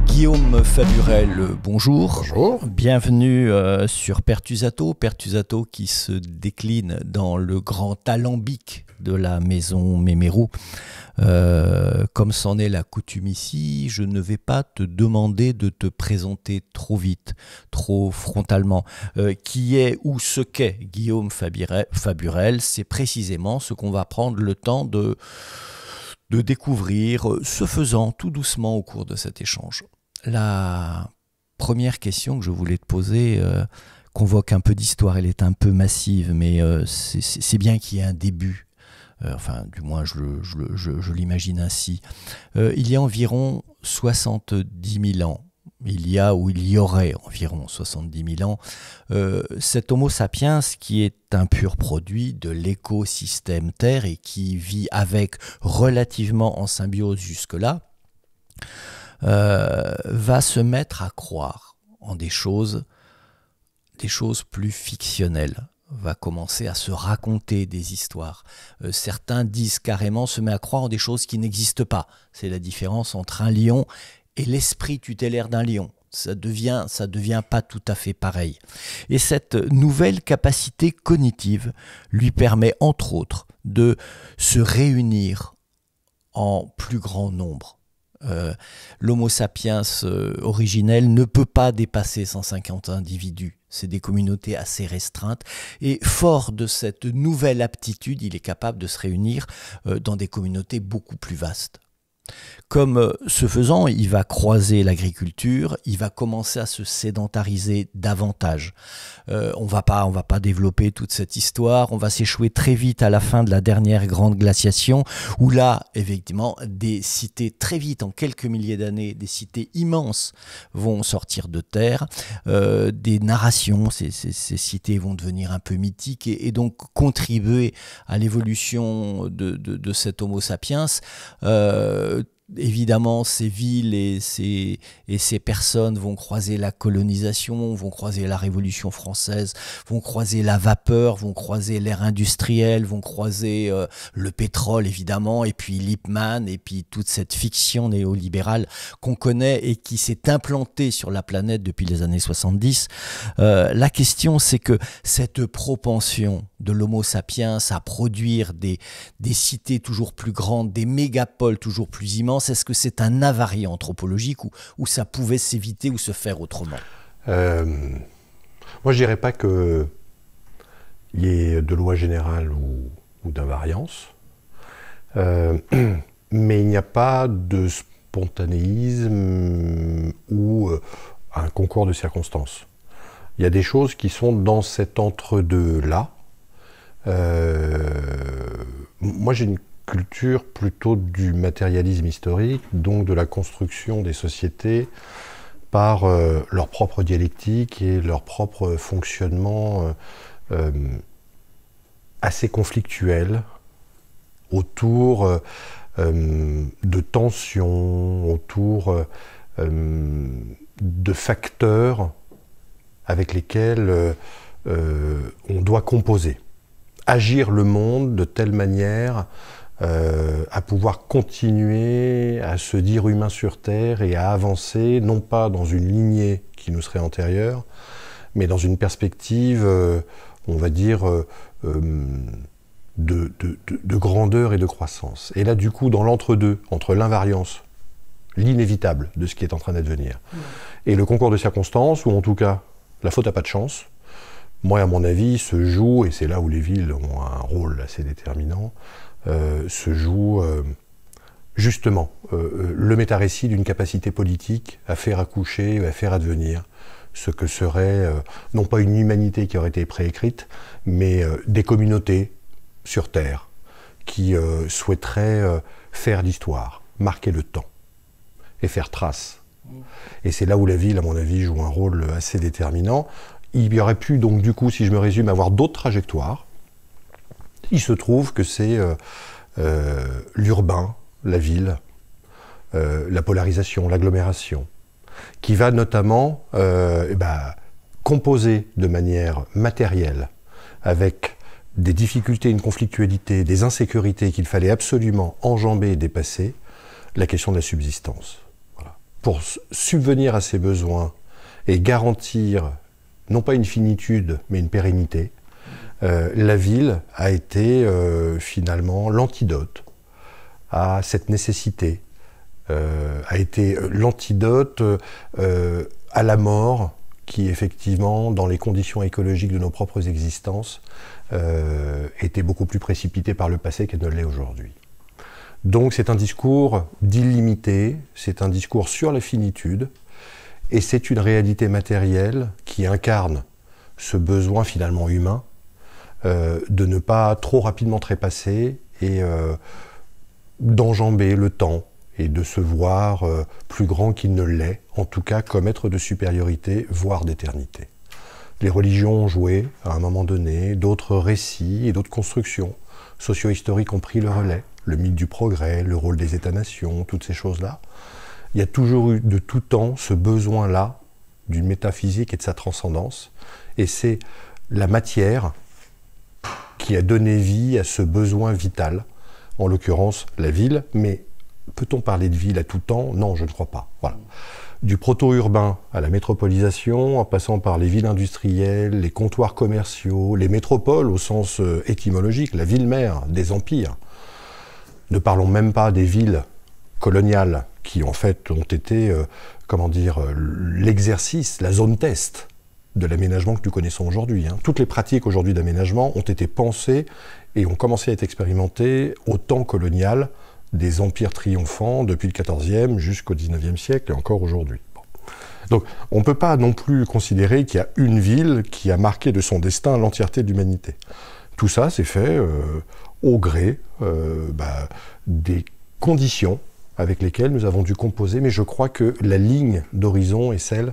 Guillaume Faburel, bonjour. Bonjour. Bienvenue sur Pertusato. Pertusato qui se décline dans le grand alambic de la maison Mémérou. Comme c'en est la coutume ici, je ne vais pas te demander de te présenter trop vite, trop frontalement. Qui est ou ce qu'est Guillaume Faburel, c'est précisément ce qu'on va prendre le temps de découvrir, ce faisant tout doucement au cours de cet échange. La première question que je voulais te poser convoque un peu d'histoire, elle est un peu massive, mais c'est bien qu'il y ait un début. Enfin, du moins, je l'imagine ainsi. Il y a environ 70 000 ans, il y aurait environ 70 000 ans, cet Homo sapiens qui est un pur produit de l'écosystème Terre et qui vit avec relativement en symbiose jusque-là, va se mettre à croire en des choses plus fictionnelles, va commencer à se raconter des histoires. Certains disent carrément se met à croire en des choses qui n'existent pas. C'est la différence entre un lion et l'esprit tutélaire d'un lion. Ça devient pas tout à fait pareil. Et cette nouvelle capacité cognitive lui permet entre autres de se réunir en plus grand nombre. L'Homo sapiens originel ne peut pas dépasser 150 individus. C'est des communautés assez restreintes. Et fort de cette nouvelle aptitude, il est capable de se réunir dans des communautés beaucoup plus vastes. Comme ce faisant, il va croiser l'agriculture, il va commencer à se sédentariser davantage. On va pas développer toute cette histoire, on va s'échouer très vite à la fin de la dernière grande glaciation, où là, effectivement, des cités très vite, en quelques milliers d'années, des cités immenses vont sortir de terre, des narrations, ces cités vont devenir un peu mythiques et donc contribuer à l'évolution de cet Homo sapiens. Évidemment, ces villes et ces personnes vont croiser la colonisation, vont croiser la Révolution française, vont croiser la vapeur, vont croiser l'ère industrielle, vont croiser le pétrole évidemment, et puis Lippmann, et puis toute cette fiction néolibérale qu'on connaît et qui s'est implantée sur la planète depuis les années 70. La question, c'est que cette propension de l'Homo sapiens à produire des cités toujours plus grandes, des mégapoles toujours plus immenses, est-ce que c'est un avarie anthropologique ou ça pouvait s'éviter ou se faire autrement? Moi, je dirais pas qu'il y ait de loi générale ou d'invariance, mais il n'y a pas de spontanéisme ou un concours de circonstances. Il y a des choses qui sont dans cet entre-deux-là. Moi, j'ai une culture plutôt du matérialisme historique, donc de la construction des sociétés par leur propre dialectique et leur propre fonctionnement assez conflictuel autour de tensions, autour de facteurs avec lesquels on doit composer. Agir le monde de telle manière à pouvoir continuer à se dire humain sur Terre et à avancer, non pas dans une lignée qui nous serait antérieure, mais dans une perspective, on va dire, de grandeur et de croissance. Et là, du coup, dans l'entre-deux, entre l'invariance l'inévitable de ce qui est en train d'advenir. Et le concours de circonstances, ou en tout cas, la faute n'a pas de chance, moi, à mon avis, se joue, et c'est là où les villes ont un rôle assez déterminant, se joue justement le métarécit d'une capacité politique à faire accoucher, à faire advenir ce que serait, non pas une humanité qui aurait été préécrite, mais des communautés sur Terre qui souhaiteraient faire l'histoire, marquer le temps et faire trace. Et c'est là où la ville, à mon avis, joue un rôle assez déterminant. Il y aurait pu, donc, du coup, si je me résume, avoir d'autres trajectoires. Il se trouve que c'est l'urbain, la ville, la polarisation, l'agglomération, qui va notamment composer de manière matérielle, avec des difficultés, une conflictualité, des insécurités qu'il fallait absolument enjamber et dépasser, la question de la subsistance. Voilà. Pour subvenir à ces besoins et garantir non pas une finitude, mais une pérennité, la ville a été finalement l'antidote à cette nécessité, a été l'antidote à la mort qui, effectivement, dans les conditions écologiques de nos propres existences, était beaucoup plus précipitée par le passé qu'elle ne l'est aujourd'hui. Donc c'est un discours d'illimité, c'est un discours sur la finitude, et c'est une réalité matérielle qui incarne ce besoin finalement humain de ne pas trop rapidement trépasser et d'enjamber le temps et de se voir plus grand qu'il ne l'est, en tout cas comme être de supériorité, voire d'éternité. Les religions ont joué à un moment donné, d'autres récits et d'autres constructions socio-historiques ont pris le relais, le mythe du progrès, le rôle des États-nations, toutes ces choses-là. Il y a toujours eu de tout temps ce besoin-là d'une métaphysique et de sa transcendance. Et c'est la matière qui a donné vie à ce besoin vital, en l'occurrence la ville. Mais peut-on parler de ville à tout temps? Non, je ne crois pas. Voilà. Du proto-urbain à la métropolisation, en passant par les villes industrielles, les comptoirs commerciaux, les métropoles au sens étymologique, la ville-mère des empires. Ne parlons même pas des villes coloniales qui en fait ont été, l'exercice, la zone test de l'aménagement que nous connaissons aujourd'hui. Toutes les pratiques aujourd'hui d'aménagement ont été pensées et ont commencé à être expérimentées au temps colonial des empires triomphants depuis le XIVe jusqu'au XIXe siècle et encore aujourd'hui. Bon. Donc on ne peut pas non plus considérer qu'il y a une ville qui a marqué de son destin l'entièreté de l'humanité. Tout ça s'est fait au gré des conditions avec lesquelles nous avons dû composer, mais je crois que la ligne d'horizon est celle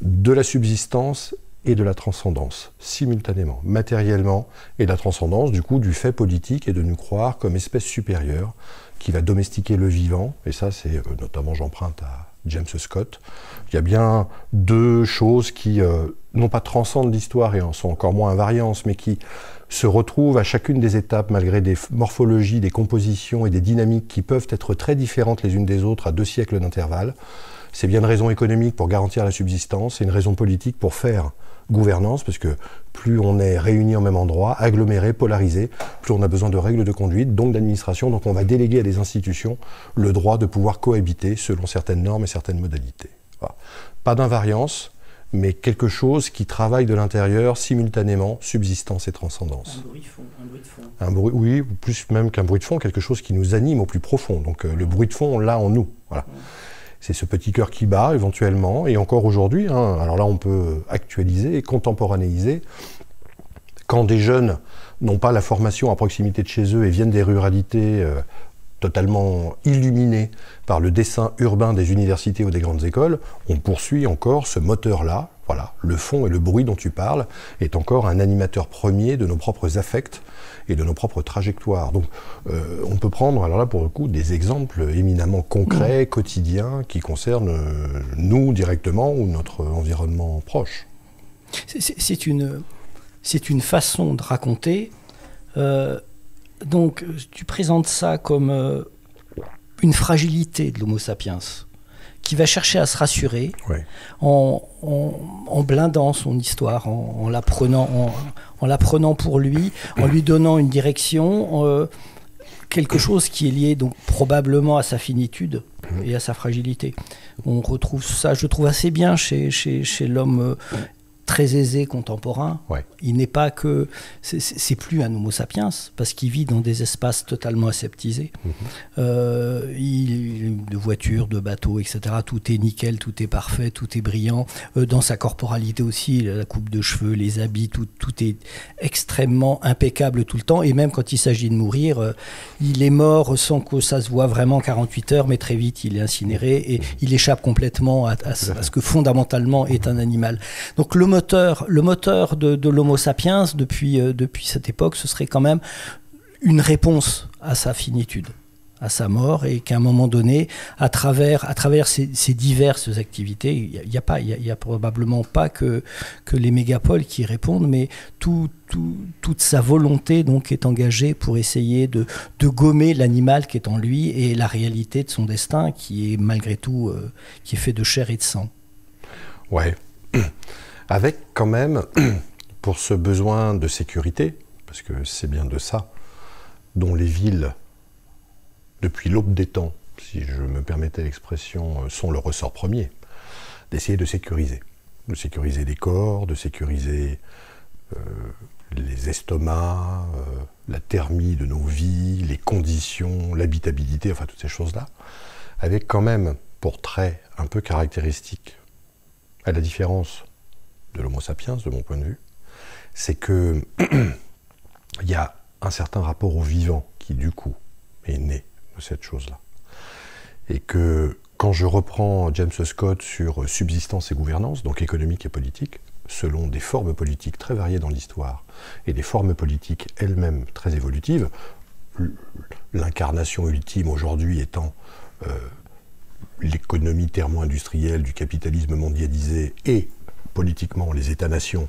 de la subsistance et de la transcendance, simultanément, matériellement, et de la transcendance, du coup, du fait politique et de nous croire comme espèce supérieure qui va domestiquer le vivant, et ça, c'est notamment, j'emprunte à James Scott. Il y a bien deux choses qui, non pas transcendent l'histoire et en sont encore moins invariantes, mais qui se retrouvent à chacune des étapes, malgré des morphologies, des compositions et des dynamiques qui peuvent être très différentes les unes des autres à 2 siècles d'intervalle. C'est bien une raison économique pour garantir la subsistance et une raison politique pour faire gouvernance, parce que plus on est réunis au même endroit, agglomérés, polarisés, plus on a besoin de règles de conduite, donc d'administration, donc on va déléguer à des institutions le droit de pouvoir cohabiter selon certaines normes et certaines modalités. Voilà. Pas d'invariance, mais quelque chose qui travaille de l'intérieur simultanément, subsistance et transcendance. Un bruit de fond, un bruit de fond. Un bruit, oui, plus même qu'un bruit de fond, quelque chose qui nous anime au plus profond. Donc le bruit de fond, on l'a en nous. Voilà. C'est ce petit cœur qui bat éventuellement, et encore aujourd'hui, alors là on peut actualiser et contemporanéiser. Quand des jeunes n'ont pas la formation à proximité de chez eux et viennent des ruralités totalement illuminées par le dessin urbain des universités ou des grandes écoles, on poursuit encore ce moteur-là. Voilà, le fond et le bruit dont tu parles est encore un animateur premier de nos propres affects et de nos propres trajectoires. Donc on peut prendre, alors là pour le coup, des exemples éminemment concrets, quotidiens, qui concernent nous directement ou notre environnement proche. C'est une façon de raconter. Donc tu présentes ça comme une fragilité de l'homo sapiens, qui va chercher à se rassurer, ouais, en blindant son histoire, en la prenant pour lui, en lui donnant une direction, quelque chose qui est lié donc probablement à sa finitude, et à sa fragilité. On retrouve ça, je trouve, assez bien chez l'homme très aisé contemporain. Ouais. Il n'est pas que... C'est plus un homo sapiens, parce qu'il vit dans des espaces totalement aseptisés. De voitures, de bateaux, etc. Tout est nickel, tout est parfait, tout est brillant. Dans sa corporalité aussi, la coupe de cheveux, les habits, tout est extrêmement impeccable tout le temps. Et même quand il s'agit de mourir, il est mort sans que ça se voit vraiment 48 heures, mais très vite il est incinéré et il échappe complètement à ce que fondamentalement est un animal. Donc le moteur de l'homo sapiens depuis cette époque, ce serait quand même une réponse à sa finitude, à sa mort, et qu'à un moment donné, à travers ces diverses activités, il y a probablement pas que les mégapoles qui répondent, mais toute sa volonté donc est engagée pour essayer de gommer l'animal qui est en lui et la réalité de son destin qui est malgré tout qui est fait de chair et de sang. Ouais. Avec quand même, pour ce besoin de sécurité, parce que c'est bien de ça, dont les villes, depuis l'aube des temps, si je me permettais l'expression, sont le ressort premier, d'essayer de sécuriser les corps, de sécuriser les estomacs, la thermie de nos vies, les conditions, l'habitabilité, enfin toutes ces choses-là, avec quand même pour trait un peu caractéristique, à la différence de l'homo sapiens, de mon point de vue, c'est que il y a un certain rapport au vivant qui, du coup, est né de cette chose-là. Et que, quand je reprends James Scott sur subsistance et gouvernance, donc économique et politique, selon des formes politiques très variées dans l'histoire, et des formes politiques elles-mêmes très évolutives, l'incarnation ultime aujourd'hui étant l'économie thermo-industrielle du capitalisme mondialisé et politiquement les États-nations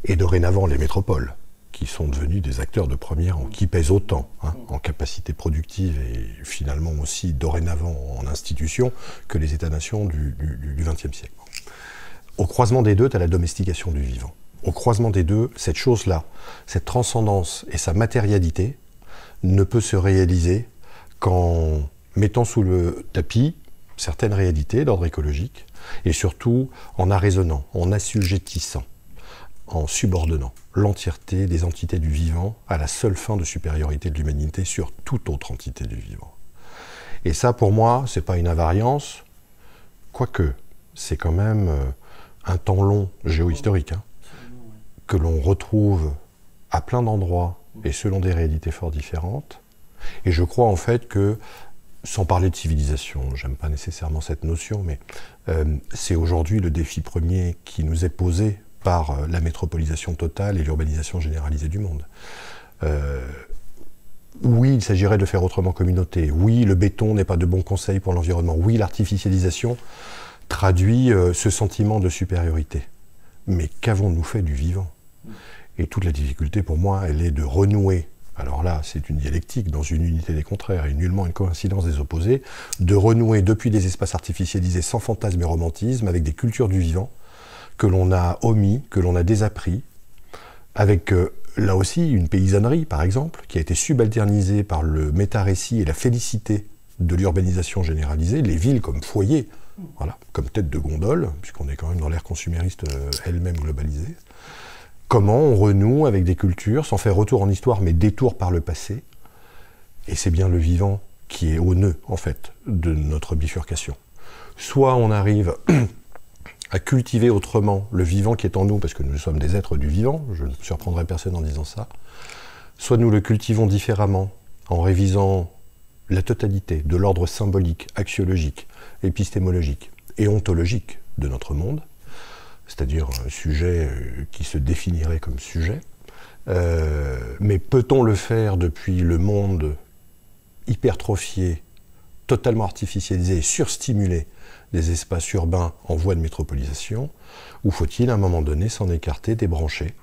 et dorénavant les métropoles, qui sont devenus des acteurs de première, qui pèsent autant en capacité productive et finalement aussi dorénavant en institution que les États-nations du XXe siècle. Au croisement des deux, tu as la domestication du vivant. Au croisement des deux, cette chose-là, cette transcendance et sa matérialité ne peut se réaliser qu'en mettant sous le tapis certaines réalités d'ordre écologique, et surtout en arraisonnant, en assujettissant, en subordonnant l'entièreté des entités du vivant à la seule fin de supériorité de l'humanité sur toute autre entité du vivant. Et ça, pour moi, c'est pas une invariance, quoique c'est quand même un temps long géohistorique, que l'on retrouve à plein d'endroits et selon des réalités fort différentes. Et je crois en fait que, sans parler de civilisation, j'aime pas nécessairement cette notion, mais c'est aujourd'hui le défi premier qui nous est posé par la métropolisation totale et l'urbanisation généralisée du monde. Oui, il s'agirait de faire autrement communauté. Oui, le béton n'est pas de bon conseil pour l'environnement. Oui, l'artificialisation traduit ce sentiment de supériorité. Mais qu'avons-nous fait du vivant ? Et toute la difficulté pour moi, elle est de renouer. Alors là, c'est une dialectique dans une unité des contraires et nullement une coïncidence des opposés, de renouer depuis des espaces artificialisés sans fantasme et romantisme avec des cultures du vivant que l'on a omis, que l'on a désappris, avec là aussi une paysannerie par exemple, qui a été subalternisée par le méta-récit et la félicité de l'urbanisation généralisée, les villes comme foyer, voilà, comme tête de gondole, puisqu'on est quand même dans l'ère consumériste elle-même globalisée. Comment on renoue avec des cultures, sans faire retour en histoire, mais détour par le passé. Et c'est bien le vivant qui est au nœud, en fait, de notre bifurcation. Soit on arrive à cultiver autrement le vivant qui est en nous, parce que nous sommes des êtres du vivant, je ne surprendrai personne en disant ça, soit nous le cultivons différemment, en révisant la totalité de l'ordre symbolique, axiologique, épistémologique et ontologique de notre monde, c'est-à-dire un sujet qui se définirait comme sujet. Mais peut-on le faire depuis le monde hypertrophié, totalement artificialisé et surstimulé des espaces urbains en voie de métropolisation, ou faut-il à un moment donné s'en écarter, débrancher,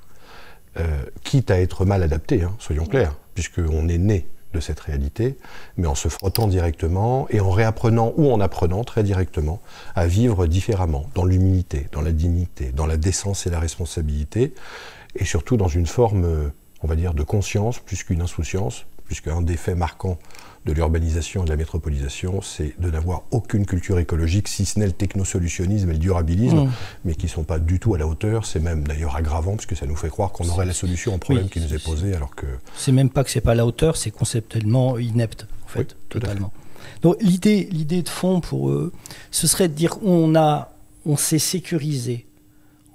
quitte à être mal adapté, soyons clairs, puisqu'on est né de cette réalité, mais en se frottant directement et en réapprenant ou en apprenant très directement à vivre différemment, dans l'humilité, dans la dignité, dans la décence et la responsabilité, et surtout dans une forme, on va dire, de conscience plus qu'une insouciance, puisque un des faits marquants de l'urbanisation et de la métropolisation, c'est de n'avoir aucune culture écologique, si ce n'est le technosolutionnisme et le durabilisme, mais qui ne sont pas du tout à la hauteur. C'est même d'ailleurs aggravant, parce que ça nous fait croire qu'on aurait la solution au problème qui nous est posé, alors que... C'est même pas que c'est pas à la hauteur, c'est conceptuellement inepte, en fait, totalement. Donc l'idée de fond, ce serait de dire on s'est sécurisé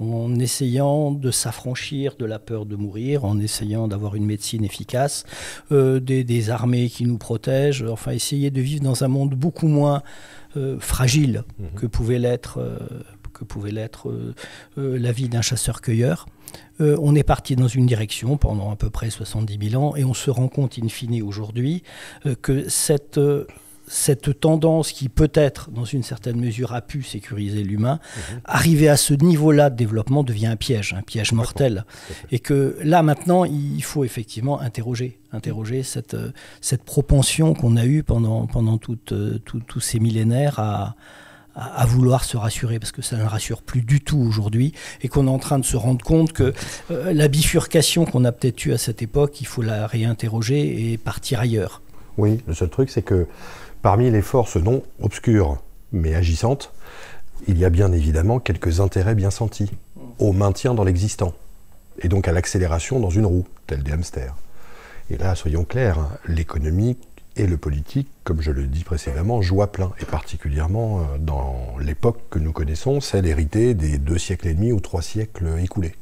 en essayant de s'affranchir de la peur de mourir, en essayant d'avoir une médecine efficace, des armées qui nous protègent, enfin essayer de vivre dans un monde beaucoup moins fragile que pouvait l'être la vie d'un chasseur-cueilleur. On est parti dans une direction pendant à peu près 70 000 ans et on se rend compte in fine aujourd'hui que cette tendance qui peut-être, dans une certaine mesure, a pu sécuriser l'humain, arriver à ce niveau-là de développement devient un piège mortel. Et que là, maintenant, il faut effectivement interroger cette propension qu'on a eue pendant tous ces millénaires à vouloir se rassurer, parce que ça ne rassure plus du tout aujourd'hui, et qu'on est en train de se rendre compte que la bifurcation qu'on a peut-être eue à cette époque, il faut la réinterroger et partir ailleurs. Oui, le seul truc, c'est que parmi les forces non obscures, mais agissantes, il y a bien évidemment quelques intérêts bien sentis au maintien dans l'existant, et donc à l'accélération dans une roue, telle des hamsters. Et là, soyons clairs, l'économique et le politique, comme je le dis précédemment, jouent à plein, et particulièrement dans l'époque que nous connaissons, celle héritée des 2 siècles et demi ou 3 siècles écoulés.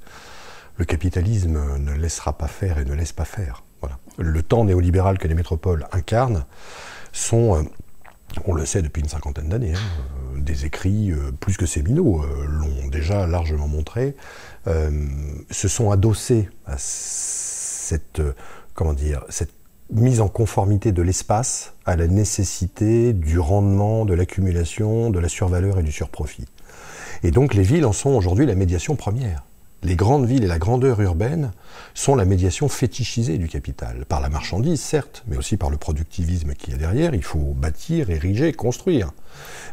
Le capitalisme ne laissera pas faire et ne laisse pas faire. Voilà. Le temps néolibéral que les métropoles incarnent sont, on le sait depuis une 50aine d'années, des écrits plus que séminaux l'ont déjà largement montré, se sont adossés à cette mise en conformité de l'espace à la nécessité du rendement, de l'accumulation, de la survaleur et du surprofit. Et donc les villes en sont aujourd'hui la médiation première. Les grandes villes et la grandeur urbaine sont la médiation fétichisée du capital. Par la marchandise, certes, mais aussi par le productivisme qui est derrière. Il faut bâtir, ériger, construire.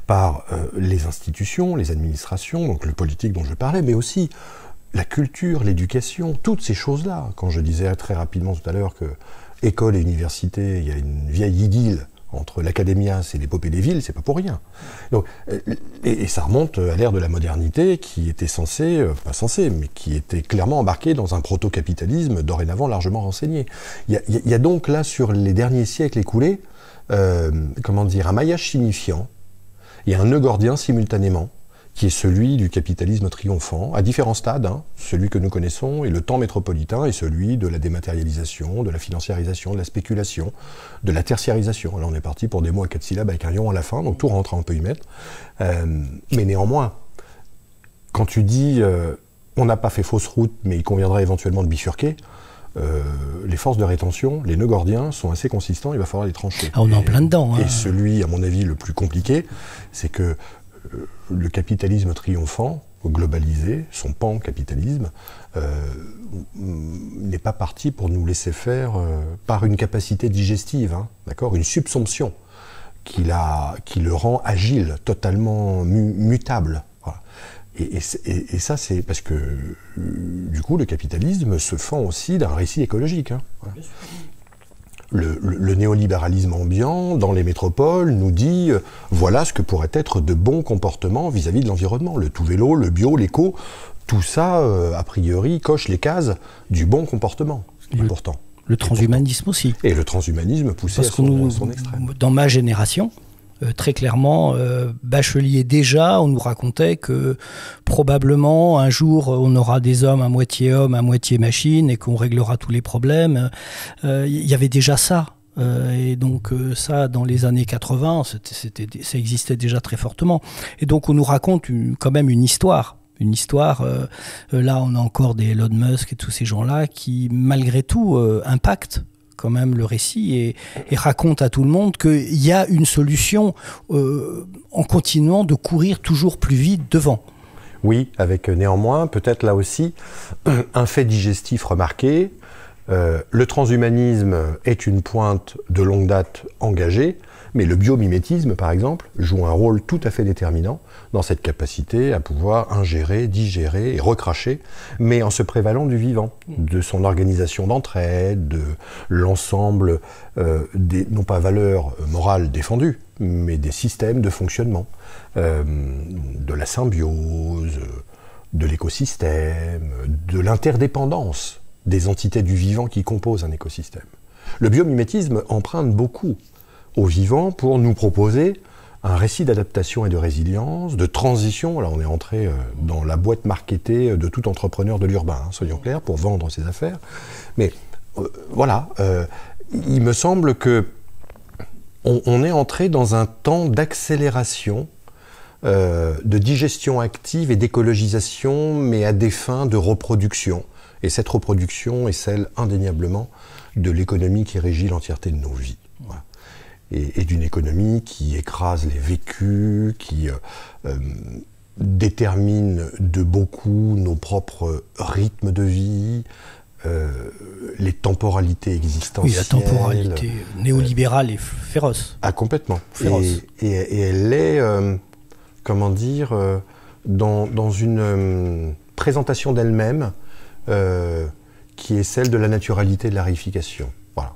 Par les institutions, les administrations, donc le politique dont je parlais, mais aussi la culture, l'éducation, toutes ces choses-là. Quand je disais très rapidement tout à l'heure que école et université, il y a une vieille idylle entre l'académias et l'épopée des villes, c'est pas pour rien. Donc, et ça remonte à l'ère de la modernité qui était mais qui était clairement embarquée dans un proto-capitalisme dorénavant largement renseigné. Il y a donc là, sur les derniers siècles écoulés, un maillage signifiant et un nœud gordien simultanément, qui est celui du capitalisme triomphant, à différents stades, celui que nous connaissons et le temps métropolitain, et celui de la dématérialisation, de la financiarisation, de la spéculation, de la tertiarisation. Là, on est parti pour des mots à 4 syllabes avec un ion à la fin, donc tout rentre, on peut y mettre. Mais néanmoins, quand tu dis on n'a pas fait fausse route, mais il conviendrait éventuellement de bifurquer, les forces de rétention, les nœuds gordiens sont assez consistants, il va falloir les trancher. Ah, on est en plein dedans. Et celui, à mon avis, le plus compliqué, c'est que le capitalisme triomphant, globalisé, son pan-capitalisme, n'est pas parti pour nous laisser faire par une capacité digestive, d'accord, une subsomption qui le rend agile, totalement mutable. Voilà. Et ça, c'est parce que, du coup, le capitalisme se fend aussi d'un récit écologique. Voilà. Le néolibéralisme ambiant dans les métropoles nous dit voilà ce que pourrait être de bons comportements vis-à-vis de l'environnement. Le tout vélo, le bio, l'éco, tout ça, a priori, coche les cases du bon comportement. Important. Le transhumanisme aussi. Et le transhumanisme poussé à son extrême. Dans ma génération, très clairement, Bachelier déjà, on nous racontait que probablement un jour on aura des hommes à moitié machine et qu'on réglera tous les problèmes. Il y avait déjà ça. Et donc ça, dans les années 80, ça existait déjà très fortement. Et donc on nous raconte quand même une histoire. Là on a encore des Elon Musk et tous ces gens-là qui, malgré tout, impactent quand même le récit et raconte à tout le monde qu'il y a une solution en continuant de courir toujours plus vite devant. Oui, avec néanmoins, peut-être là aussi, un fait digestif remarqué. Le transhumanisme est une pointe de longue date engagée, Mais le biomimétisme, par exemple, joue un rôle tout à fait déterminant dans cette capacité à pouvoir ingérer, digérer et recracher, mais en se prévalant du vivant, de son organisation d'entraide, de l'ensemble des, non pas valeurs morales défendues, mais des systèmes de fonctionnement, de la symbiose, de l'écosystème, de l'interdépendance des entités du vivant qui composent un écosystème. Le biomimétisme emprunte beaucoup au vivant pour nous proposer un récit d'adaptation et de résilience, de transition. Là, on est entré dans la boîte marketée de tout entrepreneur de l'urbain, hein, soyons clairs, pour vendre ses affaires. Mais voilà, il me semble que on est entré dans un temps d'accélération, de digestion active et d'écologisation, mais à des fins de reproduction. Et cette reproduction est celle, indéniablement, de l'économie qui régit l'entièreté de nos vies. Voilà. Et d'une économie qui écrase les vécus, qui détermine de beaucoup nos propres rythmes de vie, les temporalités existentielles. Oui, la temporalité néolibérale est féroce. Ah, complètement. Féroce. Et elle est, comment dire, dans une présentation d'elle-même qui est celle de la naturalité de la réification. Voilà.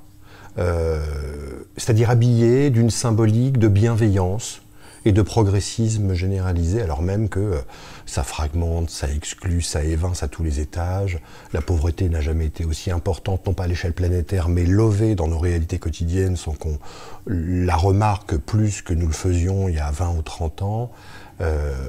C'est-à-dire habillée d'une symbolique de bienveillance et de progressisme généralisé, alors même que ça fragmente, ça exclut, ça évince à tous les étages. La pauvreté n'a jamais été aussi importante, non pas à l'échelle planétaire, mais lovée dans nos réalités quotidiennes sans qu'on la remarque plus que nous le faisions il y a 20 ou 30 ans.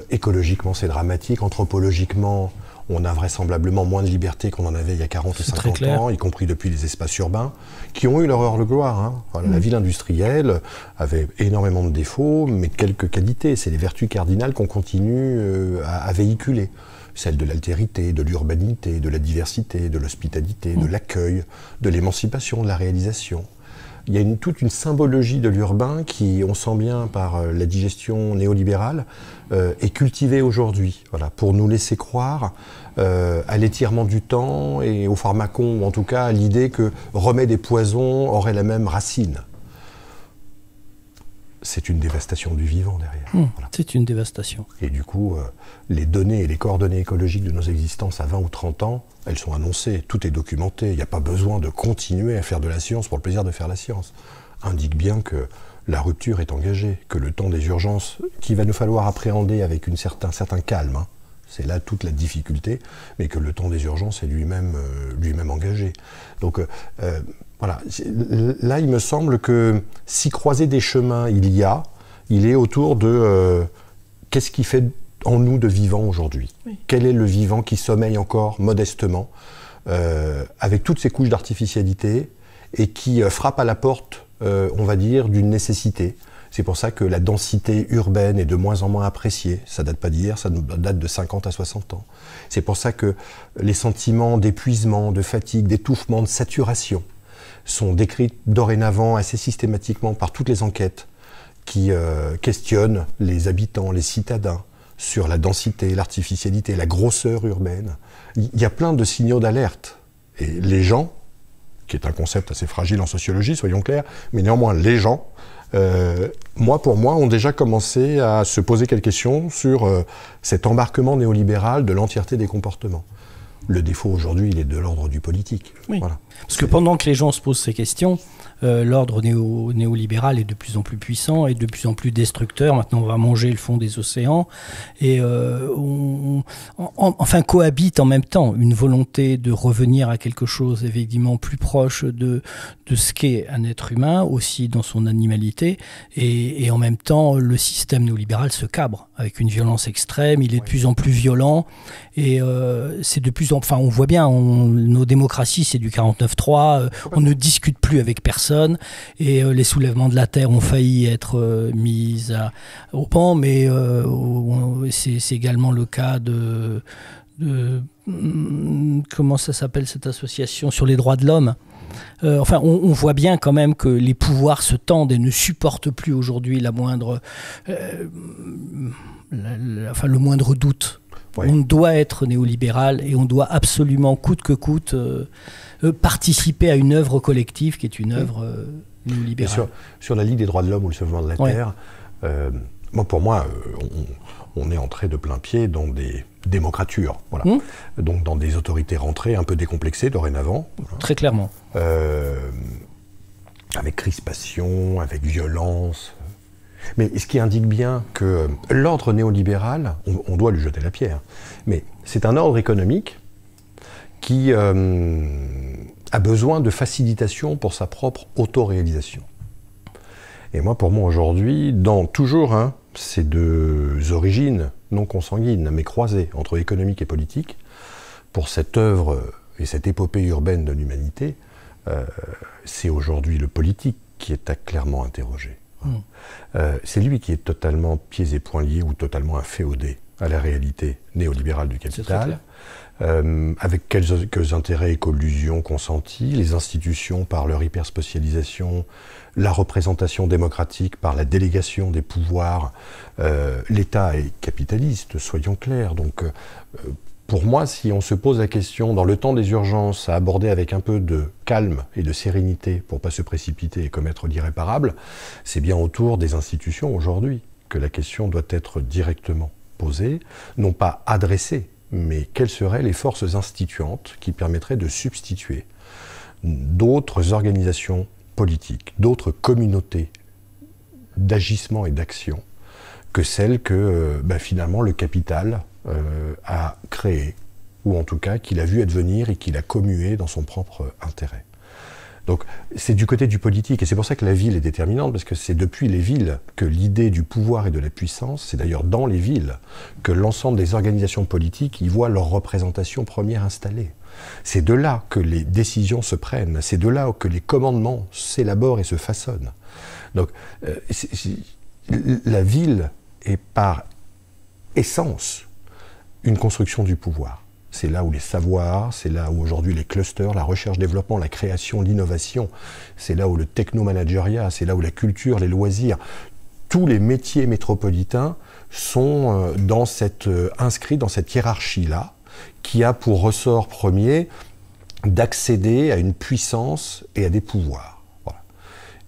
Écologiquement, c'est dramatique. Anthropologiquement, on a vraisemblablement moins de liberté qu'on en avait il y a 40 ou 50 ans, y compris depuis les espaces urbains, qui ont eu leur heure de gloire. Hein. Voilà, la ville industrielle avait énormément de défauts, mais quelques qualités. C'est les vertus cardinales qu'on continue à véhiculer. Celles de l'altérité, de l'urbanité, de la diversité, de l'hospitalité, de l'accueil, de l'émancipation, de la réalisation. Il y a toute une symbologie de l'urbain qui, on sent bien par la digestion néolibérale, est cultivée aujourd'hui, voilà, pour nous laisser croire à l'étirement du temps et au pharmacon, ou en tout cas à l'idée que remède et poison auraient la même racine. C'est une dévastation du vivant derrière. Voilà. C'est une dévastation. Et du coup, les données et les coordonnées écologiques de nos existences à 20 ou 30 ans, elles sont annoncées, tout est documenté. Il n'y a pas besoin de continuer à faire de la science pour le plaisir de faire la science. Indique bien que la rupture est engagée, que le temps des urgences, qu'il va nous falloir appréhender avec un certain calme, hein, c'est là toute la difficulté, mais que le temps des urgences est lui-même engagé. Donc, voilà. Là, il me semble que si croiser des chemins il est autour de qu'est-ce qui fait en nous de vivant aujourd'hui. Oui. Quel est le vivant qui sommeille encore modestement, avec toutes ces couches d'artificialité, et qui frappe à la porte, on va dire, d'une nécessité. C'est pour ça que la densité urbaine est de moins en moins appréciée. Ça date pas d'hier, ça date de 50 à 60 ans. C'est pour ça que les sentiments d'épuisement, de fatigue, d'étouffement, de saturation sont décrits dorénavant assez systématiquement par toutes les enquêtes qui questionnent les habitants, les citadins, sur la densité, l'artificialité, la grosseur urbaine. Il y a plein de signaux d'alerte. Et les gens, qui est un concept assez fragile en sociologie, soyons clairs, mais néanmoins les gens, pour moi, ont déjà commencé à se poser quelques questions sur cet embarquement néolibéral de l'entièreté des comportements. Le défaut aujourd'hui, il est de l'ordre du politique. Oui. Voilà. Parce que pendant que les gens se posent ces questions, l'ordre néolibéral est de plus en plus puissant et de plus en plus destructeur. Maintenant, on va manger le fond des océans. Et enfin, cohabite en même temps une volonté de revenir à quelque chose effectivement plus proche de ce qu'est un être humain, aussi dans son animalité. Et en même temps, le système néolibéral se cabre avec une violence extrême. Il est de plus en plus violent. Et c'est de plus en... Enfin, on voit bien, nos démocraties, c'est du 49-3. On ne discute plus avec personne. Et les soulèvements de la terre ont failli être mis au pan, mais c'est également le cas de comment ça s'appelle cette association sur les droits de l'homme. Enfin, on voit bien quand même que les pouvoirs se tendent et ne supportent plus aujourd'hui le moindre doute. Oui. On doit être néolibéral et on doit absolument, coûte que coûte, participer à une œuvre collective qui est une œuvre néolibéral. Sur la Ligue des droits de l'homme ou le Soulèvement de la Terre, pour moi, on est entré de plein pied dans des démocratures. Voilà. Donc dans des autorités rentrées un peu décomplexées dorénavant. Voilà. Très clairement. Avec crispation, avec violence. Mais ce qui indique bien que l'ordre néolibéral, on doit lui jeter la pierre, mais c'est un ordre économique qui a besoin de facilitation pour sa propre autoréalisation. Et moi, pour moi, aujourd'hui, dans toujours ces deux origines non consanguines, mais croisées entre économique et politique, pour cette œuvre et cette épopée urbaine de l'humanité, c'est aujourd'hui le politique qui est clairement interrogé. C'est lui qui est totalement pieds et poings liés ou totalement inféodé à la réalité néolibérale du capital, avec quelques intérêts et collusions consentis, les institutions par leur hyperspécialisation, la représentation démocratique par la délégation des pouvoirs. L'État est capitaliste, soyons clairs. Donc, pour moi, si on se pose la question, dans le temps des urgences, à aborder avec un peu de calme et de sérénité pour ne pas se précipiter et commettre l'irréparable, c'est bien autour des institutions aujourd'hui que la question doit être directement posée, non pas adressée, mais quelles seraient les forces instituantes qui permettraient de substituer d'autres organisations politiques, d'autres communautés d'agissement et d'action que celles que finalement le capital a créées, ou en tout cas qu'il a vu advenir et qu'il a commué dans son propre intérêt. Donc c'est du côté du politique, et c'est pour ça que la ville est déterminante, parce que c'est depuis les villes que l'idée du pouvoir et de la puissance, c'est d'ailleurs dans les villes que l'ensemble des organisations politiques y voient leur représentation première installée. C'est de là que les décisions se prennent, c'est de là que les commandements s'élaborent et se façonnent. Donc la ville est par essence une construction du pouvoir. C'est là où les savoirs, c'est là où aujourd'hui les clusters, la recherche-développement, la création, l'innovation, c'est là où le technomanagériat, c'est là où la culture, les loisirs, tous les métiers métropolitains sont inscrits dans cette hiérarchie-là, qui a pour ressort premier d'accéder à une puissance et à des pouvoirs. Voilà.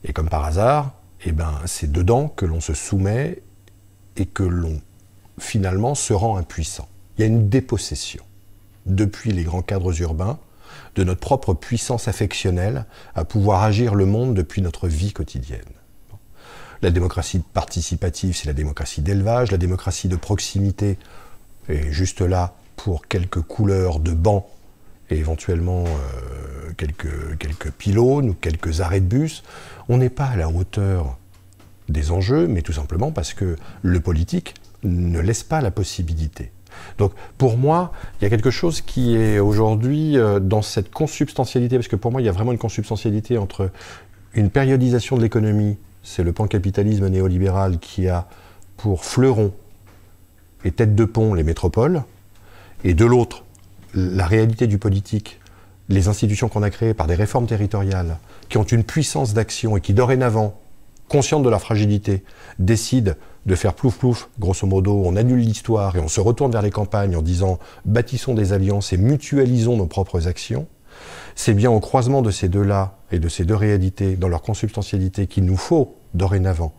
Et comme par hasard, c'est dedans que l'on se soumet et que l'on finalement se rend impuissant. Il y a une dépossession, depuis les grands cadres urbains, de notre propre puissance affectionnelle à pouvoir agir le monde depuis notre vie quotidienne. La démocratie participative, c'est la démocratie d'élevage, la démocratie de proximité est juste là pour quelques couleurs de bancs et éventuellement quelques pylônes ou quelques arrêts de bus. On n'est pas à la hauteur des enjeux, mais tout simplement parce que le politique ne laisse pas la possibilité. Donc pour moi, il y a quelque chose qui est aujourd'hui dans cette consubstantialité, parce que pour moi il y a vraiment une consubstantialité entre une périodisation de l'économie, c'est le pancapitalisme néolibéral qui a pour fleuron et tête de pont les métropoles, et de l'autre, la réalité du politique, les institutions qu'on a créées par des réformes territoriales, qui ont une puissance d'action et qui dorénavant, conscientes de leur fragilité, décident de faire plouf-plouf, grosso modo, on annule l'histoire et on se retourne vers les campagnes en disant « bâtissons des alliances et mutualisons nos propres actions », c'est bien au croisement de ces deux-là et de ces deux réalités, dans leur consubstantialité, qu'il nous faut dorénavant,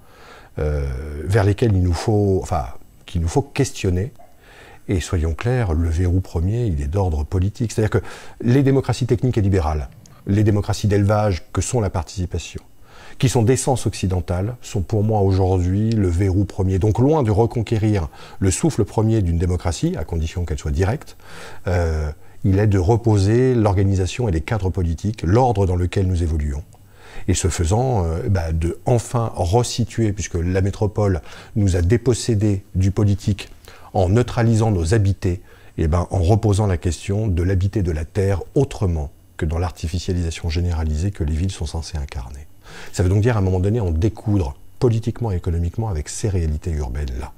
vers lesquelles qu'il nous faut questionner. Et soyons clairs, le verrou premier, il est d'ordre politique. C'est-à-dire que les démocraties techniques et libérales, les démocraties d'élevage que sont la participation, qui sont d'essence occidentale, sont pour moi aujourd'hui le verrou premier. Donc loin de reconquérir le souffle premier d'une démocratie, à condition qu'elle soit directe, il est de reposer l'organisation et les cadres politiques, l'ordre dans lequel nous évoluons. Et ce faisant, de enfin resituer, puisque la métropole nous a dépossédés du politique en neutralisant nos habités, en reposant la question de l'habité de la terre autrement que dans l'artificialisation généralisée que les villes sont censées incarner. Ça veut donc dire à un moment donné en découdre politiquement et économiquement avec ces réalités urbaines-là.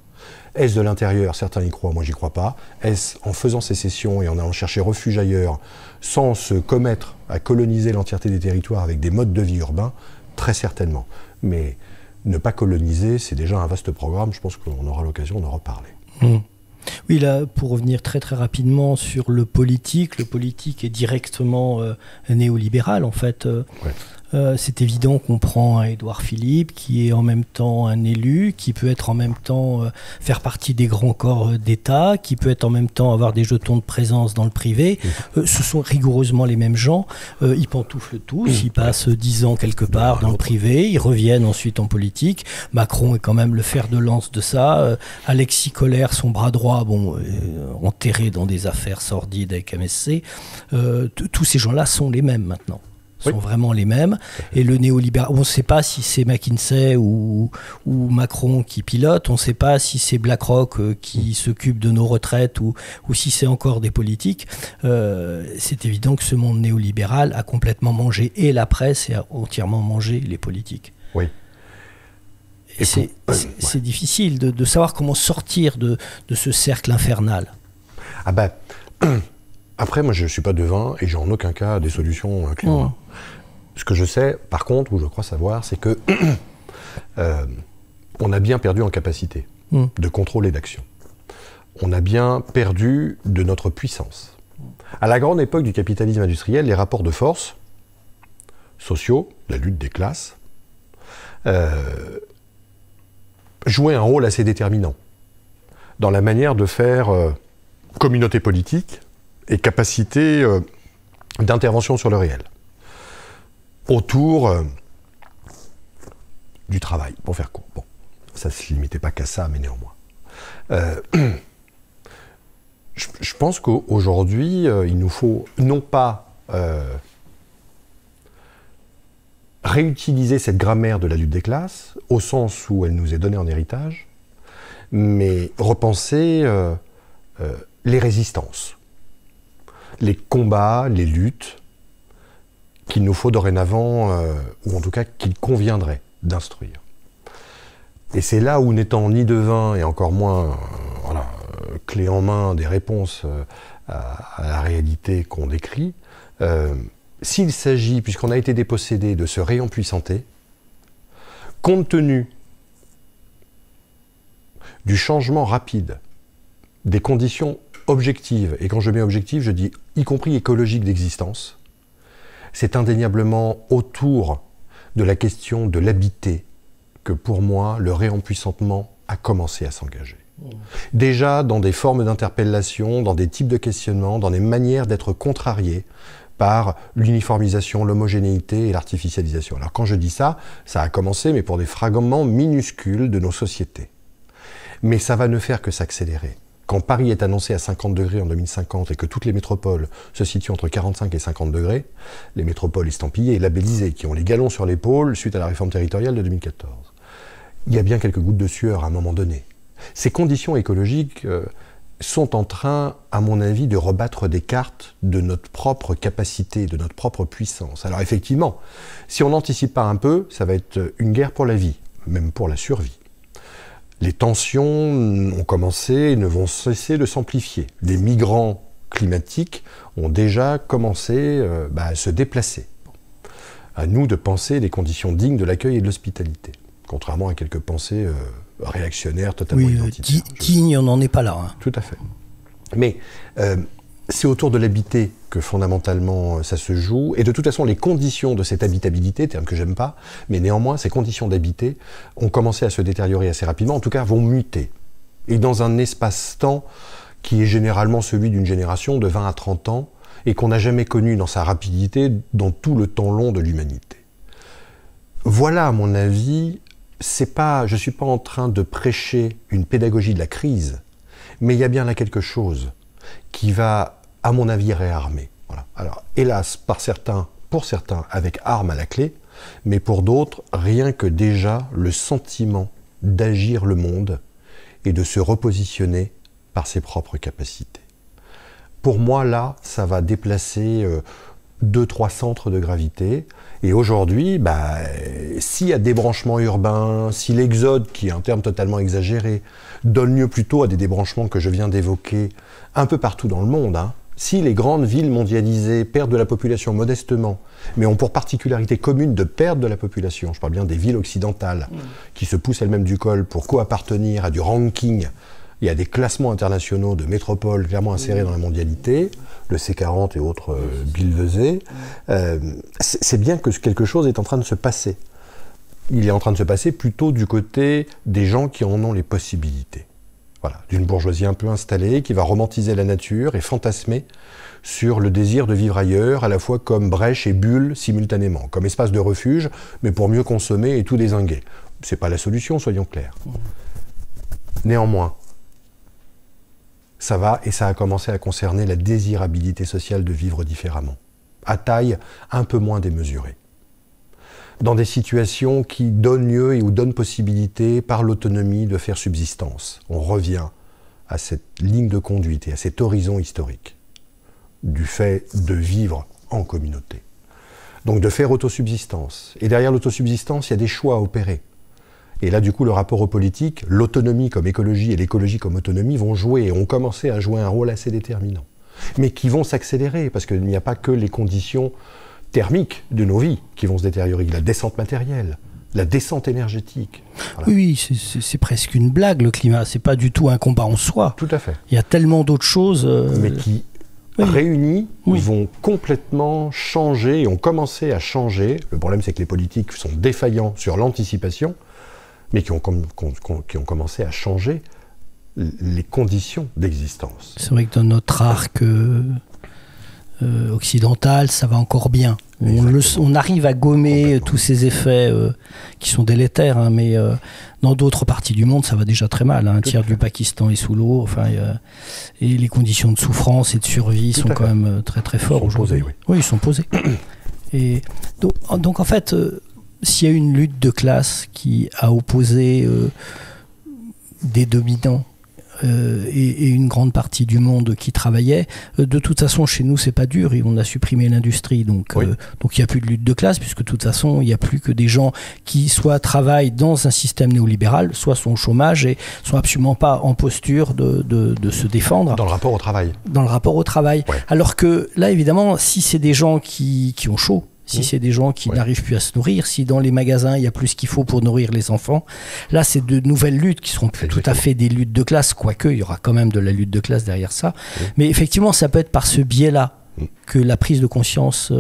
Est-ce de l'intérieur? Certains y croient, moi j'y crois pas. Est-ce en faisant sécession et en allant chercher refuge ailleurs, sans se commettre à coloniser l'entièreté des territoires avec des modes de vie urbains? Très certainement. Mais ne pas coloniser, c'est déjà un vaste programme, je pense qu'on aura l'occasion d'en reparler. Oui, là, pour revenir très très rapidement sur le politique est directement néolibéral en fait. C'est évident qu'on prend un Édouard Philippe qui est en même temps un élu, qui peut être en même temps faire partie des grands corps d'État, qui peut être en même temps avoir des jetons de présence dans le privé. Ce sont rigoureusement les mêmes gens. Ils pantouflent tous, ils passent 10 ans quelque part dans le privé, ils reviennent ensuite en politique. Macron est quand même le fer de lance de ça. Alexis Collère, son bras droit, enterré dans des affaires sordides avec MSC. Tous ces gens-là sont les mêmes maintenant. Sont vraiment les mêmes. Et le néolibéral, on ne sait pas si c'est McKinsey ou Macron qui pilote, on ne sait pas si c'est BlackRock qui s'occupe de nos retraites ou si c'est encore des politiques. C'est évident que ce monde néolibéral a complètement mangé et la presse et a entièrement mangé les politiques. Oui. Et c'est difficile de savoir comment sortir de ce cercle infernal. Ah ben, après, moi je ne suis pas devin et j'ai en aucun cas des solutions claires. Ce que je sais, par contre, ou je crois savoir, c'est que on a bien perdu en capacité de contrôle et d'action. On a bien perdu de notre puissance. À la grande époque du capitalisme industriel, les rapports de force sociaux, la lutte des classes, jouaient un rôle assez déterminant dans la manière de faire communauté politique et capacité d'intervention sur le réel. Autour du travail, pour faire court. Bon, ça ne se limitait pas qu'à ça, mais néanmoins. Je pense qu'aujourd'hui, il nous faut non pas réutiliser cette grammaire de la lutte des classes, au sens où elle nous est donnée en héritage, mais repenser les résistances, les combats, les luttes, qu'il nous faut dorénavant, ou en tout cas qu'il conviendrait d'instruire. Et c'est là où, n'étant ni devin et encore moins clé en main des réponses à la réalité qu'on décrit, s'il s'agit, puisqu'on a été dépossédé de ce rayon puissanté, compte tenu du changement rapide des conditions objectives, et quand je mets objectif, je dis y compris écologique d'existence, c'est indéniablement autour de la question de l'habité que pour moi le réempuissantement a commencé à s'engager. Déjà dans des formes d'interpellation, dans des types de questionnements, dans des manières d'être contrariés par l'uniformisation, l'homogénéité et l'artificialisation. Alors quand je dis ça, ça a commencé mais pour des fragments minuscules de nos sociétés. Mais ça va ne faire que s'accélérer. Quand Paris est annoncé à 50 degrés en 2050 et que toutes les métropoles se situent entre 45 et 50 degrés, les métropoles estampillées et labellisées, qui ont les galons sur l'épaule suite à la réforme territoriale de 2014, il y a bien quelques gouttes de sueur à un moment donné. Ces conditions écologiques sont en train, à mon avis, de rebattre des cartes de notre propre capacité, de notre propre puissance. Alors effectivement, si on n'anticipe pas un peu, ça va être une guerre pour la vie, même pour la survie. Les tensions ont commencé et ne vont cesser de s'amplifier. Les migrants climatiques ont déjà commencé à se déplacer. À nous de penser des conditions dignes de l'accueil et de l'hospitalité, contrairement à quelques pensées réactionnaires totalement identitaires. Digne, on n'en est pas là. Hein. Tout à fait. Mais c'est autour de l'habité que fondamentalement ça se joue, et de toute façon les conditions de cette habitabilité, terme que j'aime pas, mais néanmoins ces conditions d'habiter ont commencé à se détériorer assez rapidement, en tout cas vont muter, et dans un espace-temps qui est généralement celui d'une génération de 20 à 30 ans, et qu'on n'a jamais connu dans sa rapidité dans tout le temps long de l'humanité. Voilà, à mon avis, je suis pas en train de prêcher une pédagogie de la crise, mais il y a bien là quelque chose qui va, à mon avis, réarmer. Voilà. Alors, hélas, pour certains, avec armes à la clé, mais pour d'autres, rien que déjà le sentiment d'agir le monde et de se repositionner par ses propres capacités. Pour moi, là, ça va déplacer 2-3 centres de gravité. Et aujourd'hui, s'il y a débranchement urbain, si l'exode, qui est un terme totalement exagéré, donne lieu plutôt à des débranchements que je viens d'évoquer un peu partout dans le monde, si les grandes villes mondialisées perdent de la population modestement, mais ont pour particularité commune de perdre de la population, je parle bien des villes occidentales, qui se poussent elles-mêmes du col pour co-appartenir à du ranking Il y a des classements internationaux de métropoles clairement insérés dans la mondialité, le C40 et autres billevesés. C'est bien que quelque chose est en train de se passer. Il est en train de se passer plutôt du côté des gens qui en ont les possibilités. Voilà, d'une bourgeoisie un peu installée qui va romantiser la nature et fantasmer sur le désir de vivre ailleurs, à la fois comme brèche et bulle simultanément, comme espace de refuge, mais pour mieux consommer et tout dézinguer. C'est pas la solution, soyons clairs. Néanmoins, ça va et ça a commencé à concerner la désirabilité sociale de vivre différemment, à taille un peu moins démesurée, dans des situations qui donnent lieu et ou donnent possibilité par l'autonomie de faire subsistance. On revient à cette ligne de conduite et à cet horizon historique du fait de vivre en communauté. Donc de faire autosubsistance. Et derrière l'autosubsistance, il y a des choix à opérer. Et là, du coup, le rapport aux politiques, l'autonomie comme écologie et l'écologie comme autonomie vont jouer et ont commencé à jouer un rôle assez déterminant. Mais qui vont s'accélérer, parce qu'il n'y a pas que les conditions thermiques de nos vies qui vont se détériorer. La descente matérielle, la descente énergétique. Voilà. Oui, c'est presque une blague, le climat. C'est pas du tout un combat en soi. Tout à fait. Il y a tellement d'autres choses... Mais qui, réunis, vont complètement changer et ont commencé à changer. Le problème, c'est que les politiques sont défaillants sur l'anticipation, mais qui ont commencé à changer les conditions d'existence. C'est vrai que dans notre arc occidental, ça va encore bien. On arrive à gommer tous ces effets qui sont délétères, hein, mais dans d'autres parties du monde, ça va déjà très mal. Hein. Un tiers du Pakistan est sous l'eau, et les conditions de souffrance et de survie sont quand même très très fortes aujourd'hui. Oui, ils sont posés. Et donc en fait... s'il y a une lutte de classe qui a opposé des dominants et une grande partie du monde qui travaillait, de toute façon chez nous c'est pas dur, et on a supprimé l'industrie, donc il n'y a plus de lutte de classe, puisque de toute façon il n'y a plus que des gens qui soit travaillent dans un système néolibéral, soit sont au chômage et sont absolument pas en posture de se défendre. Dans le rapport au travail. Dans le rapport au travail. Ouais. Alors que là évidemment, si c'est des gens qui ont chaud, si c'est des gens qui n'arrivent plus à se nourrir, si dans les magasins il y a plus ce qu'il faut pour nourrir les enfants, là c'est de nouvelles luttes qui seront plus tout à fait des luttes de classe, quoique il y aura quand même de la lutte de classe derrière ça. Mais effectivement, ça peut être par ce biais-là que la prise de conscience,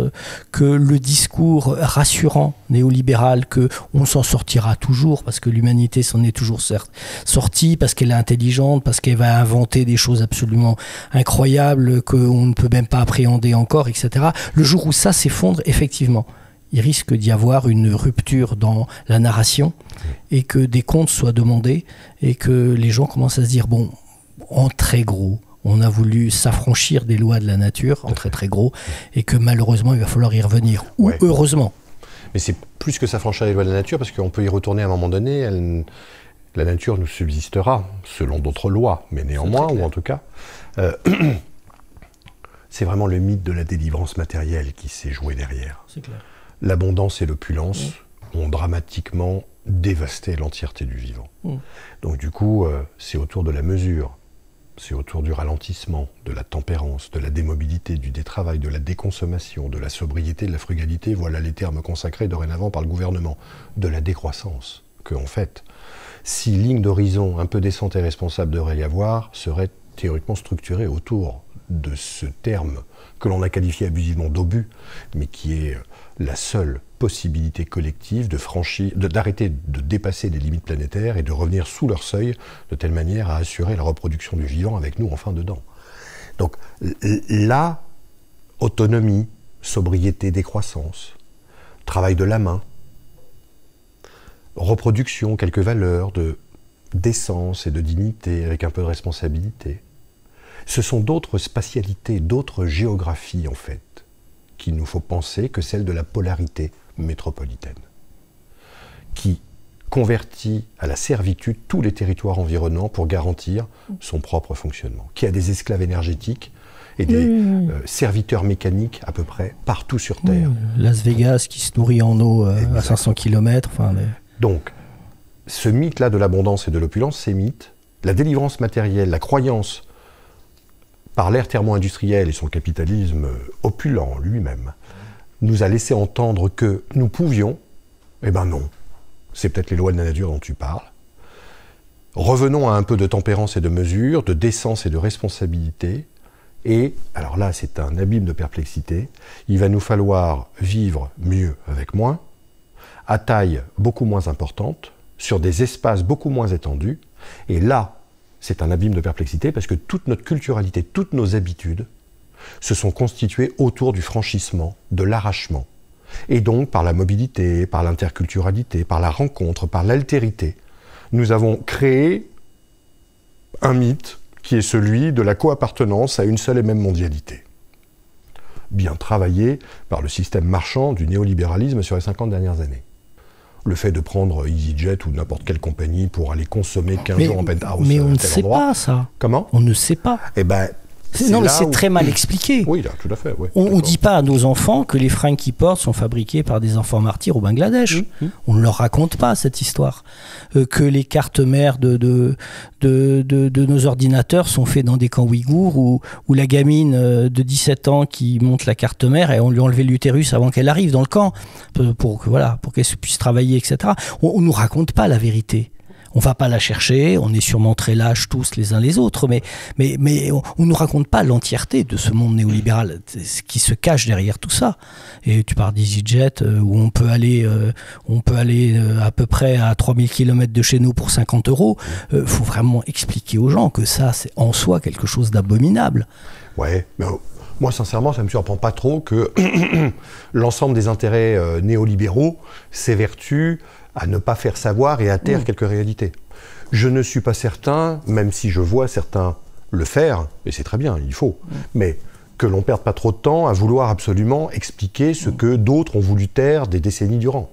que le discours rassurant néolibéral, que on s'en sortira toujours parce que l'humanité s'en est toujours sortie, parce qu'elle est intelligente, parce qu'elle va inventer des choses absolument incroyables qu'on ne peut même pas appréhender encore, etc. Le jour où ça s'effondre, effectivement, il risque d'y avoir une rupture dans la narration et que des comptes soient demandés et que les gens commencent à se dire, bon, en très gros, on a voulu s'affranchir des lois de la nature, en très très gros, et que malheureusement il va falloir y revenir, ou heureusement. Mais c'est plus que s'affranchir des lois de la nature, parce qu'on peut y retourner à un moment donné, la nature nous subsistera, selon d'autres lois, mais néanmoins, ou en tout cas, c'est vraiment le mythe de la délivrance matérielle qui s'est joué derrière. C'est clair. L'abondance et l'opulence ont dramatiquement dévasté l'entièreté du vivant. Donc du coup, c'est autour de la mesure, c'est autour du ralentissement, de la tempérance, de la démobilité, du détravail, de la déconsommation, de la sobriété, de la frugalité, voilà les termes consacrés dorénavant par le gouvernement, de la décroissance, que en fait, si ligne d'horizon un peu décente et responsable devrait y avoir, serait théoriquement structurée autour de ce terme que l'on a qualifié abusivement d'obus, mais qui est la seule possibilité collective de franchir, d'arrêter de dépasser les limites planétaires et de revenir sous leur seuil de telle manière à assurer la reproduction du vivant avec nous enfin dedans. Donc là, autonomie, sobriété, décroissance, travail de la main, reproduction, quelques valeurs d'essence et de dignité avec un peu de responsabilité. Ce sont d'autres spatialités, d'autres géographies en fait, qu'il nous faut penser que celle de la polarité métropolitaine, qui convertit à la servitude tous les territoires environnants pour garantir son propre fonctionnement, qui a des esclaves énergétiques et des serviteurs mécaniques à peu près partout sur Terre. Las Vegas qui se nourrit en eau à 500 km. Donc, ce mythe-là de l'abondance et de l'opulence, ces mythes, la délivrance matérielle, la croyance par l'ère thermo-industrielle et son capitalisme opulent lui-même, nous a laissé entendre que nous pouvions, eh ben non, c'est peut-être les lois de la nature dont tu parles, Revenons à un peu de tempérance et de mesure, de décence et de responsabilité. Et, alors là, c'est un abîme de perplexité. Il va nous falloir vivre mieux avec moins, à taille beaucoup moins importante, sur des espaces beaucoup moins étendus. Et là, c'est un abîme de perplexité parce que toute notre culturalité, toutes nos habitudes se sont constituées autour du franchissement, de l'arrachement. Et donc, par la mobilité, par l'interculturalité, par la rencontre, par l'altérité, nous avons créé un mythe qui est celui de la coappartenance à une seule et même mondialité. Bien travaillé par le système marchand du néolibéralisme sur les 50 dernières années. Le fait de prendre EasyJet ou n'importe quelle compagnie pour aller consommer 15 jours en penthouse mais on à ne tel sait endroit. Pas ça. Comment ? On ne sait pas. Eh ben, Non, mais c'est où... très mal expliqué. Oui, là, tout à fait. Oui, on ne dit pas à nos enfants que les fringues qu'ils portent sont fabriquées par des enfants martyrs au Bangladesh. On ne leur raconte pas cette histoire. Que les cartes mères de nos ordinateurs sont faites dans des camps ouïghours où la gamine de 17 ans qui monte la carte mère et on lui a enlevé l'utérus avant qu'elle arrive dans le camp pour qu'elle puisse travailler, etc. On ne nous raconte pas la vérité. On ne va pas la chercher, on est sûrement très lâches tous les uns les autres, mais on ne nous raconte pas l'entièreté de ce monde néolibéral, ce qui se cache derrière tout ça. Et tu parles d'EasyJet, où on peut aller à peu près à 3000 km de chez nous pour 50 €. Faut vraiment expliquer aux gens que ça, c'est en soi quelque chose d'abominable. Ouais, mais moi, sincèrement, ça ne me surprend pas trop que l'ensemble des intérêts néolibéraux s'évertuent à ne pas faire savoir et à taire quelques réalités. Je ne suis pas certain, même si je vois certains le faire, et c'est très bien, il faut, mais que l'on ne perde pas trop de temps à vouloir absolument expliquer ce que d'autres ont voulu taire des décennies durant.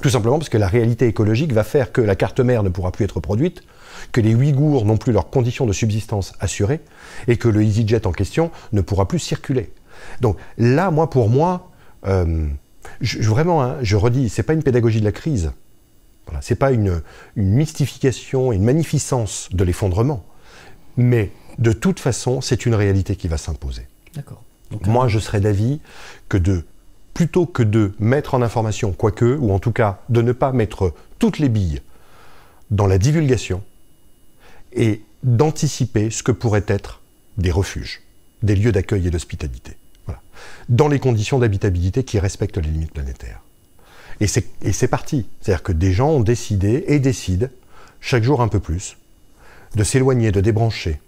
Tout simplement parce que la réalité écologique va faire que la carte mère ne pourra plus être produite, que les Ouïghours n'ont plus leurs conditions de subsistance assurées, et que le EasyJet en question ne pourra plus circuler. Donc là, pour moi, vraiment, je redis, c'est pas une pédagogie de la crise. Voilà, c'est pas une mystification, une magnificence de l'effondrement. Mais de toute façon, c'est une réalité qui va s'imposer. D'accord. Moi, je serais d'avis que plutôt que de mettre en information, quoique, ou en tout cas, de ne pas mettre toutes les billes dans la divulgation et d'anticiper ce que pourraient être des refuges, des lieux d'accueil et d'hospitalité. Dans les conditions d'habitabilité qui respectent les limites planétaires. Et c'est parti. C'est-à-dire que des gens ont décidé et décident, chaque jour un peu plus, de s'éloigner, de débrancher,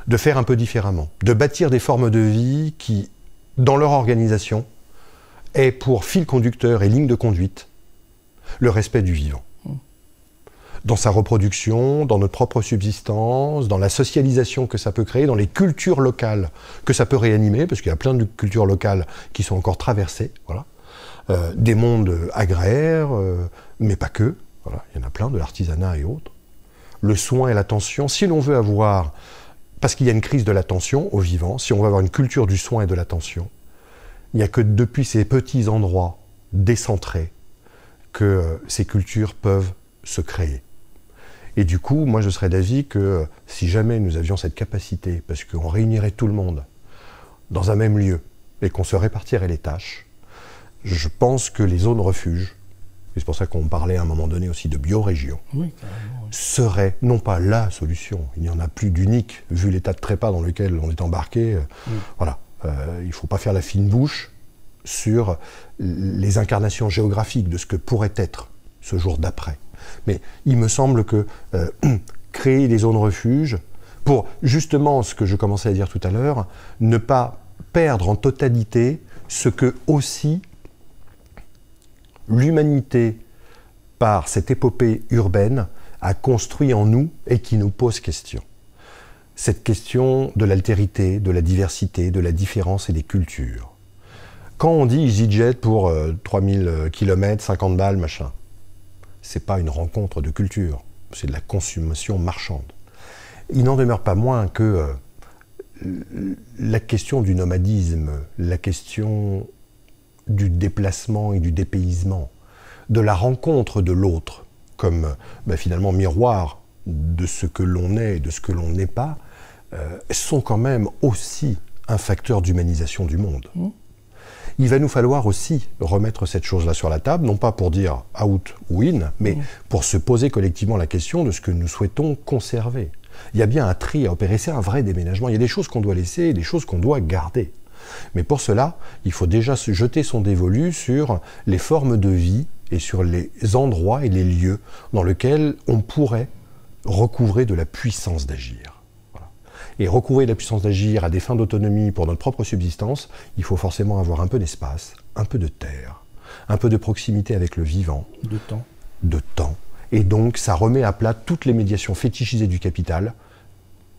de faire un peu différemment, de bâtir des formes de vie qui, dans leur organisation, aient pour fil conducteur et ligne de conduite le respect du vivant. Dans sa reproduction, dans notre propre subsistance, dans la socialisation que ça peut créer, dans les cultures locales que ça peut réanimer, parce qu'il y a plein de cultures locales qui sont encore traversées, voilà. Des mondes agraires, mais pas que, voilà. Il y en a plein, de l'artisanat et autres. Le soin et l'attention, si l'on veut avoir, parce qu'il y a une crise de l'attention au vivant, si on veut avoir une culture du soin et de l'attention, il n'y a que depuis ces petits endroits décentrés que ces cultures peuvent se créer. Et du coup, moi je serais d'avis que si jamais nous avions cette capacité, parce qu'on réunirait tout le monde dans un même lieu et qu'on se répartirait les tâches, je pense que les zones refuges, et c'est pour ça qu'on parlait à un moment donné aussi de biorégion, seraient non pas la solution, il n'y en a plus d'unique, vu l'état de trépas dans lequel on est embarqué, voilà, il ne faut pas faire la fine bouche sur les incarnations géographiques de ce que pourrait être ce jour d'après. Mais il me semble que créer des zones refuges, pour justement ce que je commençais à dire tout à l'heure, ne pas perdre en totalité ce que aussi l'humanité, par cette épopée urbaine, a construit en nous et qui nous pose question. Cette question de l'altérité, de la diversité, de la différence et des cultures. Quand on dit EasyJet pour 3000 km, 50 balles, machin, c'est pas une rencontre de culture, c'est de la consommation marchande. Il n'en demeure pas moins que la question du nomadisme, la question du déplacement et du dépaysement, de la rencontre de l'autre comme finalement miroir de ce que l'on est et de ce que l'on n'est pas, sont quand même aussi un facteur d'humanisation du monde. Il va nous falloir aussi remettre cette chose-là sur la table, non pas pour dire out ou in, mais pour se poser collectivement la question de ce que nous souhaitons conserver. Il y a bien un tri à opérer, c'est un vrai déménagement. Il y a des choses qu'on doit laisser et des choses qu'on doit garder. Mais pour cela, il faut déjà se jeter son dévolu sur les formes de vie et sur les endroits et les lieux dans lesquels on pourrait recouvrer de la puissance d'agir. Voilà. Et recouvrer de la puissance d'agir à des fins d'autonomie pour notre propre subsistance, il faut forcément avoir un peu d'espace, un peu de terre, un peu de proximité avec le vivant. De temps. De temps. Et donc, ça remet à plat toutes les médiations fétichisées du capital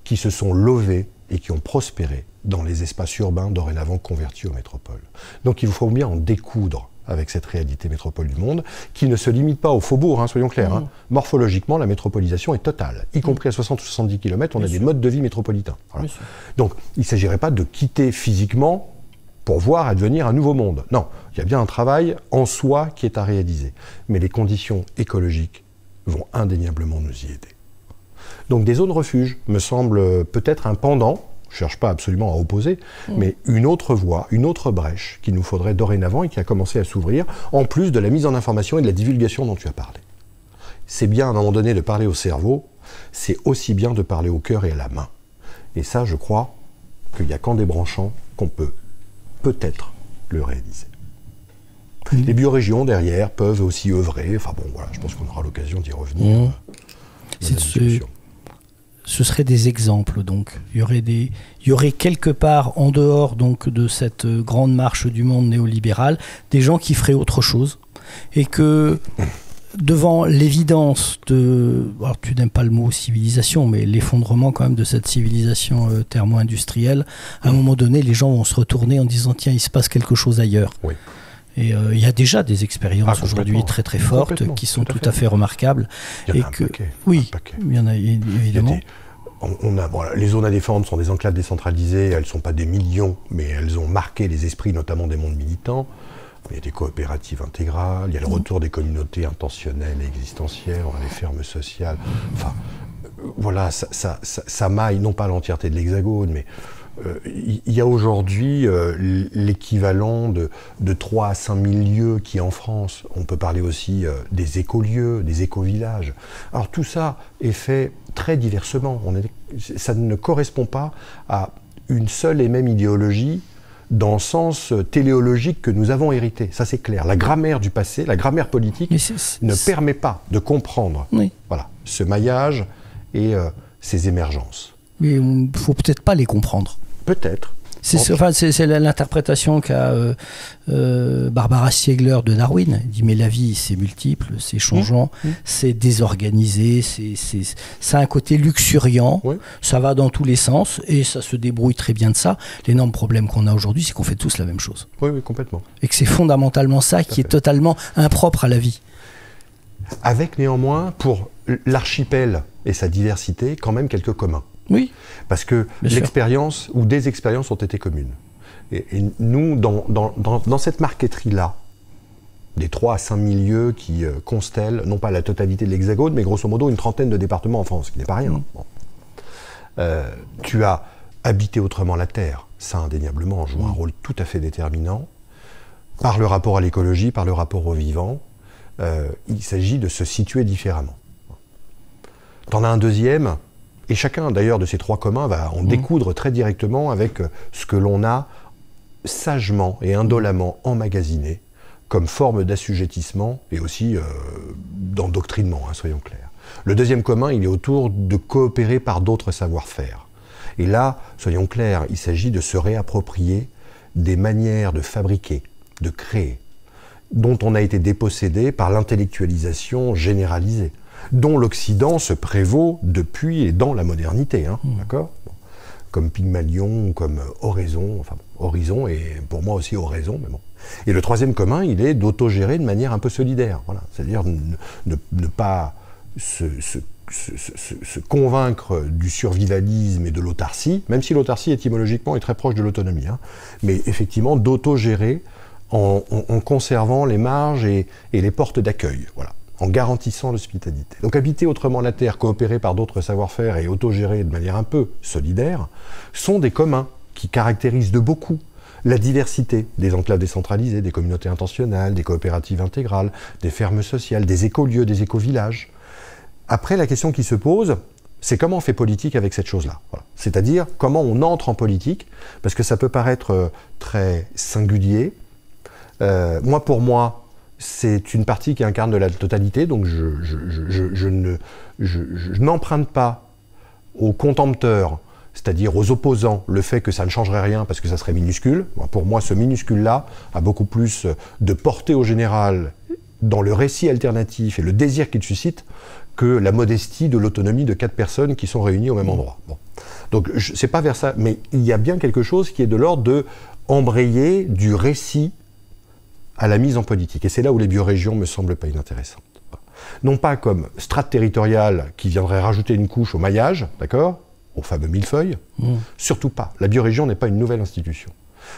qui se sont levées et qui ont prospéré dans les espaces urbains dorénavant convertis aux métropoles. Donc, il faut bien en découdre avec cette réalité métropole du monde, qui ne se limite pas au faubourg, hein, soyons clairs. Hein. Morphologiquement, la métropolisation est totale. Y compris à 60 ou 70 km, on a des modes de vie métropolitains. Voilà. Donc, il ne s'agirait pas de quitter physiquement pour voir advenir un nouveau monde. Non, il y a bien un travail en soi qui est à réaliser. Mais les conditions écologiques vont indéniablement nous y aider. Donc des zones refuges me semblent peut-être un pendant, je ne cherche pas absolument à opposer, mais une autre voie, une autre brèche qu'il nous faudrait dorénavant et qui a commencé à s'ouvrir, en plus de la mise en information et de la divulgation dont tu as parlé. C'est bien à un moment donné de parler au cerveau, c'est aussi bien de parler au cœur et à la main. Et ça, je crois qu'il n'y a qu'en débranchant qu'on peut peut-être le réaliser. Les biorégions, derrière, peuvent aussi œuvrer. Enfin bon, voilà, je pense qu'on aura l'occasion d'y revenir. Ce seraient des exemples, donc. Il y aurait quelque part, en dehors donc, de cette grande marche du monde néolibéral, des gens qui feraient autre chose. Et que, devant l'évidence de... Alors, tu n'aimes pas le mot civilisation, mais l'effondrement quand même de cette civilisation thermo-industrielle, à un moment donné, les gens vont se retourner en disant « Tiens, il se passe quelque chose ailleurs ». Oui. Et il y a déjà des aujourd'hui très très fortes qui sont tout à fait remarquables. Il y en a un paquet. Oui, il y en a évidemment. Les zones à défendre sont des enclaves décentralisées, elles ne sont pas des millions, mais elles ont marqué les esprits notamment des mondes militants. Il y a des coopératives intégrales, il y a le retour des communautés intentionnelles et existentielles, on a les fermes sociales. Enfin, voilà, ça maille non pas l'entièreté de l'Hexagone, mais... il y a aujourd'hui l'équivalent de 3 à 5 000 lieux qui en France. On peut parler aussi des écolieux, des écovillages. Alors tout ça est fait très diversement. Ça ne correspond pas à une seule et même idéologie dans le sens téléologique que nous avons hérité. Ça c'est clair. La grammaire du passé, la grammaire politique ne permet pas de comprendre voilà, ce maillage et ces émergences. Mais il ne faut peut-être pas les comprendre. Peut-être. C'est l'interprétation qu'a Barbara Stiegler de Darwin. Elle dit mais la vie c'est multiple, c'est changeant, c'est désorganisé, ça a un côté luxuriant, ça va dans tous les sens et ça se débrouille très bien de ça. L'énorme problème qu'on a aujourd'hui, c'est qu'on fait tous la même chose. Oui, complètement. Et que c'est fondamentalement ça qui est totalement impropre à la vie. Avec néanmoins, pour l'archipel et sa diversité, quand même quelques communs. Oui. Parce que l'expérience ou des expériences ont été communes. Et nous, dans cette marqueterie-là, des 3 à 5 000 lieux qui constellent, non pas la totalité de l'Hexagone, mais grosso modo une trentaine de départements en France, ce qui n'est pas rien. Tu as habité autrement la Terre. Ça, indéniablement, joue un rôle tout à fait déterminant. Par le rapport à l'écologie, par le rapport au vivant, il s'agit de se situer différemment. T'en as un deuxième... Et chacun, d'ailleurs, de ces 3 communs va en découdre très directement avec ce que l'on a sagement et indolemment emmagasiné comme forme d'assujettissement et aussi d'endoctrinement, soyons clairs. Le deuxième commun, il est autour de coopérer par d'autres savoir-faire. Et là, soyons clairs, il s'agit de se réapproprier des manières de fabriquer, de créer, dont on a été dépossédé par l'intellectualisation généralisée, dont l'Occident se prévaut depuis et dans la modernité, d'accord ? Comme Pygmalion, comme Oraison, Horizon et pour moi aussi Oraison, mais bon. Et le troisième commun, il est d'autogérer de manière un peu solidaire, voilà. C'est-à-dire ne pas se convaincre du survivalisme et de l'autarcie, même si l'autarcie étymologiquement est très proche de l'autonomie, mais effectivement d'autogérer en conservant les marges et les portes d'accueil, voilà, en garantissant l'hospitalité. Donc habiter autrement la terre, coopérer par d'autres savoir-faire et autogérer de manière un peu solidaire, sont des communs qui caractérisent de beaucoup la diversité des enclaves décentralisées, des communautés intentionnelles, des coopératives intégrales, des fermes sociales, des écolieux, des écovillages. Après, la question qui se pose, c'est comment on fait politique avec cette chose-là. Voilà. C'est-à-dire comment on entre en politique, parce que ça peut paraître très singulier. Pour moi, c'est une partie qui incarne de la totalité, donc je n'emprunte pas aux contempteurs, c'est-à-dire aux opposants, le fait que ça ne changerait rien parce que ça serait minuscule. Pour moi, ce minuscule-là a beaucoup plus de portée au général dans le récit alternatif et le désir qu'il suscite que la modestie de l'autonomie de 4 personnes qui sont réunies au même endroit. Bon. Donc, c'est pas vers ça, mais il y a bien quelque chose qui est de l'ordre de embrayer du récit à la mise en politique. Et c'est là où les biorégions me semblent pas inintéressantes. Non pas comme strate territoriale qui viendrait rajouter une couche au maillage, d'accord, au fameux millefeuille, surtout pas. La biorégion n'est pas une nouvelle institution.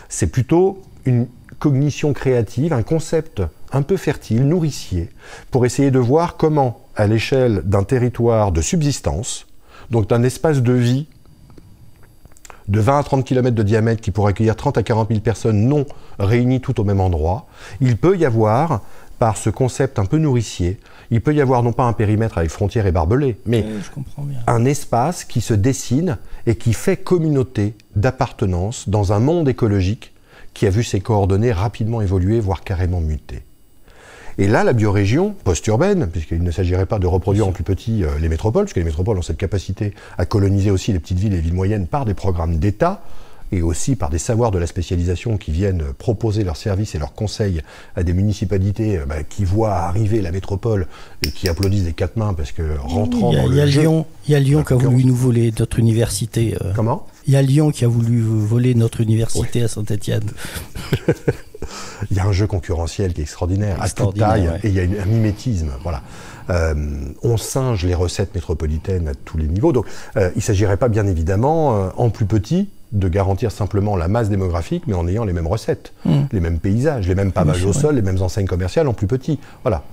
C'est plutôt une cognition créative, un concept un peu fertile, nourricier, pour essayer de voir comment, à l'échelle d'un territoire de subsistance, donc d'un espace de vie de 20 à 30 km de diamètre qui pourrait accueillir 30 à 40 000 personnes non réunies toutes au même endroit, il peut y avoir, par ce concept un peu nourricier, il peut y avoir non pas un périmètre avec frontières et barbelés, mais un espace qui se dessine et qui fait communauté d'appartenance dans un monde écologique qui a vu ses coordonnées rapidement évoluer, voire carrément muter. Et là, la biorégion post-urbaine, puisqu'il ne s'agirait pas de reproduire en plus petit les métropoles, puisque les métropoles ont cette capacité à coloniser aussi les petites villes et les villes moyennes par des programmes d'État, et aussi par des savoirs de la spécialisation qui viennent proposer leurs services et leurs conseils à des municipalités qui voient arriver la métropole et qui applaudissent des 4 mains parce que rentrant dans le jeu... Il y a Lyon qui a voulu nous voler notre université. Comment ? Il y a Lyon qui a voulu voler notre université à Saint-Étienne. Il y a un jeu concurrentiel qui est extraordinaire à toute taille, et il y a un mimétisme. Voilà. On singe les recettes métropolitaines à tous les niveaux. Donc, il ne s'agirait pas, bien évidemment, en plus petit, de garantir simplement la masse démographique, mais en ayant les mêmes recettes, les mêmes paysages, les mêmes pavages au sol, les mêmes enseignes commerciales en plus petit. Voilà.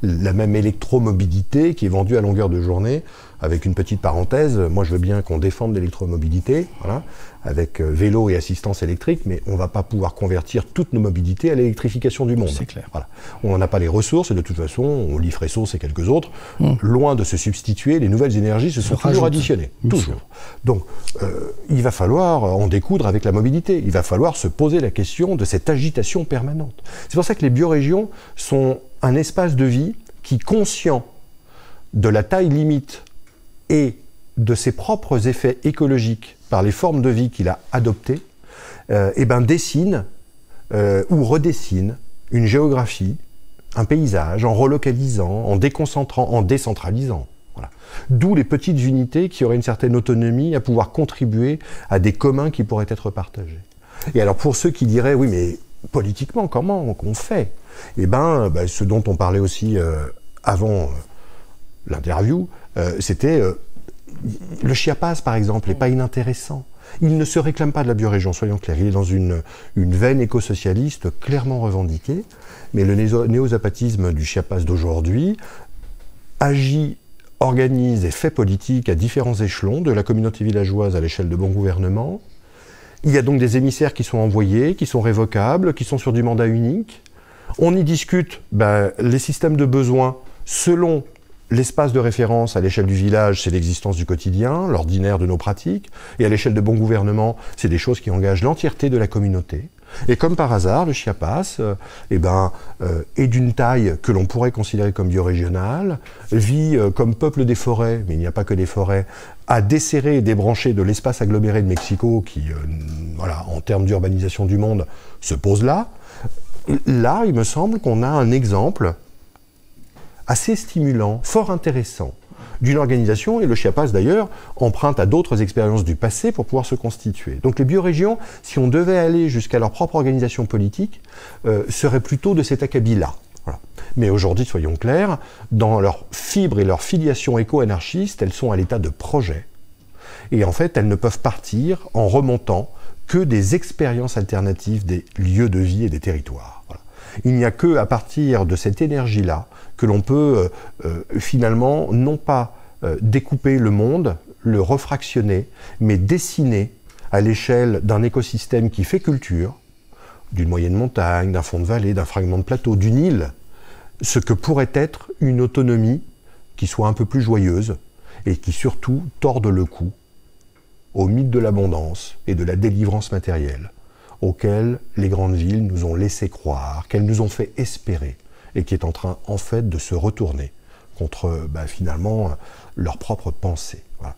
La même électromobilité qui est vendue à longueur de journée. Avec une petite parenthèse, moi je veux bien qu'on défende l'électromobilité, voilà, avec vélo et assistance électrique, mais on ne va pas pouvoir convertir toutes nos mobilités à l'électrification du monde. C'est clair. Voilà. On n'en a pas les ressources et de toute façon, on lit Fressos et quelques autres. Loin de se substituer, les nouvelles énergies se sont toujours additionnées. Toujours. Donc, il va falloir en découdre avec la mobilité. Il va falloir se poser la question de cette agitation permanente. C'est pour ça que les biorégions sont un espace de vie qui, conscient de la taille limite et de ses propres effets écologiques par les formes de vie qu'il a adoptées, dessine ou redessine une géographie, un paysage, en relocalisant, en déconcentrant, en décentralisant. Voilà. D'où les petites unités qui auraient une certaine autonomie à pouvoir contribuer à des communs qui pourraient être partagés. Et alors pour ceux qui diraient, oui mais politiquement, comment on fait ? Ce dont on parlait aussi avant l'interview, c'était le Chiapas, par exemple, n'est pas inintéressant. Il ne se réclame pas de la biorégion, soyons clairs. Il est dans une veine éco-socialiste clairement revendiquée, mais le néo-zapatisme du Chiapas d'aujourd'hui agit, organise et fait politique à différents échelons, de la communauté villageoise à l'échelle de bon gouvernement. Il y a donc des émissaires qui sont envoyés, qui sont révocables, qui sont sur du mandat unique. On y discute les systèmes de besoins selon l'espace de référence à l'échelle du village, c'est l'existence du quotidien, l'ordinaire de nos pratiques, et à l'échelle de bon gouvernement, c'est des choses qui engagent l'entièreté de la communauté. Et comme par hasard, le Chiapas est d'une taille que l'on pourrait considérer comme biorégionale, vit comme peuple des forêts, mais il n'y a pas que des forêts, à desserrer et débrancher de l'espace aggloméré de Mexico qui, en termes d'urbanisation du monde, se pose là. Là, il me semble qu'on a un exemple assez stimulant, fort intéressant, d'une organisation, et le Chiapas d'ailleurs emprunte à d'autres expériences du passé pour pouvoir se constituer. Donc les biorégions, si on devait aller jusqu'à leur propre organisation politique, seraient plutôt de cet acabit-là. Voilà. Mais aujourd'hui, soyons clairs, dans leur fibre et leur filiation éco-anarchiste, elles sont à l'état de projet. Et en fait, elles ne peuvent partir en remontant que des expériences alternatives des lieux de vie et des territoires. Voilà. Il n'y a que à partir de cette énergie-là que l'on peut finalement non pas découper le monde, le refractionner, mais dessiner à l'échelle d'un écosystème qui fait culture, d'une moyenne montagne, d'un fond de vallée, d'un fragment de plateau, d'une île, ce que pourrait être une autonomie qui soit un peu plus joyeuse et qui surtout torde le cou au mythe de l'abondance et de la délivrance matérielle auquel les grandes villes nous ont laissé croire, qu'elles nous ont fait espérer et qui est en train en fait de se retourner contre finalement leur propre pensée. Voilà.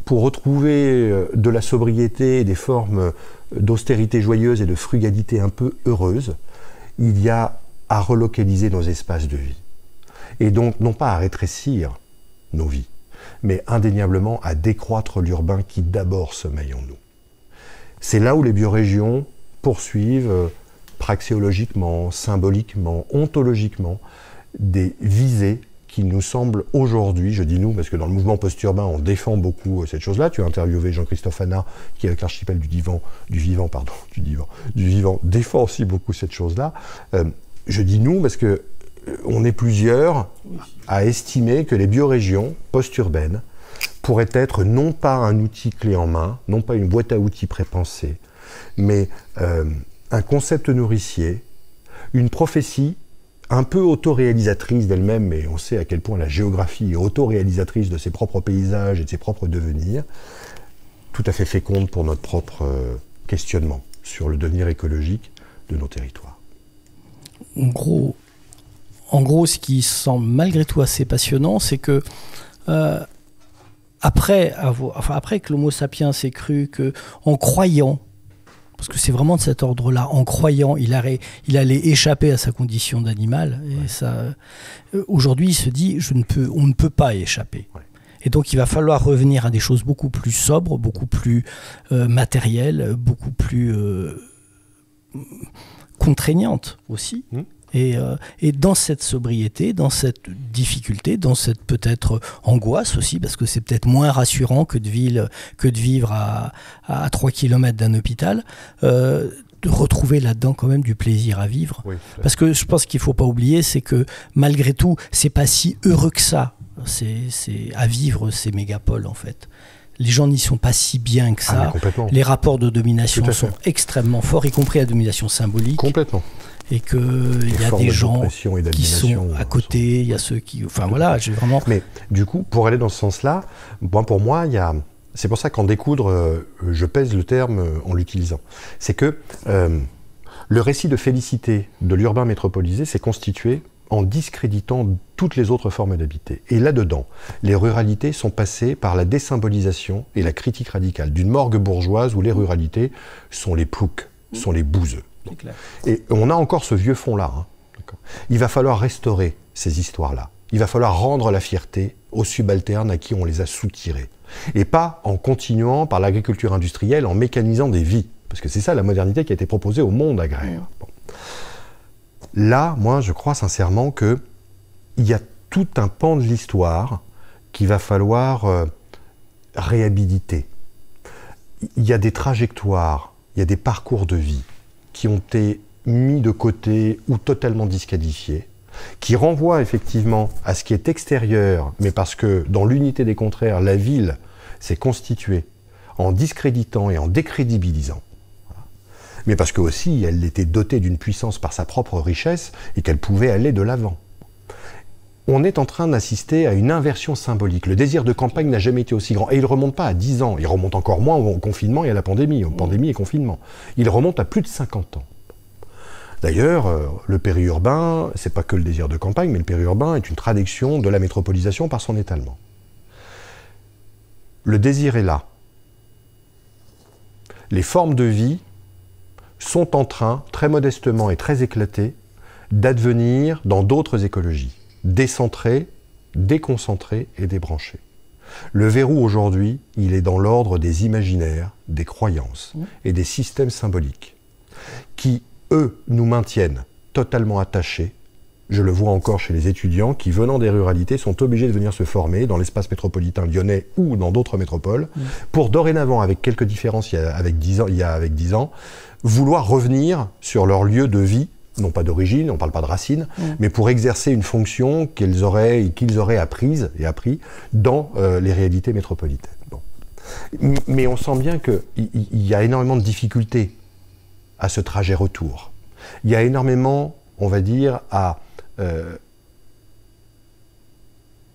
Pour retrouver de la sobriété et des formes d'austérité joyeuse et de frugalité un peu heureuse, il y a à relocaliser nos espaces de vie. Et donc, non pas à rétrécir nos vies, mais indéniablement à décroître l'urbain qui d'abord sommeille en nous. C'est là où les biorégions poursuivent praxéologiquement, symboliquement, ontologiquement, des visées qui nous semblent aujourd'hui, je dis nous, parce que dans le mouvement post-urbain, on défend beaucoup cette chose-là. Tu as interviewé Jean-Christophe Hanna, qui avec l'archipel du vivant, défend aussi beaucoup cette chose-là. Je dis nous, parce que on est plusieurs à estimer que les biorégions post-urbaines pourraient être non pas un outil clé en main, non pas une boîte à outils prépensée, mais un concept nourricier, une prophétie un peu autoréalisatrice d'elle-même, mais on sait à quel point la géographie est autoréalisatrice de ses propres paysages et de ses propres devenirs, tout à fait féconde pour notre propre questionnement sur le devenir écologique de nos territoires. En gros, ce qui semble malgré tout assez passionnant, c'est que après que l'Homo sapiens ait cru qu'en croyant, parce que c'est vraiment de cet ordre-là, en croyant, il allait échapper à sa condition d'animal. Et ça, aujourd'hui, il se dit, on ne peut pas échapper. Ouais. Et donc, il va falloir revenir à des choses beaucoup plus sobres, beaucoup plus matérielles, beaucoup plus contraignantes aussi. Et dans cette sobriété, dans cette difficulté, dans cette peut-être angoisse aussi, parce que c'est peut-être moins rassurant que de vivre à 3 km d'un hôpital, de retrouver là-dedans quand même du plaisir à vivre. Oui, parce que je pense qu'il ne faut pas oublier, c'est que malgré tout, c'est pas si heureux que ça, à vivre ces mégapoles en fait. Les gens n'y sont pas si bien que ça. Les rapports de domination sont extrêmement forts, y compris la domination symbolique. Complètement. Et qu'il y a des gens qui sont à côté, il y a ceux qui... Enfin voilà, j'ai vraiment... Mais du coup, pour aller dans ce sens-là, pour moi, c'est pour ça qu'en découdre, je pèse le terme en l'utilisant. C'est que le récit de félicité de l'urbain métropolisé s'est constitué en discréditant toutes les autres formes d'habiter. Et là-dedans, les ruralités sont passées par la désymbolisation et la critique radicale d'une morgue bourgeoise où les ruralités sont les ploucs, sont les bouseux. Et on a encore ce vieux fond-là. Il va falloir restaurer ces histoires-là. Il va falloir rendre la fierté aux subalternes à qui on les a soutirés. Et pas en continuant par l'agriculture industrielle, en mécanisant des vies. Parce que c'est ça la modernité qui a été proposée au monde agraire. Bon. Là, moi, je crois sincèrement qu'il y a tout un pan de l'histoire qu'il va falloir réhabiliter. Il y a des trajectoires, il y a des parcours de vie qui ont été mis de côté ou totalement disqualifiés, qui renvoient effectivement à ce qui est extérieur, mais parce que dans l'unité des contraires, la ville s'est constituée en discréditant et en décrédibilisant, mais parce que aussi elle était dotée d'une puissance par sa propre richesse et qu'elle pouvait aller de l'avant. On est en train d'assister à une inversion symbolique. Le désir de campagne n'a jamais été aussi grand. Et il ne remonte pas à 10 ans. Il remonte encore moins au confinement et à la pandémie. Pandémie et confinement. Il remonte à plus de 50 ans. D'ailleurs, le périurbain, c'est pas que le désir de campagne, mais le périurbain est une traduction de la métropolisation par son étalement. Le désir est là. Les formes de vie sont en train, très modestement et très éclatées, d'advenir dans d'autres écologies. Décentré, déconcentré et débranché. Le verrou aujourd'hui, il est dans l'ordre des imaginaires, des croyances et des systèmes symboliques qui, eux, nous maintiennent totalement attachés. Je le vois encore chez les étudiants qui, venant des ruralités, sont obligés de venir se former dans l'espace métropolitain lyonnais ou dans d'autres métropoles pour dorénavant, avec quelques différences il y a avec 10 ans, vouloir revenir sur leur lieu de vie, non pas d'origine, on ne parle pas de racines, mais pour exercer une fonction qu'ils auraient apprise et appris dans les réalités métropolitaines. Bon. Mais on sent bien qu'il y a énormément de difficultés à ce trajet retour. Il y a énormément, on va dire, à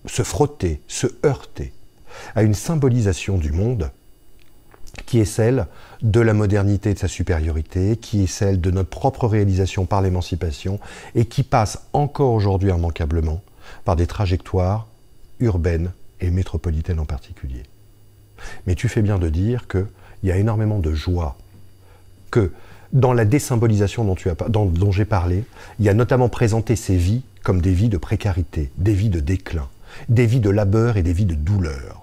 se frotter, se heurter à une symbolisation du monde qui est celle de la modernité et de sa supériorité, qui est celle de notre propre réalisation par l'émancipation et qui passe encore aujourd'hui immanquablement par des trajectoires urbaines et métropolitaines en particulier. Mais tu fais bien de dire qu'il y a énormément de joie, que dans la désymbolisation dont j'ai parlé, il y a notamment présenté ces vies comme des vies de précarité, des vies de déclin, des vies de labeur et des vies de douleur.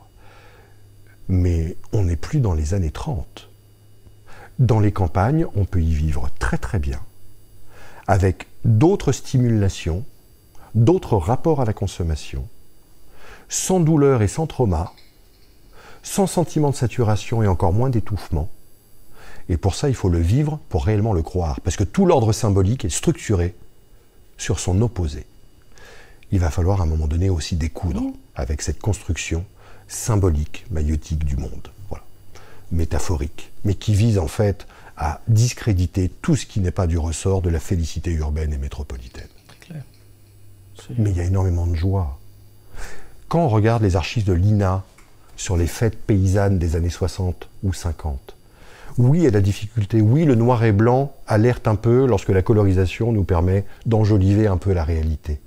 Mais on n'est plus dans les années 30. Dans les campagnes, on peut y vivre très très bien, avec d'autres stimulations, d'autres rapports à la consommation, sans douleur et sans trauma, sans sentiment de saturation et encore moins d'étouffement. Et pour ça, il faut le vivre pour réellement le croire, parce que tout l'ordre symbolique est structuré sur son opposé. Il va falloir à un moment donné aussi découdre avec cette construction symbolique, maïeutique du monde, voilà, métaphorique, mais qui vise en fait à discréditer tout ce qui n'est pas du ressort de la félicité urbaine et métropolitaine. Clair. Mais il y a énormément de joie. Quand on regarde les archives de l'INA sur les fêtes paysannes des années 60 ou 50, oui, il y a de la difficulté, oui, le noir et blanc alerte un peu lorsque la colorisation nous permet d'enjoliver un peu la réalité.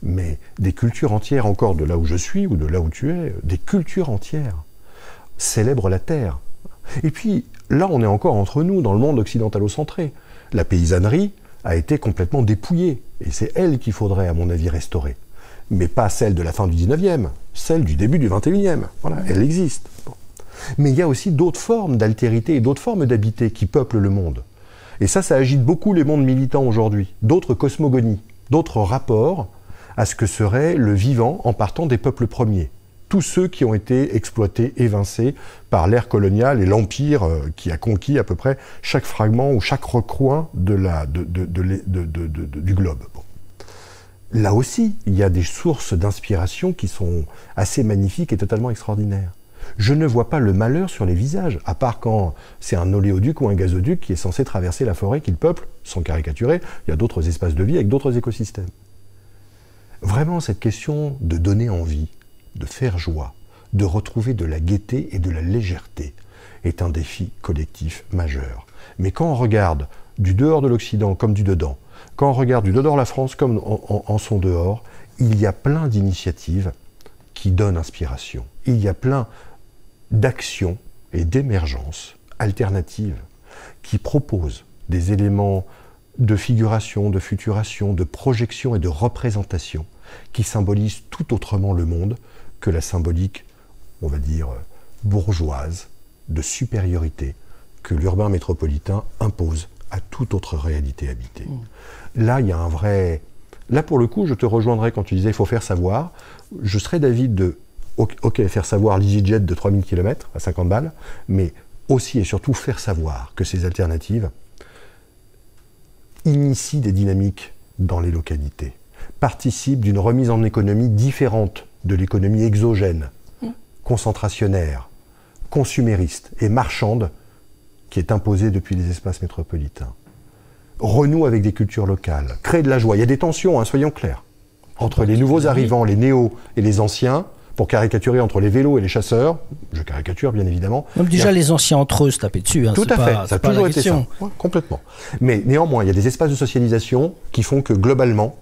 Mais des cultures entières, encore de là où je suis ou de là où tu es, des cultures entières célèbrent la terre. Et puis, là, on est encore entre nous, dans le monde occidentalo-centré. La paysannerie a été complètement dépouillée, et c'est elle qu'il faudrait, à mon avis, restaurer. Mais pas celle de la fin du 19e, celle du début du 21e. Voilà, elle existe. Bon. Mais il y a aussi d'autres formes d'altérité et d'autres formes d'habiter qui peuplent le monde. Et ça agite beaucoup les mondes militants aujourd'hui. D'autres cosmogonies, d'autres rapports à ce que serait le vivant en partant des peuples premiers. Tous ceux qui ont été exploités, évincés par l'ère coloniale et l'empire qui a conquis à peu près chaque fragment ou chaque recoin du globe. Bon. Là aussi, il y a des sources d'inspiration qui sont assez magnifiques et totalement extraordinaires. Je ne vois pas le malheur sur les visages, à part quand c'est un oléoduc ou un gazoduc qui est censé traverser la forêt qu'il peuple, sans caricaturer, il y a d'autres espaces de vie avec d'autres écosystèmes. Vraiment, cette question de donner envie, de faire joie, de retrouver de la gaieté et de la légèreté est un défi collectif majeur. Mais quand on regarde du dehors de l'Occident comme du dedans, quand on regarde du dehors de la France comme en son dehors, il y a plein d'initiatives qui donnent inspiration. Il y a plein d'actions et d'émergences alternatives qui proposent des éléments de figuration, de futuration, de projection et de représentation qui symbolisent tout autrement le monde que la symbolique, on va dire, bourgeoise, de supériorité que l'urbain métropolitain impose à toute autre réalité habitée. Là, il y a un vrai... Là, pour le coup, je te rejoindrai quand tu disais « il faut faire savoir ». Je serais d'avis de, ok, faire savoir l'EasyJet de 3000 km à 50 balles, mais aussi et surtout faire savoir que ces alternatives initient des dynamiques dans les localités, participent d'une remise en économie différente de l'économie exogène, concentrationnaire, consumériste et marchande qui est imposée depuis les espaces métropolitains. Renoue avec des cultures locales, crée de la joie. Il y a des tensions, hein, soyons clairs, entre les nouveaux arrivants, les néos et les anciens, pour caricaturer entre les vélos et les chasseurs. Je caricature, bien évidemment. Même déjà, les anciens entre eux se tapaient dessus. Hein, tout à fait, ça a toujours été ça. Ouais, complètement. Mais néanmoins, il y a des espaces de socialisation qui font que, globalement,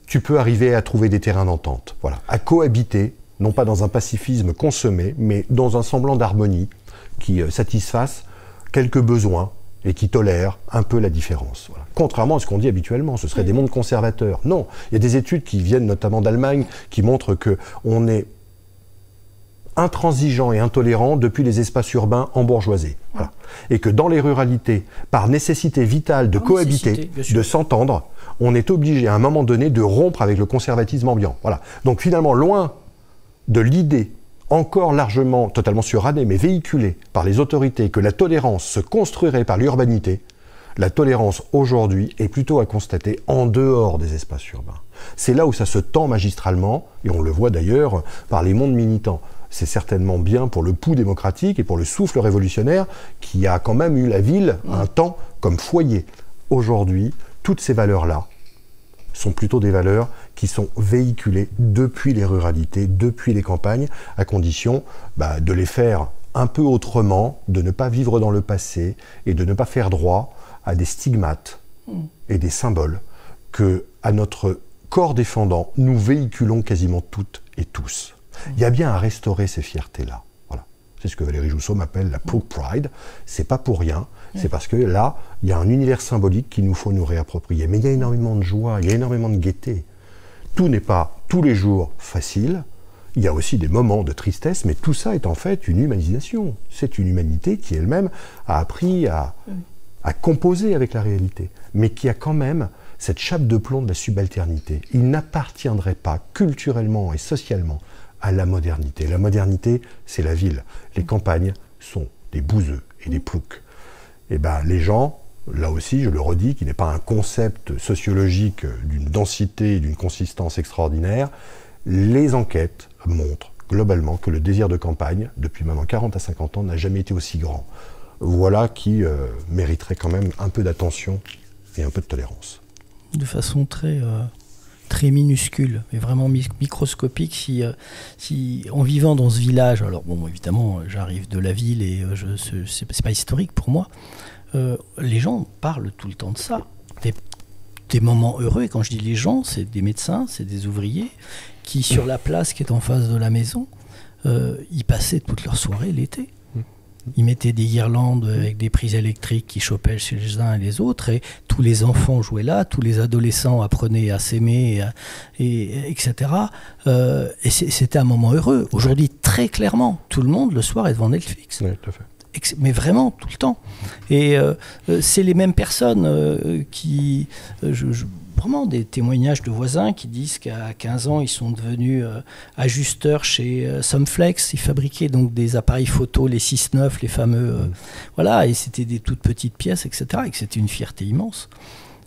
tu peux arriver à trouver des terrains d'entente. Voilà. À cohabiter, non pas dans un pacifisme consommé, mais dans un semblant d'harmonie qui satisfasse quelques besoins et qui tolère un peu la différence. Voilà. Contrairement à ce qu'on dit habituellement, ce seraient des mondes conservateurs. Non, il y a des études qui viennent notamment d'Allemagne qui montrent qu'on est intransigeant et intolérant depuis les espaces urbains embourgeoisés. Voilà. Et que dans les ruralités, par nécessité vitale de cohabiter, de s'entendre, on est obligé à un moment donné de rompre avec le conservatisme ambiant. Voilà. Donc finalement, loin de l'idée encore largement, totalement surannée, mais véhiculée par les autorités, que la tolérance se construirait par l'urbanité, la tolérance aujourd'hui est plutôt à constater en dehors des espaces urbains. C'est là où ça se tend magistralement, et on le voit d'ailleurs par les mondes militants. C'est certainement bien pour le pouls démocratique et pour le souffle révolutionnaire qui a quand même eu la ville un temps comme foyer. Aujourd'hui, toutes ces valeurs-là sont plutôt des valeurs qui sont véhiculées depuis les ruralités, depuis les campagnes, à condition de les faire un peu autrement, de ne pas vivre dans le passé et de ne pas faire droit à des stigmates et des symboles que, à notre corps défendant, nous véhiculons quasiment toutes et tous. Il y a bien à restaurer ces fiertés-là. Voilà. C'est ce que Valérie Jousseau m'appelle la Plough Pride. C'est pas pour rien. C'est parce que là, il y a un univers symbolique qu'il nous faut nous réapproprier. Mais il y a énormément de joie, il y a énormément de gaieté. Tout n'est pas tous les jours facile. Il y a aussi des moments de tristesse, mais tout ça est en fait une humanisation. C'est une humanité qui elle-même a appris à composer avec la réalité, mais qui a quand même cette chape de plomb de la subalternité. Il n'appartiendrait pas culturellement et socialement à la modernité. La modernité, c'est la ville. Les campagnes sont des bouseux et des ploucs. Et les gens, là aussi, je le redis, qui n'est pas un concept sociologique d'une densité, d'une consistance extraordinaire, les enquêtes montrent globalement que le désir de campagne, depuis maintenant 40 à 50 ans, n'a jamais été aussi grand. Voilà qui mériterait quand même un peu d'attention et un peu de tolérance. De façon très minuscule, mais vraiment microscopique. Si en vivant dans ce village, alors bon, évidemment, j'arrive de la ville et c'est pas historique pour moi, les gens parlent tout le temps de ça. Des moments heureux, et quand je dis les gens, c'est des médecins, c'est des ouvriers, qui sur la place qui est en face de la maison, ils passaient toute leur soirée l'été. Ils mettaient des guirlandes avec des prises électriques qui chopaient chez les uns et les autres, et tous les enfants jouaient là, tous les adolescents apprenaient à s'aimer, etc. Et c'était un moment heureux. Aujourd'hui, très clairement, tout le monde, le soir, est devant Netflix. Oui, tout à fait. Mais vraiment, tout le temps. Et c'est les mêmes personnes qui... vraiment des témoignages de voisins qui disent qu'à 15 ans, ils sont devenus ajusteurs chez Somflex. Ils fabriquaient donc des appareils photo, les 6-9, les fameux... voilà, et c'était des toutes petites pièces, etc. Et que c'était une fierté immense.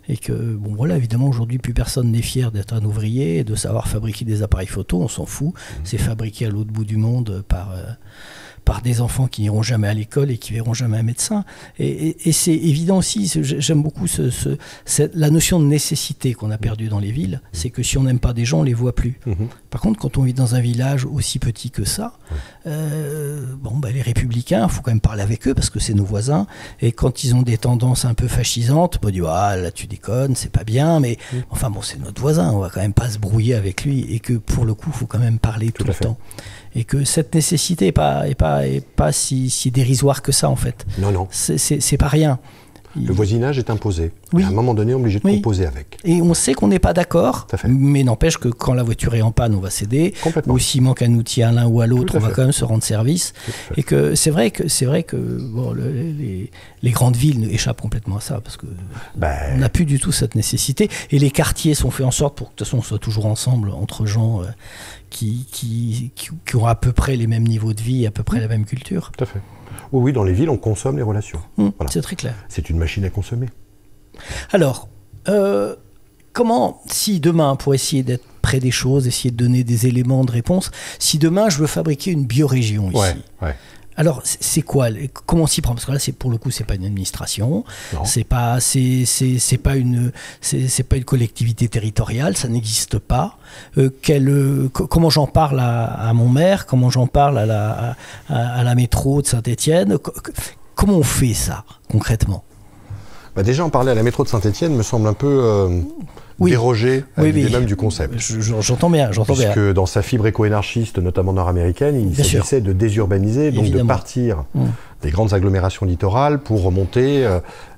Et que, bon voilà, évidemment, aujourd'hui, plus personne n'est fier d'être un ouvrier et de savoir fabriquer des appareils photo, on s'en fout. C'est fabriqué à l'autre bout du monde par des enfants qui n'iront jamais à l'école et qui verront jamais un médecin. Et c'est évident aussi, j'aime beaucoup la notion de nécessité qu'on a perdue dans les villes, c'est que si on n'aime pas des gens, on ne les voit plus. Par contre, quand on vit dans un village aussi petit que ça, les républicains, il faut quand même parler avec eux parce que c'est nos voisins, et quand ils ont des tendances un peu fascisantes, on dit « Ah, là tu déconnes, c'est pas bien », mais enfin bon, c'est notre voisin, on va quand même pas se brouiller avec lui, et que pour le coup, il faut quand même parler tout le temps. Et que cette nécessité n'est pas si dérisoire que ça, en fait. Non. C'est pas rien. Le voisinage est imposé. Oui. À un moment donné, on est obligé de composer avec. Et on sait qu'on n'est pas d'accord, mais n'empêche que quand la voiture est en panne, on va céder. Ou s'il manque un outil à l'un ou à l'autre, on va quand même se rendre service. Et que c'est vrai que bon, les grandes villes échappent complètement à ça, parce que on n'a plus du tout cette nécessité. Et les quartiers sont faits en sorte pour que de toute façon on soit toujours ensemble entre gens qui ont à peu près les mêmes niveaux de vie, à peu près la même culture. Tout à fait. Oui, dans les villes, on consomme les relations. Voilà. C'est très clair. C'est une machine à consommer. Alors, comment, si demain, pour essayer d'être près des choses, essayer de donner des éléments de réponse, si demain je veux fabriquer une biorégion ici, alors c'est quoi, comment on s'y prend? Parce que là, pour le coup, c'est pas une administration, c'est pas une collectivité territoriale, ça n'existe pas. Comment j'en parle à mon maire, comment j'en parle à la métro de Saint-Étienne, comment on fait ça concrètement? Déjà, en parler à la métro de Saint-Étienne me semble un peu déroger à l'idée même du concept. J'entends bien. Puisque dans sa fibre éco-énarchiste, notamment nord-américaine, il s'agissait de désurbaniser, donc de partir des grandes agglomérations littorales pour remonter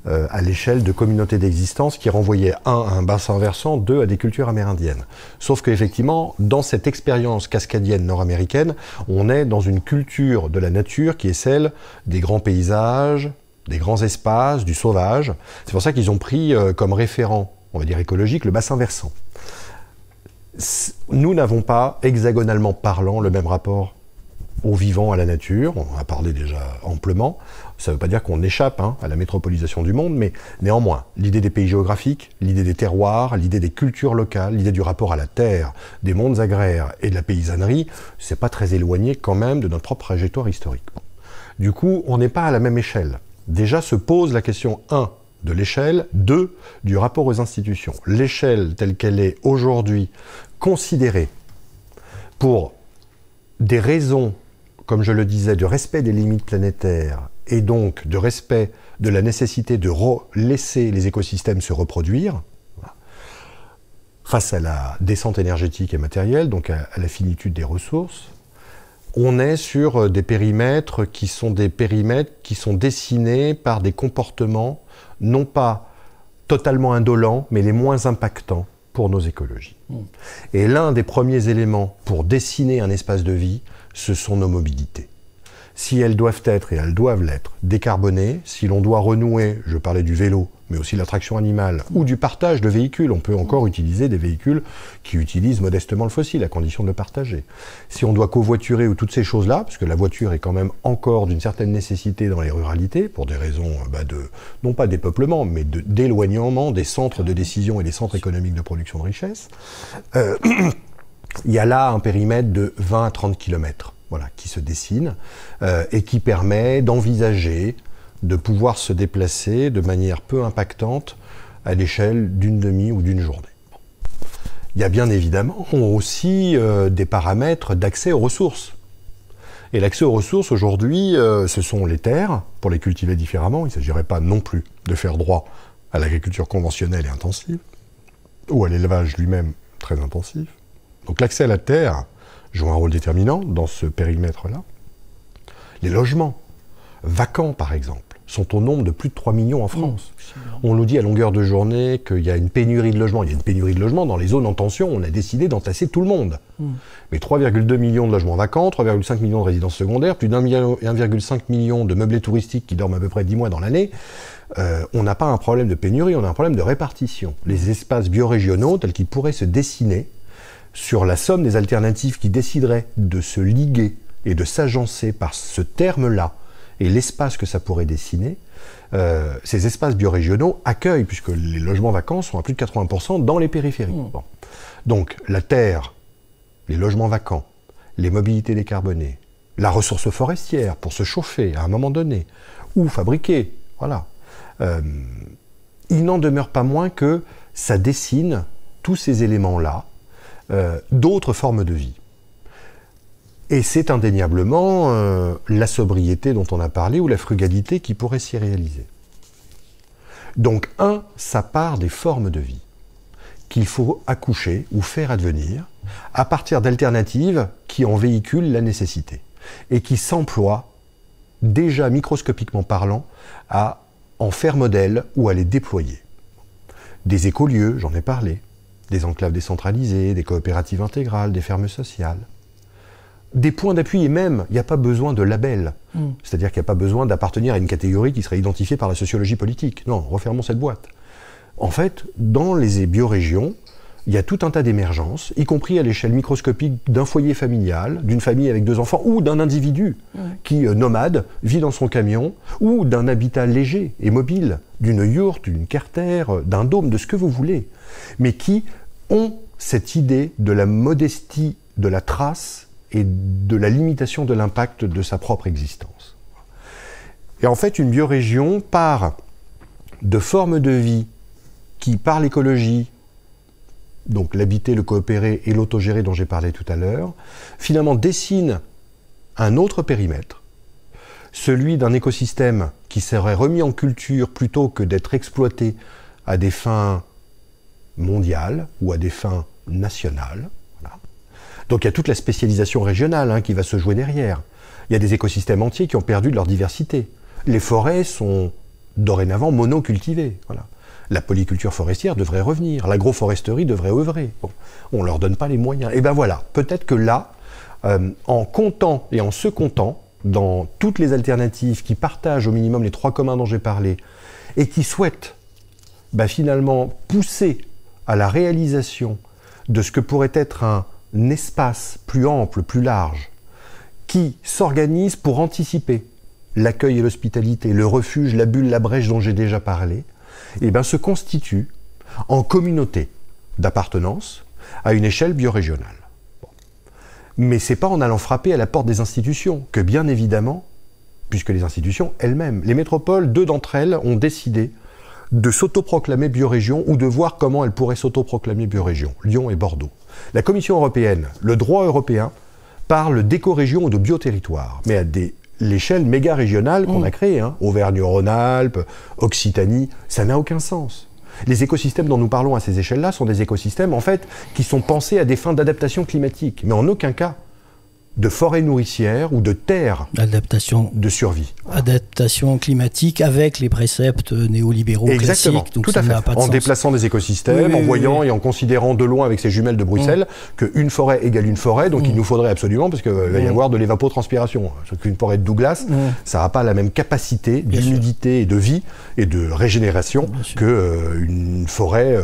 à l'échelle de communautés d'existence qui renvoyaient, à un bassin versant, 2, à des cultures amérindiennes. Sauf qu'effectivement, dans cette expérience cascadienne nord-américaine, on est dans une culture de la nature qui est celle des grands paysages, des grands espaces, du sauvage. C'est pour ça qu'ils ont pris comme référent, on va dire écologique, le bassin versant. Nous n'avons pas, hexagonalement parlant, le même rapport au vivant, à la nature. On en a parlé déjà amplement. Ça ne veut pas dire qu'on échappe à la métropolisation du monde, mais néanmoins, l'idée des pays géographiques, l'idée des terroirs, l'idée des cultures locales, l'idée du rapport à la terre, des mondes agraires et de la paysannerie, c'est pas très éloigné quand même de notre propre trajectoire historique. Du coup, on n'est pas à la même échelle. Déjà se pose la question, de l'échelle, 2, du rapport aux institutions. L'échelle telle qu'elle est aujourd'hui considérée pour des raisons, comme je le disais, de respect des limites planétaires et donc de respect de la nécessité de laisser les écosystèmes se reproduire, face à la descente énergétique et matérielle, donc à la finitude des ressources, on est sur des périmètres qui sont dessinés par des comportements non pas totalement indolents, mais les moins impactants pour nos écologies. Et l'un des premiers éléments pour dessiner un espace de vie, ce sont nos mobilités. Si elles doivent être, et elles doivent l'être, décarbonées, si l'on doit renouer, je parlais du vélo, mais aussi de la traction animale, ou du partage de véhicules, on peut encore utiliser des véhicules qui utilisent modestement le fossile, à condition de le partager. Si on doit covoiturer ou toutes ces choses-là, parce que la voiture est quand même encore d'une certaine nécessité dans les ruralités, pour des raisons non pas d'épeuplement, mais d'éloignement des centres de décision et des centres économiques de production de richesse, il y a là un périmètre de 20 à 30 km. Voilà, qui se dessine et qui permet d'envisager de pouvoir se déplacer de manière peu impactante à l'échelle d'une demi ou d'une journée. Il y a bien évidemment aussi des paramètres d'accès aux ressources. Et l'accès aux ressources aujourd'hui, ce sont les terres, pour les cultiver différemment. Il ne s'agirait pas non plus de faire droit à l'agriculture conventionnelle et intensive, ou à l'élevage lui-même très intensif. Donc l'accès à la terre joue un rôle déterminant dans ce périmètre-là. Les logements vacants, par exemple, sont au nombre de plus de 3 millions en France. On nous dit à longueur de journée qu'il y a une pénurie de logements. Il y a une pénurie de logements dans les zones en tension. On a décidé d'entasser tout le monde. Mais 3,2 millions de logements vacants, 3,5 millions de résidences secondaires, plus d'1,5 million de meublés touristiques qui dorment à peu près 10 mois dans l'année. On n'a pas un problème de pénurie, on a un problème de répartition. Les espaces biorégionaux, tels qu'ils pourraient se dessiner, sur la somme des alternatives qui décideraient de se liguer et de s'agencer par ce terme-là et l'espace que ça pourrait dessiner, ces espaces biorégionaux accueillent, puisque les logements vacants sont à plus de 80% dans les périphéries. Bon. Donc la terre, les logements vacants, les mobilités décarbonées, la ressource forestière pour se chauffer à un moment donné, ou fabriquer, voilà. Il n'en demeure pas moins que ça dessine tous ces éléments-là, d'autres formes de vie. Et c'est indéniablement la sobriété dont on a parlé ou la frugalité qui pourrait s'y réaliser. Donc, ça part des formes de vie qu'il faut accoucher ou faire advenir à partir d'alternatives qui en véhiculent la nécessité et qui s'emploient, déjà microscopiquement parlant, à en faire modèle ou à les déployer. Des écolieux, j'en ai parlé, des enclaves décentralisées, des coopératives intégrales, des fermes sociales. Des points d'appui, et même, il n'y a pas besoin de label. C'est-à-dire qu'il n'y a pas besoin d'appartenir à une catégorie qui serait identifiée par la sociologie politique. Non, refermons cette boîte. En fait, dans les biorégions, il y a tout un tas d'émergences, y compris à l'échelle microscopique d'un foyer familial, d'une famille avec 2 enfants, ou d'un individu qui, nomade, vit dans son camion, ou d'un habitat léger et mobile, d'une yourte, d'une carter, d'un dôme, de ce que vous voulez, mais qui ont cette idée de la modestie de la trace et de la limitation de l'impact de sa propre existence. Et en fait, une biorégion part de formes de vie qui, par l'écologie, donc l'habité, le coopérer et l'autogérer dont j'ai parlé tout à l'heure, finalement dessine un autre périmètre, celui d'un écosystème qui serait remis en culture plutôt que d'être exploité à des fins mondiales ou à des fins nationales. Voilà. Donc il y a toute la spécialisation régionale qui va se jouer derrière. Il y a des écosystèmes entiers qui ont perdu de leur diversité. Les forêts sont dorénavant monocultivées. Voilà. La polyculture forestière devrait revenir, l'agroforesterie devrait œuvrer. Bon, on ne leur donne pas les moyens. Et bien voilà, peut-être que là, en comptant et en se comptant dans toutes les alternatives qui partagent au minimum les 3 communs dont j'ai parlé et qui souhaitent finalement pousser à la réalisation de ce que pourrait être un espace plus ample, plus large, qui s'organise pour anticiper l'accueil et l'hospitalité, le refuge, la bulle, la brèche dont j'ai déjà parlé, se constitue en communauté d'appartenance à une échelle biorégionale. Bon. Mais ce n'est pas en allant frapper à la porte des institutions que, bien évidemment, puisque les institutions elles-mêmes, les métropoles, 2 d'entre elles ont décidé de s'autoproclamer biorégion ou de voir comment elle pourrait s'autoproclamer biorégion, Lyon et Bordeaux. La Commission européenne, le droit européen, parle d'éco-région ou de bioterritoire, mais à l'échelle méga-régionale qu'on a créée, hein, Auvergne-Rhône-Alpes, Occitanie, ça n'a aucun sens. Les écosystèmes dont nous parlons à ces échelles-là sont des écosystèmes, en fait, qui sont pensés à des fins d'adaptation climatique, mais en aucun cas de forêt nourricière ou de terre de survie. Adaptation climatique avec les préceptes néolibéraux classiques. Donc tout à fait. En déplaçant des écosystèmes, en voyant et en considérant de loin avec ses jumelles de Bruxelles qu'une forêt égale une forêt, donc il nous faudrait absolument, parce qu'il va y avoir de l'évapotranspiration. Qu'une forêt de Douglas, ça n'a pas la même capacité d'humidité et de vie et de régénération qu'une forêt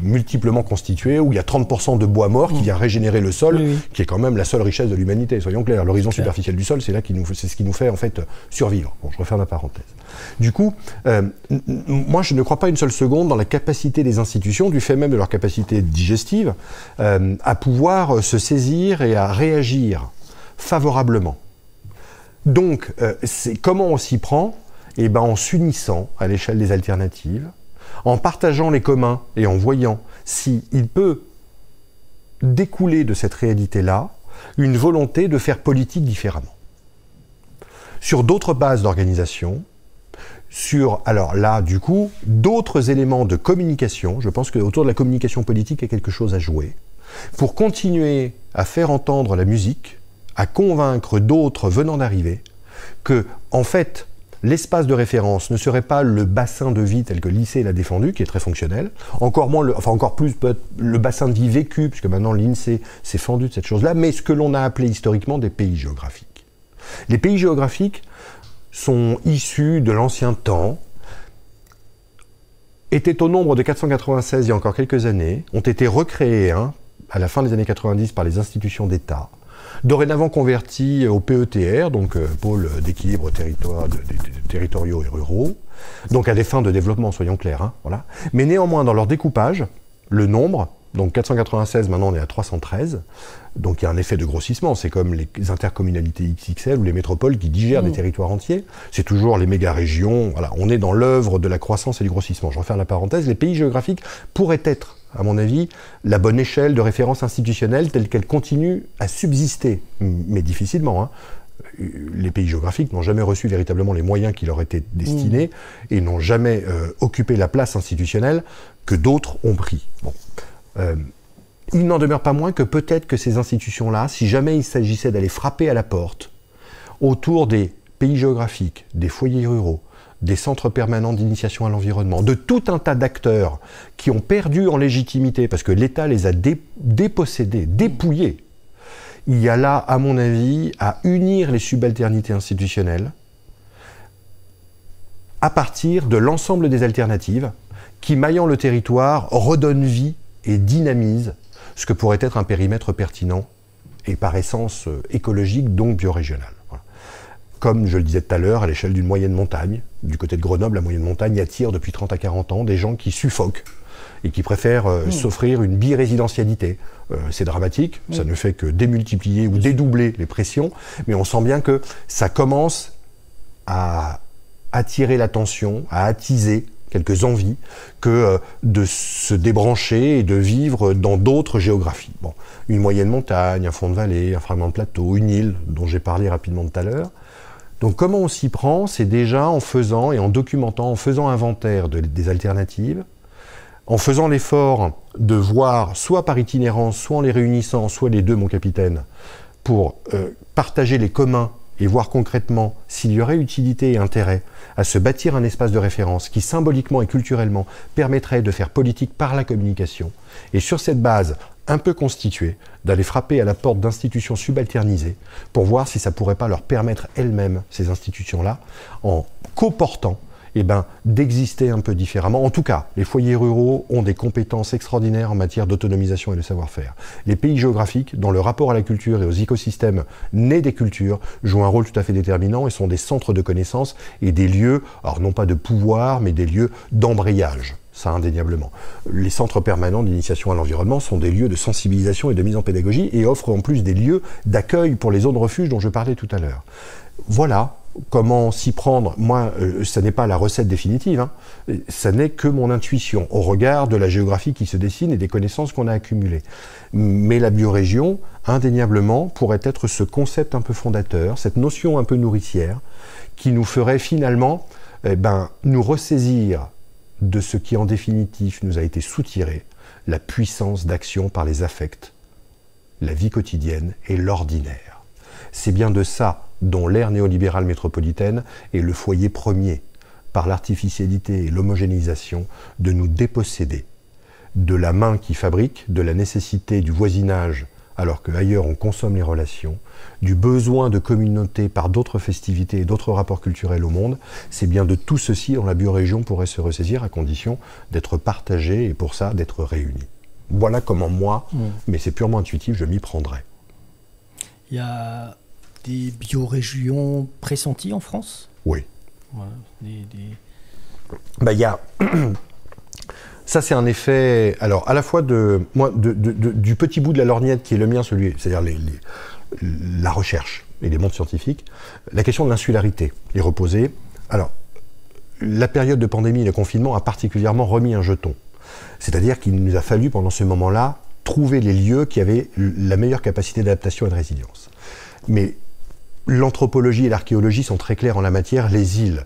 multiplement constituée où il y a 30% de bois mort qui vient régénérer le sol, qui est quand même la seule richesse de l'humanité. Soyons clairs, l'horizon superficiel du sol, c'est ce qui nous fait en fait survivre. Bon, je referme la parenthèse. Du coup, moi je ne crois pas une seule seconde dans la capacité des institutions, du fait même de leur capacité digestive, à pouvoir se saisir et à réagir favorablement. Donc, comment on s'y prend? Eh ben, en s'unissant à l'échelle des alternatives, en partageant les communs et en voyant s'il peut découler de cette réalité-là une volonté de faire politique différemment. Sur d'autres bases d'organisation, alors là, du coup, d'autres éléments de communication, je pense qu'autour de la communication politique, il y a quelque chose à jouer, pour continuer à faire entendre la musique, à convaincre d'autres venant d'arriver, que, en fait, l'espace de référence ne serait pas le bassin de vie tel que l'INSEE l'a défendu, qui est très fonctionnel, encore plus le bassin de vie vécu, puisque maintenant l'INSEE s'est fendu de cette chose-là, mais ce que l'on a appelé historiquement des pays géographiques. Les pays géographiques sont issus de l'ancien temps, étaient au nombre de 496 il y a encore quelques années, ont été recréés à la fin des années 90 par les institutions d'État, dorénavant convertis au PETR, donc pôle d'équilibre territoriaux et ruraux, donc à des fins de développement, soyons clairs. Voilà. Mais néanmoins, dans leur découpage, le nombre, donc 496, maintenant on est à 313, donc il y a un effet de grossissement, c'est comme les intercommunalités XXL ou les métropoles qui digèrent des territoires entiers, c'est toujours les méga-régions, voilà, on est dans l'œuvre de la croissance et du grossissement. Je referme la parenthèse, les pays géographiques pourraient être, à mon avis, la bonne échelle de référence institutionnelle telle qu'elle continue à subsister, mais difficilement. Les pays géographiques n'ont jamais reçu véritablement les moyens qui leur étaient destinés et n'ont jamais occupé la place institutionnelle que d'autres ont pris. Bon. Il n'en demeure pas moins que peut-être que ces institutions-là, si jamais il s'agissait d'aller frapper à la porte autour des pays géographiques, des foyers ruraux, des centres permanents d'initiation à l'environnement, de tout un tas d'acteurs qui ont perdu en légitimité parce que l'État les a dépossédés, dépouillés. Il y a là, à mon avis, à unir les subalternités institutionnelles à partir de l'ensemble des alternatives qui, maillant le territoire, redonnent vie et dynamisent ce que pourrait être un périmètre pertinent et par essence écologique, donc biorégional. Voilà. Comme je le disais tout à l'heure, à l'échelle d'une moyenne montagne, du côté de Grenoble, la moyenne montagne attire depuis 30 à 40 ans des gens qui suffoquent et qui préfèrent s'offrir une birésidentialité. C'est dramatique, ça ne fait que démultiplier ou dédoubler les pressions, mais on sent bien que ça commence à attirer l'attention, à attiser quelques envies que de se débrancher et de vivre dans d'autres géographies. Bon, une moyenne montagne, un fond de vallée, un fragment de plateau, une île, dont j'ai parlé rapidement tout à l'heure. Donc comment on s'y prend? C'est déjà en faisant et en documentant, en faisant inventaire des alternatives, en faisant l'effort de voir, soit par itinérance, soit en les réunissant, soit les deux, mon capitaine, pour partager les communs et voir concrètement s'il y aurait utilité et intérêt à se bâtir un espace de référence qui, symboliquement et culturellement, permettrait de faire politique par la communication, et sur cette base un peu constituée, d'aller frapper à la porte d'institutions subalternisées pour voir si ça pourrait pas leur permettre elles-mêmes, ces institutions-là, en coportant, d'exister un peu différemment. En tout cas, les foyers ruraux ont des compétences extraordinaires en matière d'autonomisation et de savoir-faire. Les pays géographiques, dans le rapport à la culture et aux écosystèmes nés des cultures, jouent un rôle tout à fait déterminant et sont des centres de connaissances et des lieux, alors non pas de pouvoir, mais des lieux d'embrayage. Ça, indéniablement. Les centres permanents d'initiation à l'environnement sont des lieux de sensibilisation et de mise en pédagogie et offrent en plus des lieux d'accueil pour les zones refuges dont je parlais tout à l'heure. Voilà comment s'y prendre, moi, ça n'est pas la recette définitive, hein. Ça n'est que mon intuition, au regard de la géographie qui se dessine et des connaissances qu'on a accumulées. Mais la biorégion, indéniablement, pourrait être ce concept un peu fondateur, cette notion un peu nourricière, qui nous ferait finalement nous ressaisir de ce qui, en définitive, nous a été soutiré, la puissance d'action par les affects, la vie quotidienne et l'ordinaire. C'est bien de ça dont l'ère néolibérale métropolitaine est le foyer premier, par l'artificialité et l'homogénéisation, de nous déposséder de la main qui fabrique, de la nécessité du voisinage, alors qu'ailleurs on consomme les relations, du besoin de communauté par d'autres festivités et d'autres rapports culturels au monde. C'est bien de tout ceci dont la biorégion pourrait se ressaisir, à condition d'être partagée et pour ça d'être réunie. Voilà comment moi, mais c'est purement intuitif, je m'y prendrais. Il y a des biorégions pressenties en France? Oui. Ouais, Il y a... Ça, c'est un effet, alors, à la fois du petit bout de la lorgnette qui est le mien, c'est-à-dire la recherche et les mondes scientifiques, la question de l'insularité est reposée. Alors, la période de pandémie et de confinement a particulièrement remis un jeton. C'est-à-dire qu'il nous a fallu, pendant ce moment-là, trouver les lieux qui avaient la meilleure capacité d'adaptation et de résilience. Mais l'anthropologie et l'archéologie sont très claires en la matière. Les îles,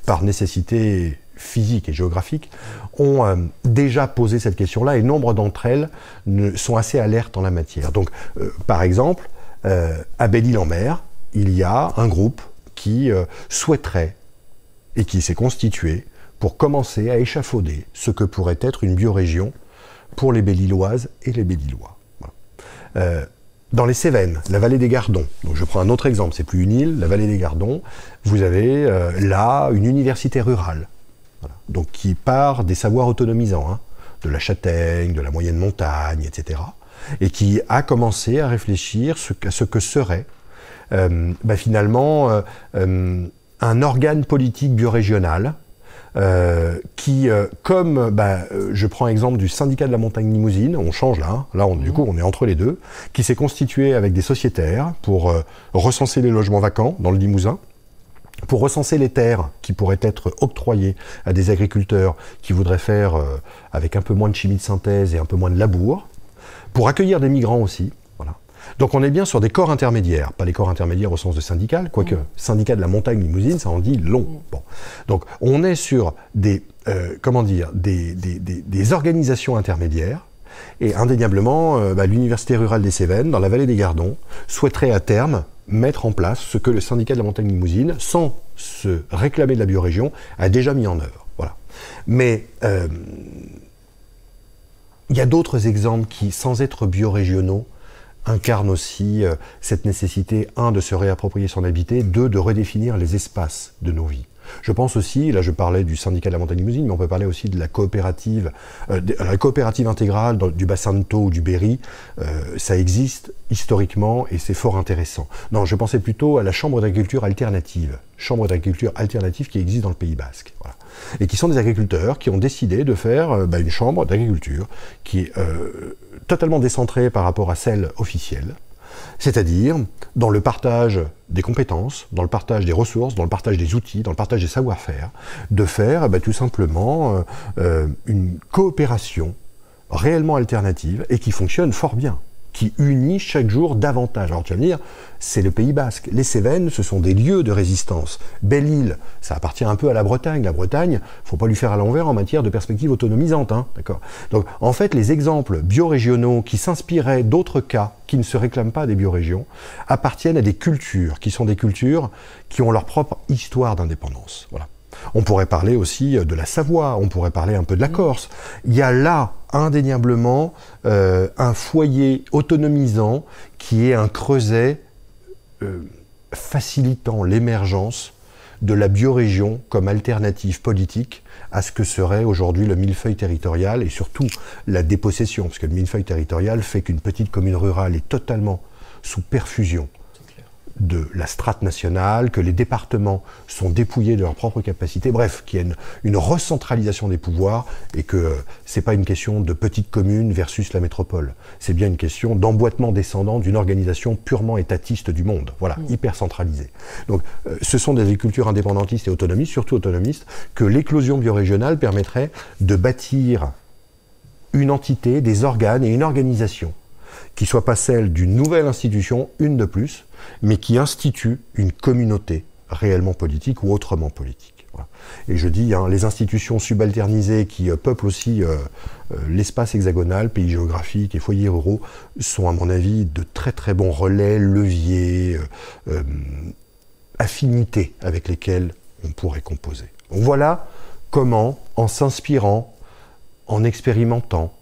par nécessité physique et géographique, ont déjà posé cette question-là et nombre d'entre elles sont assez alertes en la matière. Donc, par exemple, à Belle-Île-en-Mer, il y a un groupe qui souhaiterait et qui s'est constitué pour commencer à échafauder ce que pourrait être une biorégion pour les Belle-Îloises et les Belle-Îlois. Voilà. Dans les Cévennes, la vallée des Gardons, donc je prends un autre exemple, c'est plus une île, la vallée des Gardons, vous avez là une université rurale, voilà, donc qui part des savoirs autonomisants, hein, de la châtaigne, de la moyenne montagne, etc., et qui a commencé à réfléchir à ce que serait finalement un organe politique biorégional, qui, je prends l'exemple du syndicat de la montagne limousine, on change là, hein, du coup on est entre les deux, qui s'est constitué avec des sociétaires pour recenser les logements vacants dans le Limousin, pour recenser les terres qui pourraient être octroyées à des agriculteurs qui voudraient faire avec un peu moins de chimie de synthèse et un peu moins de labour, pour accueillir des migrants aussi. Voilà. Donc on est bien sur des corps intermédiaires, pas les corps intermédiaires au sens de syndical, quoique syndicat de la montagne limousine, ça en dit long. Bon. Donc on est sur des organisations intermédiaires, et indéniablement, l'Université rurale des Cévennes, dans la vallée des Gardons, souhaiterait à terme mettre en place ce que le syndicat de la montagne limousine, sans se réclamer de la biorégion, a déjà mis en œuvre. Voilà. Mais il y a d'autres exemples qui, sans être biorégionaux, incarnent aussi cette nécessité, 1, de se réapproprier son habitat, 2, de redéfinir les espaces de nos vies. Je pense aussi, là je parlais du syndicat de la montagne limousine, mais on peut parler aussi de la coopérative intégrale du bassin de Thau ou du Berry. Ça existe historiquement et c'est fort intéressant. Non, je pensais plutôt à la chambre d'agriculture alternative qui existe dans le Pays Basque. Voilà. Et qui sont des agriculteurs qui ont décidé de faire une chambre d'agriculture qui est totalement décentrée par rapport à celle officielle. C'est-à-dire dans le partage des compétences, dans le partage des ressources, dans le partage des outils, dans le partage des savoir-faire, de faire tout simplement une coopération réellement alternative et qui fonctionne fort bien, qui unit chaque jour davantage. Alors tu vas me dire, c'est le Pays Basque. Les Cévennes, ce sont des lieux de résistance. Belle-Île, ça appartient un peu à la Bretagne. La Bretagne, il ne faut pas lui faire à l'envers en matière de perspective autonomisante. Hein, d'accord. Donc, en fait, les exemples biorégionaux qui s'inspiraient d'autres cas qui ne se réclament pas des biorégions appartiennent à des cultures, qui sont des cultures qui ont leur propre histoire d'indépendance. Voilà. On pourrait parler aussi de la Savoie, on pourrait parler un peu de la Corse. Il y a là, indéniablement, un foyer autonomisant qui est un creuset facilitant l'émergence de la biorégion comme alternative politique à ce que serait aujourd'hui le millefeuille territorial et surtout la dépossession, parce que le millefeuille territorial fait qu'une petite commune rurale est totalement sous perfusion de la strate nationale, que les départements sont dépouillés de leurs propres capacités, bref, qu'il y a une recentralisation des pouvoirs et que c'est pas une question de petite commune versus la métropole. C'est bien une question d'emboîtement descendant d'une organisation purement étatiste du monde, voilà, hyper centralisée. Donc ce sont des agricultures indépendantistes et autonomistes, surtout autonomistes, que l'éclosion biorégionale permettrait de bâtir une entité, des organes et une organisation qui ne soit pas celle d'une nouvelle institution, une de plus, mais qui institue une communauté réellement politique ou autrement politique. Voilà. Et je dis, les institutions subalternisées qui peuplent aussi l'espace hexagonal, pays géographiques et foyers ruraux, sont à mon avis de très très bons relais, leviers, affinités avec lesquels on pourrait composer. Donc voilà comment, en s'inspirant, en expérimentant,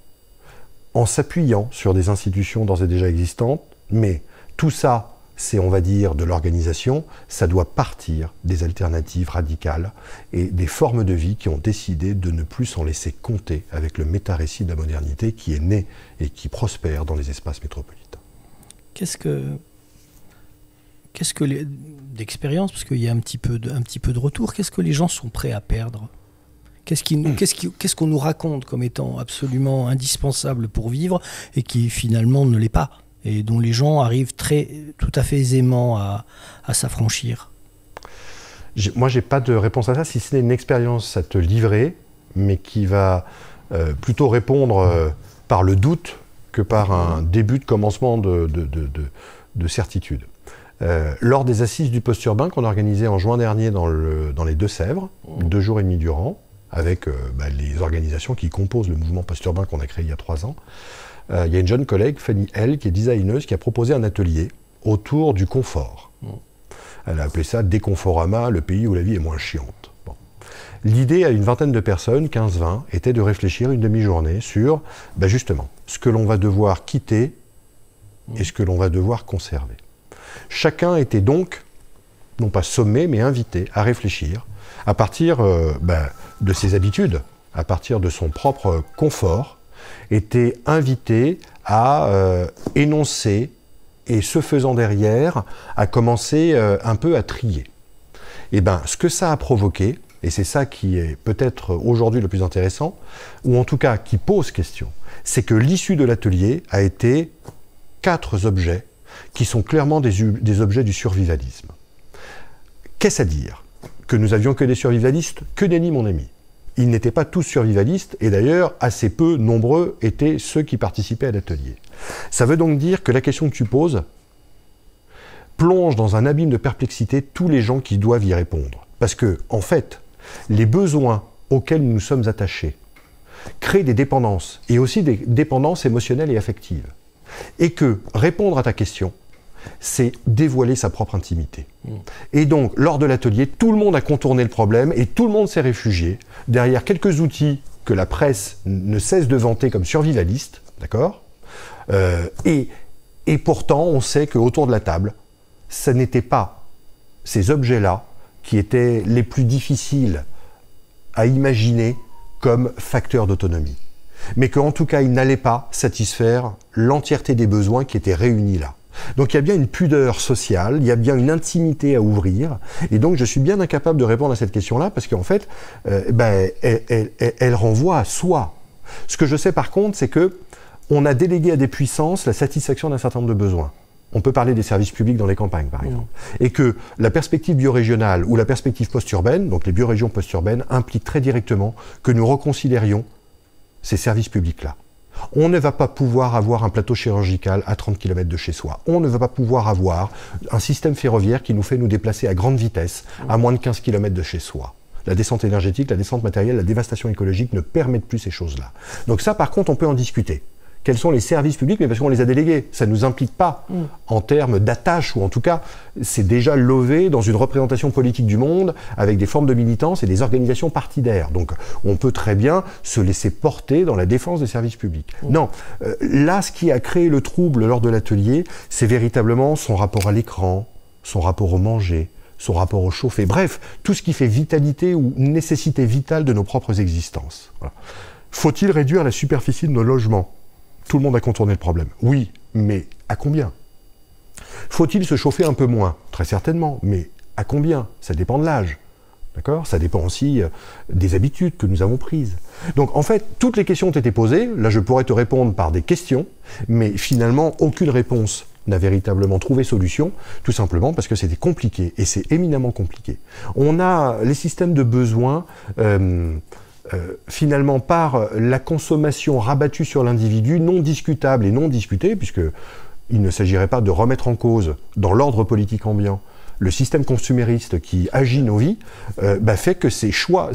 en s'appuyant sur des institutions d'ores et déjà existantes, mais tout ça, c'est, on va dire, de l'organisation, ça doit partir des alternatives radicales et des formes de vie qui ont décidé de ne plus s'en laisser compter avec le méta-récit de la modernité qui est né et qui prospère dans les espaces métropolitains. Qu'est-ce que d'expérience, parce qu'il y a un petit peu de retour, qu'est-ce que les gens sont prêts à perdre ? Qu'est-ce qu'on nous raconte comme étant absolument indispensable pour vivre et qui finalement ne l'est pas et dont les gens arrivent tout à fait aisément à s'affranchir? Moi, j'ai pas de réponse à ça, si ce n'est une expérience à te livrer, mais qui va plutôt répondre par le doute que par un début de commencement de certitude. Lors des assises du post-urbain qu'on a organisées en juin dernier dans les Deux-Sèvres, 2 jours et demi durant, avec les organisations qui composent le mouvement post-urbain qu'on a créé il y a 3 ans. Il y a une jeune collègue, Fanny L, qui est designeuse, qui a proposé un atelier autour du confort. Elle a appelé ça « Déconforama, le pays où la vie est moins chiante ». Bon. L'idée à une vingtaine de personnes, 15-20, était de réfléchir une demi-journée sur, justement, ce que l'on va devoir quitter et ce que l'on va devoir conserver. Chacun était donc, non pas sommé, mais invité à réfléchir à partir de ses habitudes, à partir de son propre confort, était invité à énoncer et, ce faisant derrière, à commencer un peu à trier. Et ce que ça a provoqué, et c'est ça qui est peut-être aujourd'hui le plus intéressant, ou en tout cas qui pose question, c'est que l'issue de l'atelier a été 4 objets qui sont clairement des objets du survivalisme. Qu'est-ce à dire ? Que nous avions que des survivalistes? Que nenni, mon ami. Ils n'étaient pas tous survivalistes, et d'ailleurs, assez peu nombreux étaient ceux qui participaient à l'atelier. Ça veut donc dire que la question que tu poses plonge dans un abîme de perplexité tous les gens qui doivent y répondre. Parce que, en fait, les besoins auxquels nous sommes attachés créent des dépendances, et aussi des dépendances émotionnelles et affectives. Et que répondre à ta question, c'est dévoiler sa propre intimité. Et donc, lors de l'atelier, tout le monde a contourné le problème et tout le monde s'est réfugié derrière quelques outils que la presse ne cesse de vanter comme survivalistes, d'accord ? Et pourtant, on sait qu'autour de la table, ce n'étaient pas ces objets-là qui étaient les plus difficiles à imaginer comme facteurs d'autonomie. Mais qu'en tout cas, ils n'allaient pas satisfaire l'entièreté des besoins qui étaient réunis là. Donc il y a bien une pudeur sociale, il y a bien une intimité à ouvrir, et donc je suis bien incapable de répondre à cette question-là, parce qu'en fait, elle renvoie à soi. Ce que je sais par contre, c'est que on a délégué à des puissances la satisfaction d'un certain nombre de besoins. On peut parler des services publics dans les campagnes, par exemple. Et que la perspective biorégionale ou la perspective post-urbaine, donc les biorégions post-urbaines, implique très directement que nous reconsidérions ces services publics-là. On ne va pas pouvoir avoir un plateau chirurgical à 30 km de chez soi. On ne va pas pouvoir avoir un système ferroviaire qui nous fait nous déplacer à grande vitesse, à moins de 15 km de chez soi. La descente énergétique, la descente matérielle, la dévastation écologique ne permettent plus ces choses-là. Donc ça, par contre, on peut en discuter. Quels sont les services publics, mais parce qu'on les a délégués. Ça ne nous implique pas en termes d'attache, ou en tout cas, c'est déjà lové dans une représentation politique du monde, avec des formes de militance et des organisations partidaires. Donc, on peut très bien se laisser porter dans la défense des services publics. Non, là, ce qui a créé le trouble lors de l'atelier, c'est véritablement son rapport à l'écran, son rapport au manger, son rapport au chauffer, bref, tout ce qui fait vitalité ou nécessité vitale de nos propres existences. Voilà. Faut-il réduire la superficie de nos logements ? Tout le monde a contourné le problème. Oui, mais à combien ? Faut-il se chauffer un peu moins? Très certainement, mais à combien? Ça dépend de l'âge. D'accord? Ça dépend aussi des habitudes que nous avons prises. Donc en fait, toutes les questions ont été posées. Là, je pourrais te répondre par des questions, mais finalement, aucune réponse n'a véritablement trouvé solution, tout simplement parce que c'était compliqué, et c'est éminemment compliqué. On a les systèmes de besoins, finalement, par la consommation rabattue sur l'individu, non discutable et non discutée, puisqu'il ne s'agirait pas de remettre en cause, dans l'ordre politique ambiant, le système consumériste qui agit nos vies, fait que ces choix,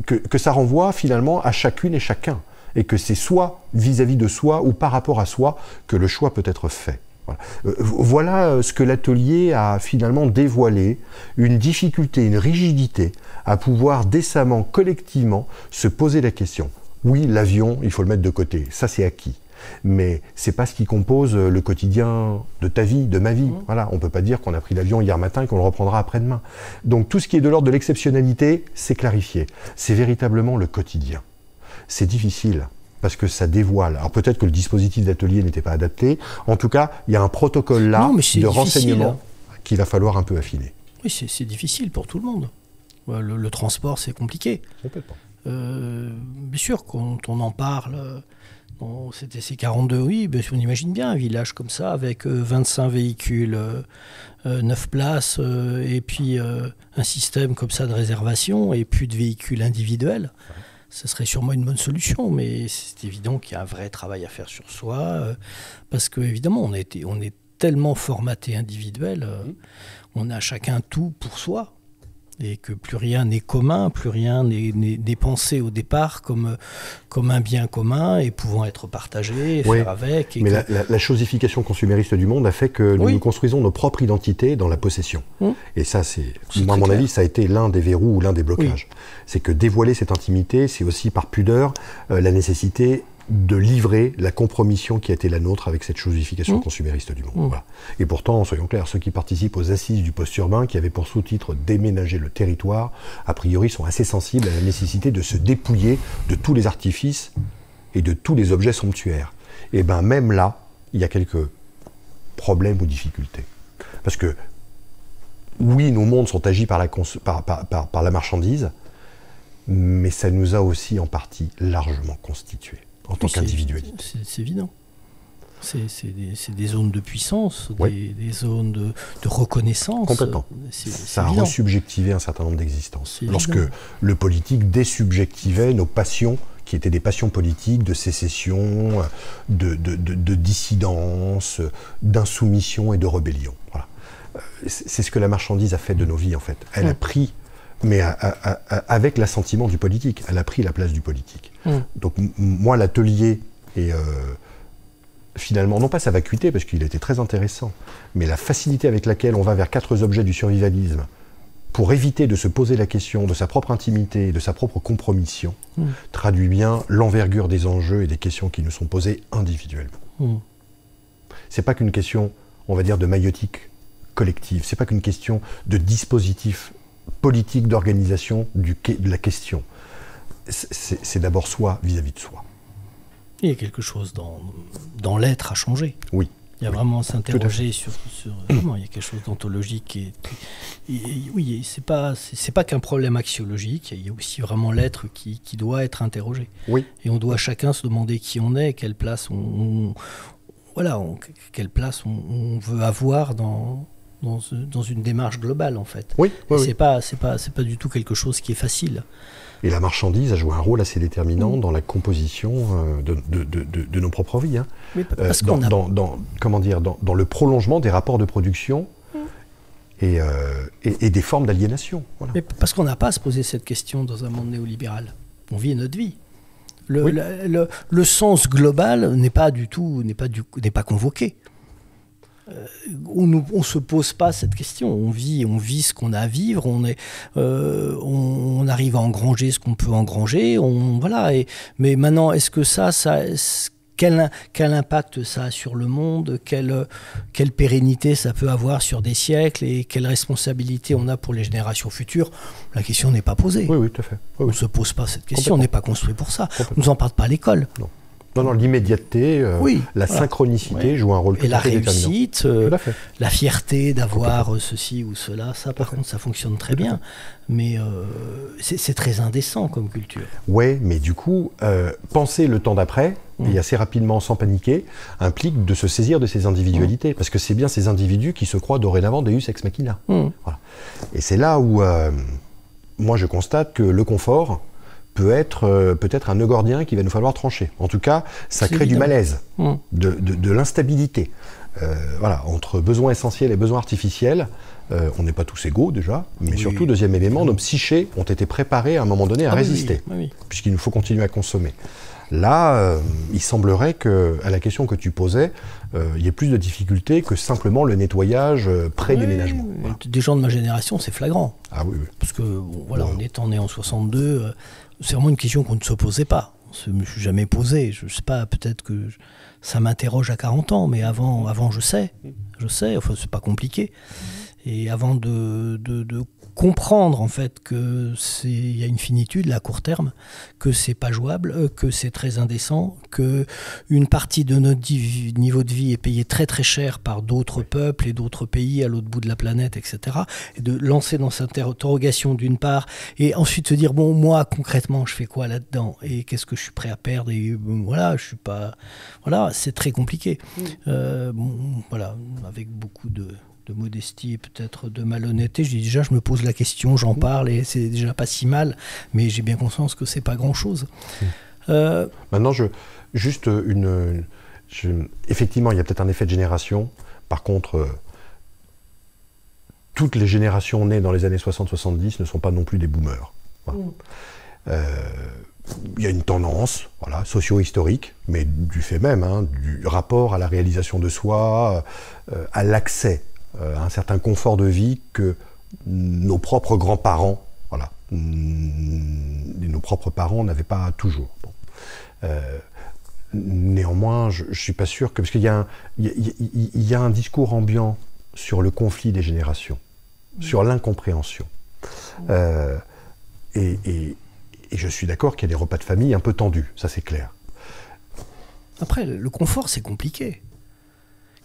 que ça renvoie finalement à chacune et chacun, et que c'est soit vis-à-vis de soi ou par rapport à soi que le choix peut être fait. Voilà ce que l'atelier a finalement dévoilé, une difficulté, une rigidité à pouvoir décemment, collectivement, se poser la question. Oui, l'avion, il faut le mettre de côté, ça c'est acquis. Mais c'est pas ce qui compose le quotidien de ta vie, de ma vie. Voilà, on peut pas dire qu'on a pris l'avion hier matin et qu'on le reprendra après-demain. Donc tout ce qui est de l'ordre de l'exceptionnalité, c'est clarifié. C'est véritablement le quotidien. C'est difficile, parce que ça dévoile. Alors peut-être que le dispositif d'atelier n'était pas adapté. En tout cas, il y a un protocole là de renseignement qu'il va falloir un peu affiner. Oui, c'est difficile pour tout le monde. Le transport, c'est compliqué. Complètement. Bien sûr, quand on en parle, c'était C42, oui, on imagine bien un village comme ça, avec 25 véhicules, 9 places, et puis un système comme ça de réservation, et plus de véhicules individuels. Ce serait sûrement une bonne solution, mais c'est évident qu'il y a un vrai travail à faire sur soi, parce qu'évidemment, on est tellement formaté individuel, on a chacun tout pour soi, et que plus rien n'est commun, plus rien n'est pensé au départ comme un bien commun et pouvant être partagé, faire avec. Mais la chosification consumériste du monde a fait que nous construisons nos propres identités dans la possession. Et ça, moi, à mon avis, ça a été l'un des verrous ou l'un des blocages. C'est que dévoiler cette intimité, c'est aussi par pudeur la nécessité de livrer la compromission qui a été la nôtre avec cette chosification consumériste du monde. Voilà. Et pourtant, soyons clairs, ceux qui participent aux assises du post-urbain, qui avaient pour sous-titre « Déménager le territoire », a priori sont assez sensibles à la nécessité de se dépouiller de tous les artifices et de tous les objets somptuaires. Et bien même là, il y a quelques problèmes ou difficultés. Parce que, oui, nos mondes sont agis par la marchandise, mais ça nous a aussi en partie largement constitués. En tant qu'individualité. C'est évident. C'est des zones de puissance, des zones de reconnaissance. Complètement. Ça a resubjectivé un certain nombre d'existences. Lorsque le politique désubjectivait nos passions, qui étaient des passions politiques, de sécession, de dissidence, d'insoumission et de rébellion. Voilà. C'est ce que la marchandise a fait de nos vies, en fait. Elle a pris, mais avec l'assentiment du politique, elle a pris la place du politique. Donc moi, l'atelier est finalement, non pas sa vacuité, parce qu'il était très intéressant, mais la facilité avec laquelle on va vers 4 objets du survivalisme, pour éviter de se poser la question de sa propre intimité, de sa propre compromission, traduit bien l'envergure des enjeux et des questions qui nous sont posées individuellement. C'est pas qu'une question, on va dire, de maïotique collective, c'est pas qu'une question de dispositif politique d'organisation de la question. C'est d'abord soi vis-à-vis de soi. Il y a quelque chose dans l'être à changer. Oui. Il y a vraiment à s'interroger sur vraiment, il y a quelque chose d'ontologique. Oui, c'est pas qu'un problème axiologique, il y a aussi vraiment l'être qui doit être interrogé. Oui. Et on doit chacun se demander qui on est, quelle place quelle place on veut avoir dans une démarche globale, en fait. Oui. C'est pas du tout quelque chose qui est facile. Et la marchandise a joué un rôle assez déterminant dans la composition de nos propres vies. Oui, parce dans le prolongement des rapports de production et des formes d'aliénation. Voilà. Mais parce qu'on n'a pas à se poser cette question dans un monde néolibéral. On vit notre vie. Le sens global n'est pas convoqué. On ne se pose pas cette question. On vit ce qu'on a à vivre. On arrive à engranger ce qu'on peut engranger. Mais maintenant, est-ce que quel impact ça a sur le monde, quelle pérennité ça peut avoir sur des siècles et quelle responsabilité on a pour les générations futures? La question n'est pas posée. Oui, tout à fait. On ne se pose pas cette question. On n'est pas construit pour ça. On ne nous en parle pas à l'école. Non. Non, l'immédiateté, la synchronicité joue un rôle tout à fait déterminant. Et la réussite, la fierté d'avoir ceci ou cela, ça par contre, ça fonctionne très bien. Mais c'est très indécent comme culture. Ouais, mais du coup, penser le temps d'après, et assez rapidement, sans paniquer, implique de se saisir de ces individualités. Parce que c'est bien ces individus qui se croient dorénavant Deus ex machina. Voilà. Et c'est là où, moi, je constate que le confort peut être peut-être un nœud gordien qu'il va nous falloir trancher. En tout cas, ça crée du malaise, de l'instabilité. Voilà, entre besoins essentiels et besoins artificiels, on n'est pas tous égaux déjà, mais surtout, deuxième élément, nos psychés ont été préparés à un moment donné à résister, puisqu'il nous faut continuer à consommer. Là, il semblerait qu'à la question que tu posais, il y ait plus de difficultés que simplement le nettoyage pré-déménagement. Voilà. Des gens de ma génération, c'est flagrant. Ah oui. Parce que, voilà, en étant né en 62, c'est vraiment une question qu'on ne se posait pas. Je ne me suis jamais posé. Je ne sais pas, peut-être que ça m'interroge à 40 ans, mais avant je sais. Enfin, c'est pas compliqué. Et avant de comprendre en fait que il y a une finitude à court terme, que c'est pas jouable, que c'est très indécent, que une partie de notre niveau de vie est payée très très cher par d'autres peuples et d'autres pays à l'autre bout de la planète, etc. Et de lancer dans cette interrogation d'une part, et ensuite se dire bon, moi concrètement je fais quoi là-dedans et qu'est-ce que je suis prêt à perdre, et voilà, je suis pas, voilà, c'est très compliqué. Voilà, avec beaucoup de modestie et peut-être de malhonnêteté, je dis déjà, je me pose la question, j'en parle et c'est déjà pas si mal, mais j'ai bien conscience que c'est pas grand-chose. Maintenant, effectivement, il y a peut-être un effet de génération. Par contre, toutes les générations nées dans les années 60-70 ne sont pas non plus des boomers. Voilà. Il y a une tendance, voilà, socio-historique, mais du fait même, du rapport à la réalisation de soi, à l'accès un certain confort de vie que nos propres grands-parents, voilà, nos propres parents n'avaient pas toujours. Bon. Néanmoins, je ne suis pas sûr que... Parce qu'il y a un discours ambiant sur le conflit des générations, sur l'incompréhension. Et je suis d'accord qu'il y a des repas de famille un peu tendus, ça c'est clair. Après, le confort, c'est compliqué.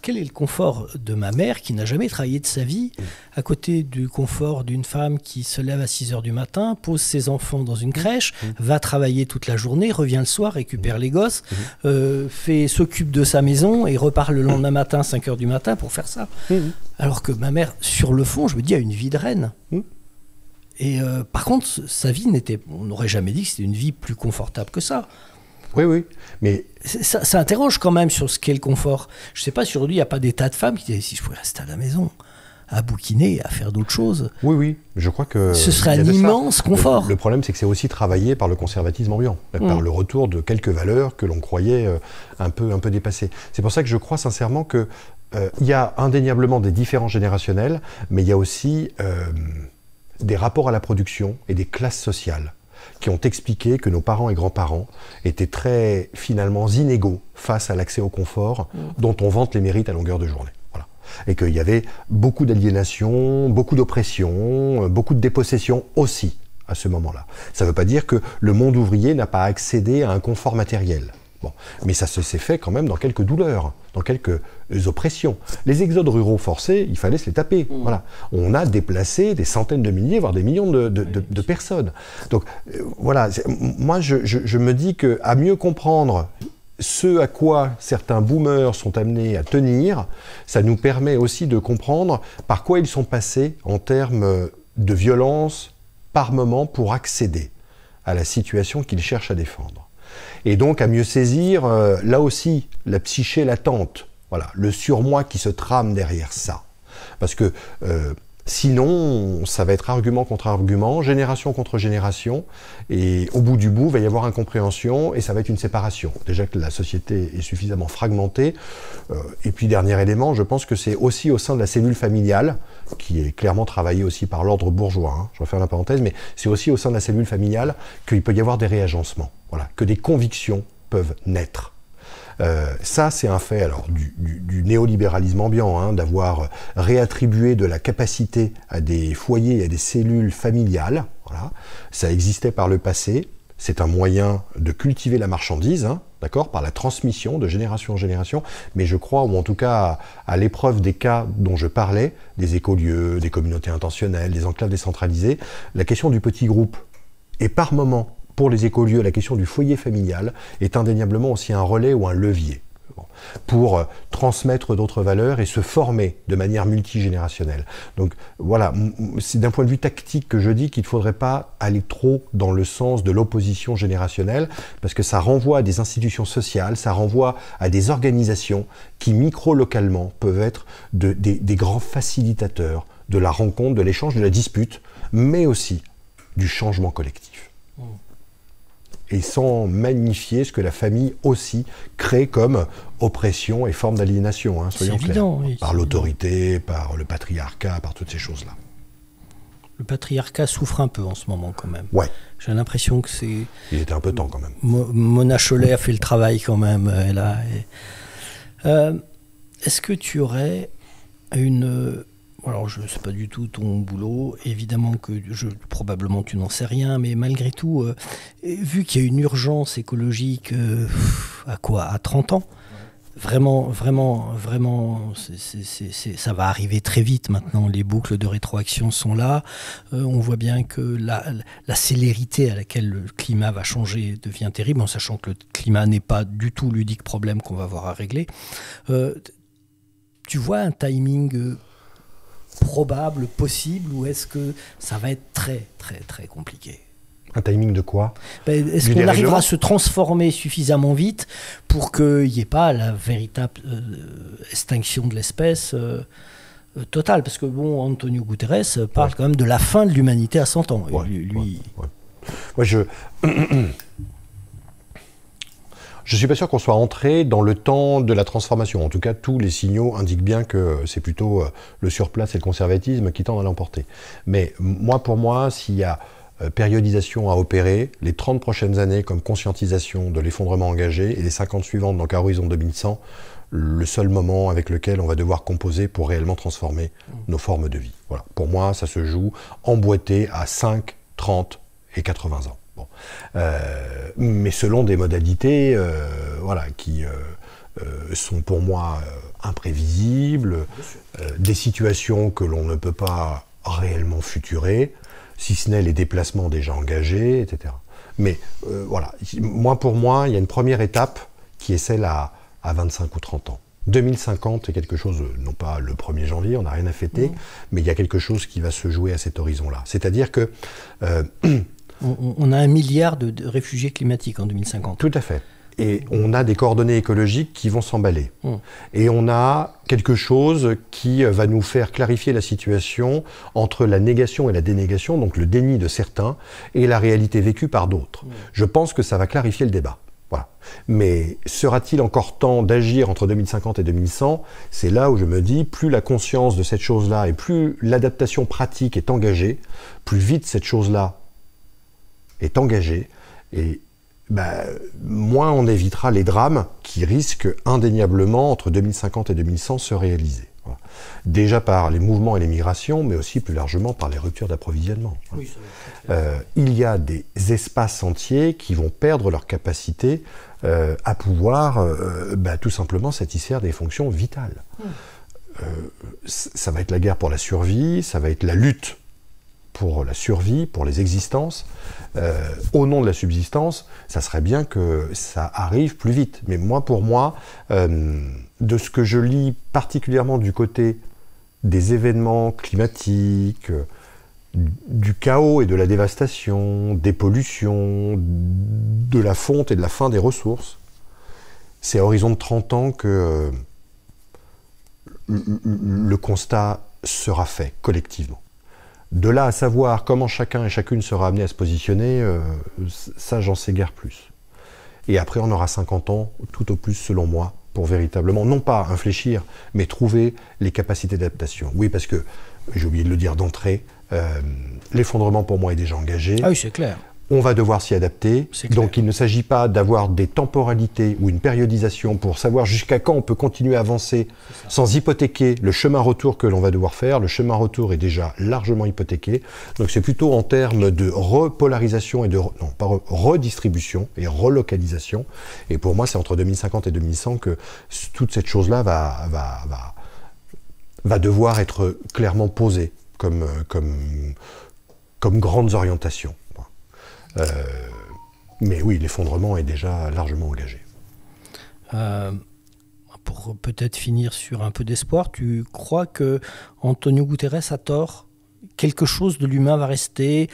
Quel est le confort de ma mère qui n'a jamais travaillé de sa vie, à côté du confort d'une femme qui se lève à 6h du matin, pose ses enfants dans une crèche, va travailler toute la journée, revient le soir, récupère les gosses, s'occupe de sa maison et repart le lendemain matin, 5h du matin, pour faire ça. Alors que ma mère, sur le fond, je me dis, a une vie de reine. Et par contre, sa vie on n'aurait jamais dit que c'était une vie plus confortable que ça. Oui, mais... Ça interroge quand même sur ce qu'est le confort. Je ne sais pas, sur lui, il n'y a pas des tas de femmes qui disent, si je pouvais rester à la maison, à bouquiner, à faire d'autres choses. Oui, je crois que... Ce serait un immense confort. Le problème, c'est que c'est aussi travaillé par le conservatisme ambiant, par le retour de quelques valeurs que l'on croyait un peu dépassées. C'est pour ça que je crois sincèrement que il y a indéniablement des différences générationnelles, mais il y a aussi des rapports à la production et des classes sociales qui ont expliqué que nos parents et grands-parents étaient très, finalement, inégaux face à l'accès au confort dont on vante les mérites à longueur de journée. Voilà. Et qu'il y avait beaucoup d'aliénation, beaucoup d'oppression, beaucoup de dépossession aussi à ce moment-là. Ça ne veut pas dire que le monde ouvrier n'a pas accédé à un confort matériel. Bon. Mais ça s'est fait quand même dans quelques douleurs, dans quelques oppressions. Les exodes ruraux forcés, il fallait se les taper. Voilà. On a déplacé des centaines de milliers, voire des millions de personnes. Donc voilà, moi je me dis qu'à mieux comprendre ce à quoi certains boomers sont amenés à tenir, ça nous permet aussi de comprendre par quoi ils sont passés en termes de violence par moment pour accéder à la situation qu'ils cherchent à défendre. Et donc à mieux saisir, là aussi, la psyché latente, voilà, le surmoi qui se trame derrière ça. Parce que sinon, ça va être argument contre argument, génération contre génération, et au bout du bout, il va y avoir incompréhension, et ça va être une séparation. Déjà que la société est suffisamment fragmentée. Et puis, dernier élément, je pense que c'est aussi au sein de la cellule familiale, qui est clairement travaillée aussi par l'ordre bourgeois, je referme la parenthèse, mais c'est aussi au sein de la cellule familiale qu'il peut y avoir des réagencements, voilà, que des convictions peuvent naître. Ça, c'est un fait alors, du néolibéralisme ambiant, d'avoir réattribué de la capacité à des foyers, à des cellules familiales. Voilà. Ça existait par le passé, c'est un moyen de cultiver la marchandise, hein, d'accord, par la transmission de génération en génération, mais je crois, ou en tout cas à l'épreuve des cas dont je parlais, des écolieux, des communautés intentionnelles, des enclaves décentralisées, la question du petit groupe, et par moment, pour les écolieux, la question du foyer familial est indéniablement aussi un relais ou un levier pour transmettre d'autres valeurs et se former de manière multigénérationnelle. Donc voilà, c'est d'un point de vue tactique que je dis qu'il ne faudrait pas aller trop dans le sens de l'opposition générationnelle, parce que ça renvoie à des institutions sociales, ça renvoie à des organisations qui, micro-localement, peuvent être des grands facilitateurs de la rencontre, de l'échange, de la dispute, mais aussi du changement collectif. Et sans magnifier ce que la famille aussi crée comme oppression et forme d'aliénation, hein, soyons clairs. Évident, oui, par l'autorité, par le patriarcat, par toutes ces choses-là. Le patriarcat souffre un peu en ce moment quand même. Ouais. J'ai l'impression que c'est... Il était un peu temps quand même. Mona Chollet a fait le travail quand même. Est-ce que tu aurais une... Alors, je ne sais pas du tout ton boulot, évidemment que probablement tu n'en sais rien, mais malgré tout, vu qu'il y a une urgence écologique, à 30 ans, vraiment, ça va arriver très vite maintenant, les boucles de rétroaction sont là, on voit bien que la célérité à laquelle le climat va changer devient terrible, en sachant que le climat n'est pas du tout l'unique problème qu'on va avoir à régler. Tu vois un timing... probable, possible, ou est-ce que ça va être très, très, très compliqué? Un timing de quoi? Est-ce qu'on arrivera à se transformer suffisamment vite pour qu'il n'y ait pas la véritable extinction de l'espèce totale? Parce que, bon, Antonio Guterres parle quand même de la fin de l'humanité à 100 ans. Ouais, lui... Moi, je ne suis pas sûr qu'on soit entré dans le temps de la transformation. En tout cas, tous les signaux indiquent bien que c'est plutôt le surplace et le conservatisme qui tendent à l'emporter. Mais pour moi, s'il y a périodisation à opérer, les 30 prochaines années comme conscientisation de l'effondrement engagé et les 50 suivantes, donc à horizon 2100, le seul moment avec lequel on va devoir composer pour réellement transformer nos formes de vie. Voilà. Pour moi, ça se joue emboîté à 5, 30 et 80 ans. Bon. Mais selon des modalités qui sont pour moi imprévisibles, des situations que l'on ne peut pas réellement futurer, si ce n'est les déplacements déjà engagés, etc. Mais pour moi, il y a une première étape qui est celle à 25 ou 30 ans. 2050 est quelque chose, non pas le 1er janvier, on n'a rien à fêter, mais il y a quelque chose qui va se jouer à cet horizon-là. C'est-à-dire que... on a 1 milliard de réfugiés climatiques en 2050. Tout à fait. Et on a des coordonnées écologiques qui vont s'emballer. Et on a quelque chose qui va nous faire clarifier la situation entre la négation et la dénégation, donc le déni de certains, et la réalité vécue par d'autres. Je pense que ça va clarifier le débat. Voilà. Mais sera-t-il encore temps d'agir entre 2050 et 2100? C'est là où je me dis, plus la conscience de cette chose-là et plus l'adaptation pratique est engagée, plus vite cette chose-là est engagée, et moins on évitera les drames qui risquent indéniablement entre 2050 et 2100 se réaliser. Voilà. Déjà par les mouvements et les migrations, mais aussi plus largement par les ruptures d'approvisionnement. Oui, il y a des espaces entiers qui vont perdre leur capacité à pouvoir tout simplement satisfaire des fonctions vitales. Ça va être la guerre pour la survie, ça va être la lutte pour la survie, pour les existences. Au nom de la subsistance, ça serait bien que ça arrive plus vite. Mais pour moi, de ce que je lis particulièrement du côté des événements climatiques, du chaos et de la dévastation, des pollutions, de la fonte et de la fin des ressources, c'est à horizon de 30 ans que le constat sera fait collectivement. De là à savoir comment chacun et chacune sera amené à se positionner, ça j'en sais guère plus. Et après on aura 50 ans, tout au plus selon moi, pour véritablement, non pas infléchir, mais trouver les capacités d'adaptation. Oui, parce que, j'ai oublié de le dire d'entrée, l'effondrement pour moi est déjà engagé. Ah oui, c'est clair. on va devoir s'y adapter. Donc il ne s'agit pas d'avoir des temporalités ou une périodisation pour savoir jusqu'à quand on peut continuer à avancer sans hypothéquer le chemin retour que l'on va devoir faire. Le chemin retour est déjà largement hypothéqué. Donc c'est plutôt en termes de repolarisation et de redistribution et relocalisation. Et pour moi, c'est entre 2050 et 2100 que toute cette chose-là va devoir être clairement posée comme grandes orientations. Mais oui, l'effondrement est déjà largement engagé. Pour peut-être finir sur un peu d'espoir, tu crois que Antonio Guterres a tort? Quelque chose de l'humain va rester.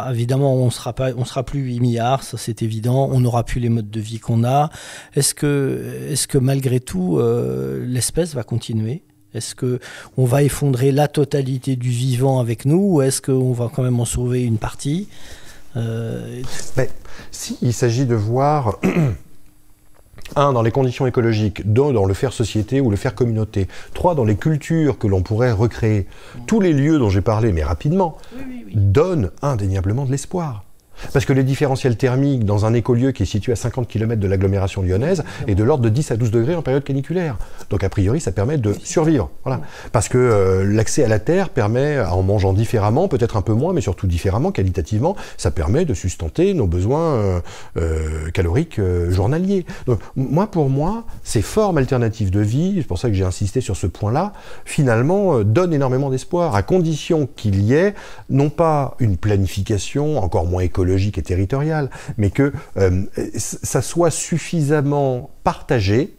Évidemment, on sera plus 8 milliards, ça c'est évident. On n'aura plus les modes de vie qu'on a. Est-ce que malgré tout, l'espèce va continuer? Est-ce qu'on va effondrer la totalité du vivant avec nous, ou est-ce qu'on va quand même en sauver une partie? Si, il s'agit de voir, dans les conditions écologiques, dans le faire société ou le faire communauté, 3, dans les cultures que l'on pourrait recréer. Tous les lieux dont j'ai parlé, mais rapidement, donnent indéniablement de l'espoir. Parce que les différentiels thermiques dans un écolieu qui est situé à 50 km de l'agglomération lyonnaise est de l'ordre de 10 à 12 degrés en période caniculaire. Donc a priori, ça permet de survivre. Voilà. Parce que l'accès à la terre permet, en mangeant différemment, peut-être un peu moins, mais surtout différemment, qualitativement, ça permet de sustenter nos besoins caloriques journaliers. Donc pour moi, ces formes alternatives de vie, c'est pour ça que j'ai insisté sur ce point-là, finalement donnent énormément d'espoir, à condition qu'il y ait non pas une planification encore moins écologique et territoriale, mais que ça soit suffisamment partagé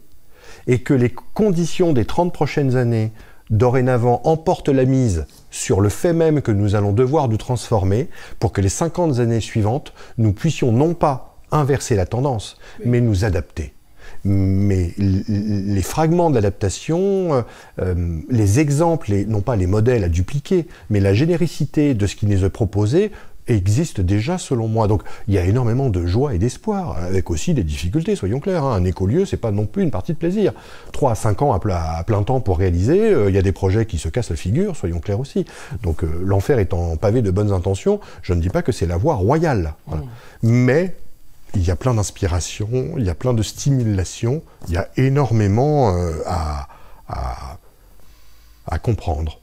et que les conditions des 30 prochaines années dorénavant emportent la mise sur le fait même que nous allons devoir nous transformer pour que les 50 années suivantes, nous puissions non pas inverser la tendance, mais nous adapter. Mais les fragments de l'adaptation, les exemples, non pas les modèles à dupliquer, mais la généricité de ce qui nous est proposé, existe déjà selon moi. Donc il y a énormément de joie et d'espoir, avec aussi des difficultés, soyons clairs. Un écolieu, c'est pas non plus une partie de plaisir. 3 à 5 ans à plein temps pour réaliser, il y a des projets qui se cassent la figure, soyons clairs aussi. Donc l'enfer étant pavé de bonnes intentions, je ne dis pas que c'est la voie royale. Voilà. Mais il y a plein d'inspirations, il y a plein de stimulations, il y a énormément à comprendre.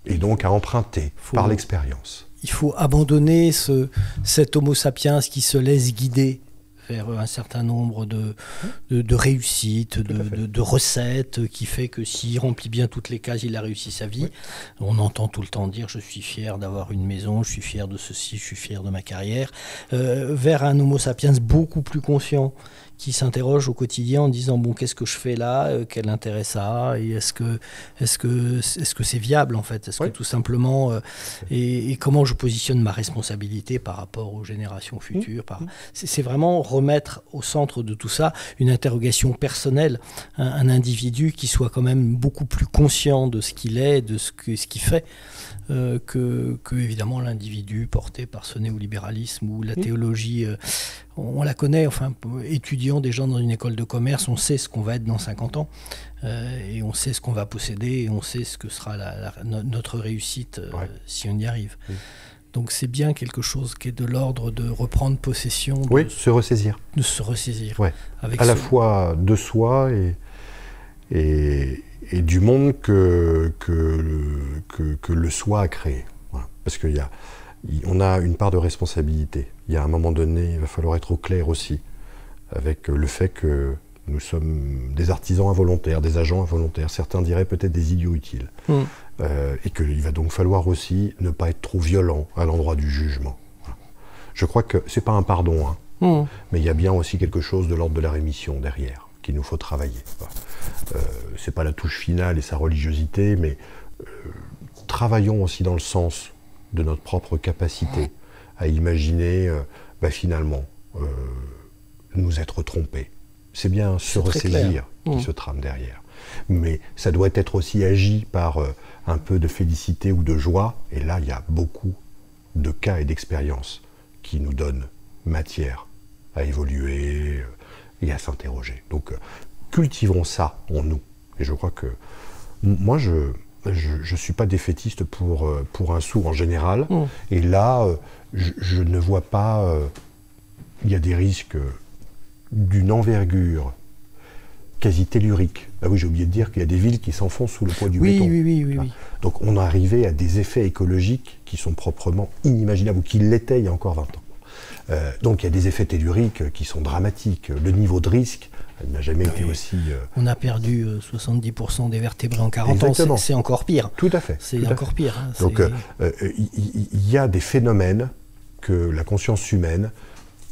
Et donc à emprunter par l'expérience. Il faut abandonner cet homo sapiens qui se laisse guider vers un certain nombre de réussites, de recettes, qui fait que s'il remplit bien toutes les cases, il a réussi sa vie. Oui. On entend tout le temps dire « je suis fier d'avoir une maison, je suis fier de ceci, je suis fier de ma carrière », vers un homo sapiens beaucoup plus conscient, qui s'interroge au quotidien en disant bon, qu'est-ce que je fais là, quel intérêt ça a, et est-ce que c'est viable en fait, est-ce que tout simplement et comment je positionne ma responsabilité par rapport aux générations futures. C'est vraiment remettre au centre de tout ça une interrogation personnelle, un individu qui soit quand même beaucoup plus conscient de ce qu'il est, de ce qu'il fait, que évidemment l'individu porté par ce néolibéralisme ou la théologie. On la connaît, enfin, étudiant des gens dans une école de commerce, on sait ce qu'on va être dans 50 ans, et on sait ce qu'on va posséder, et on sait ce que sera notre réussite si on y arrive. Oui. Donc c'est bien quelque chose qui est de l'ordre de reprendre possession. Se ressaisir. De se ressaisir. Ouais. Avec à la fois de soi et du monde que le soi a créé. Voilà. Parce qu'on a une part de responsabilité. Il y a un moment donné, il va falloir être au clair aussi avec le fait que nous sommes des artisans involontaires, des agents involontaires, certains diraient peut-être des idiots utiles. Et qu'il va donc falloir aussi ne pas être trop violent à l'endroit du jugement. Voilà. Je crois que ce n'est pas un pardon, mais il y a bien aussi quelque chose de l'ordre de la rémission derrière, qu'il nous faut travailler. Ce n'est pas la touche finale et sa religiosité, mais travaillons aussi dans le sens de notre propre capacité à imaginer finalement nous être trompés. C'est bien se ressaisir qui se trame derrière. Mais ça doit être aussi agi par un peu de félicité ou de joie. Et là, il y a beaucoup de cas et d'expériences qui nous donnent matière à évoluer et à s'interroger. Donc, cultivons ça en nous. Et je crois que moi, je ne suis pas défaitiste pour un sou en général. Et là, je ne vois pas... il y a des risques d'une envergure quasi tellurique. Ah oui, j'ai oublié de dire qu'il y a des villes qui s'enfoncent sous le poids du béton. Oui. Donc on est arrivé à des effets écologiques qui sont proprement inimaginables, ou qui l'étaient il y a encore 20 ans. Donc il y a des effets telluriques qui sont dramatiques. Le niveau de risque n'a jamais été aussi... On a perdu 70% des vertébrés en 40 ans, c'est encore pire. Tout à fait. C'est encore pire. Hein, donc il y a des phénomènes que la conscience humaine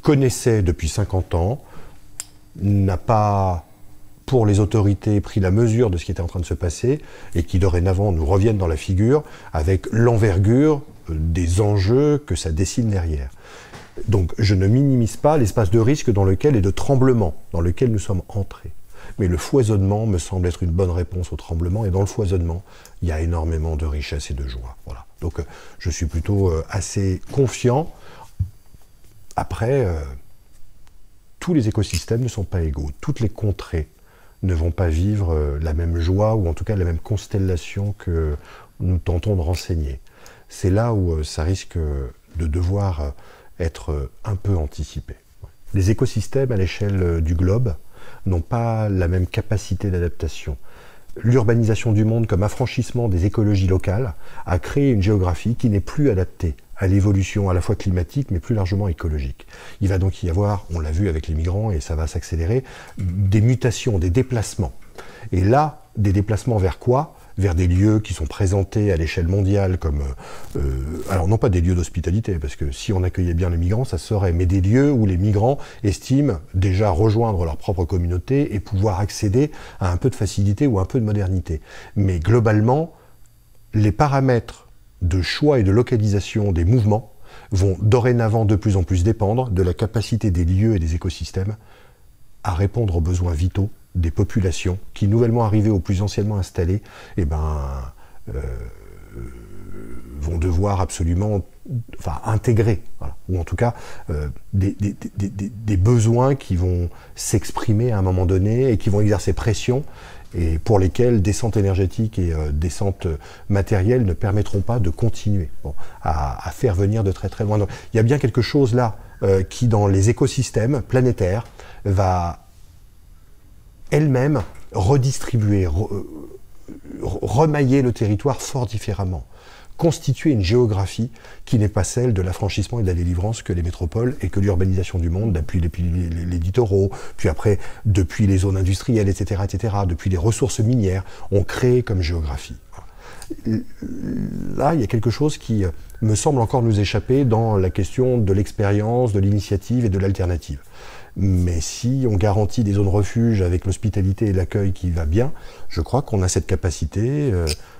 connaissait depuis 50 ans, n'a pas, pour les autorités, pris la mesure de ce qui était en train de se passer, et qui dorénavant nous reviennent dans la figure avec l'envergure des enjeux que ça dessine derrière. Donc je ne minimise pas l'espace de risque dans lequel et de tremblement dans lequel nous sommes entrés. Mais le foisonnement me semble être une bonne réponse au tremblement, et dans le foisonnement, il y a énormément de richesse et de joie. Voilà. Donc je suis plutôt assez confiant. Après, tous les écosystèmes ne sont pas égaux. Toutes les contrées ne vont pas vivre la même joie, ou en tout cas la même constellation que nous tentons de renseigner. C'est là où ça risque de devoir être un peu anticipé. Les écosystèmes à l'échelle du globe n'ont pas la même capacité d'adaptation. L'urbanisation du monde comme affranchissement des écologies locales a créé une géographie qui n'est plus adaptée à l'évolution à la fois climatique mais plus largement écologique. Il va donc y avoir, on l'a vu avec les migrants et ça va s'accélérer, des mutations, des déplacements. Et là, des déplacements vers quoi ? Vers des lieux qui sont présentés à l'échelle mondiale comme... alors non pas des lieux d'hospitalité, parce que si on accueillait bien les migrants, ça serait, mais des lieux où les migrants estiment déjà rejoindre leur propre communauté et pouvoir accéder à un peu de facilité ou un peu de modernité. Mais globalement, les paramètres de choix et de localisation des mouvements vont dorénavant de plus en plus dépendre de la capacité des lieux et des écosystèmes à répondre aux besoins vitaux des populations qui, nouvellement arrivées ou plus anciennement installées, vont devoir absolument intégrer, voilà. Ou en tout cas des besoins qui vont s'exprimer à un moment donné et qui vont exercer pression, et pour lesquels descente énergétique et descente matérielle ne permettront pas de continuer à faire venir de très très loin. Donc, il y a bien quelque chose là qui, dans les écosystèmes planétaires, va elle-même redistribuer, remailler le territoire fort différemment, constituer une géographie qui n'est pas celle de l'affranchissement et de la délivrance que les métropoles et que l'urbanisation du monde, depuis les littoraux, puis après depuis les zones industrielles, etc., depuis les ressources minières, ont créé comme géographie. Là, il y a quelque chose qui me semble encore nous échapper dans la question de l'expérience, de l'initiative et de l'alternative. Mais si on garantit des zones refuges avec l'hospitalité et l'accueil qui va bien, je crois qu'on a cette capacité,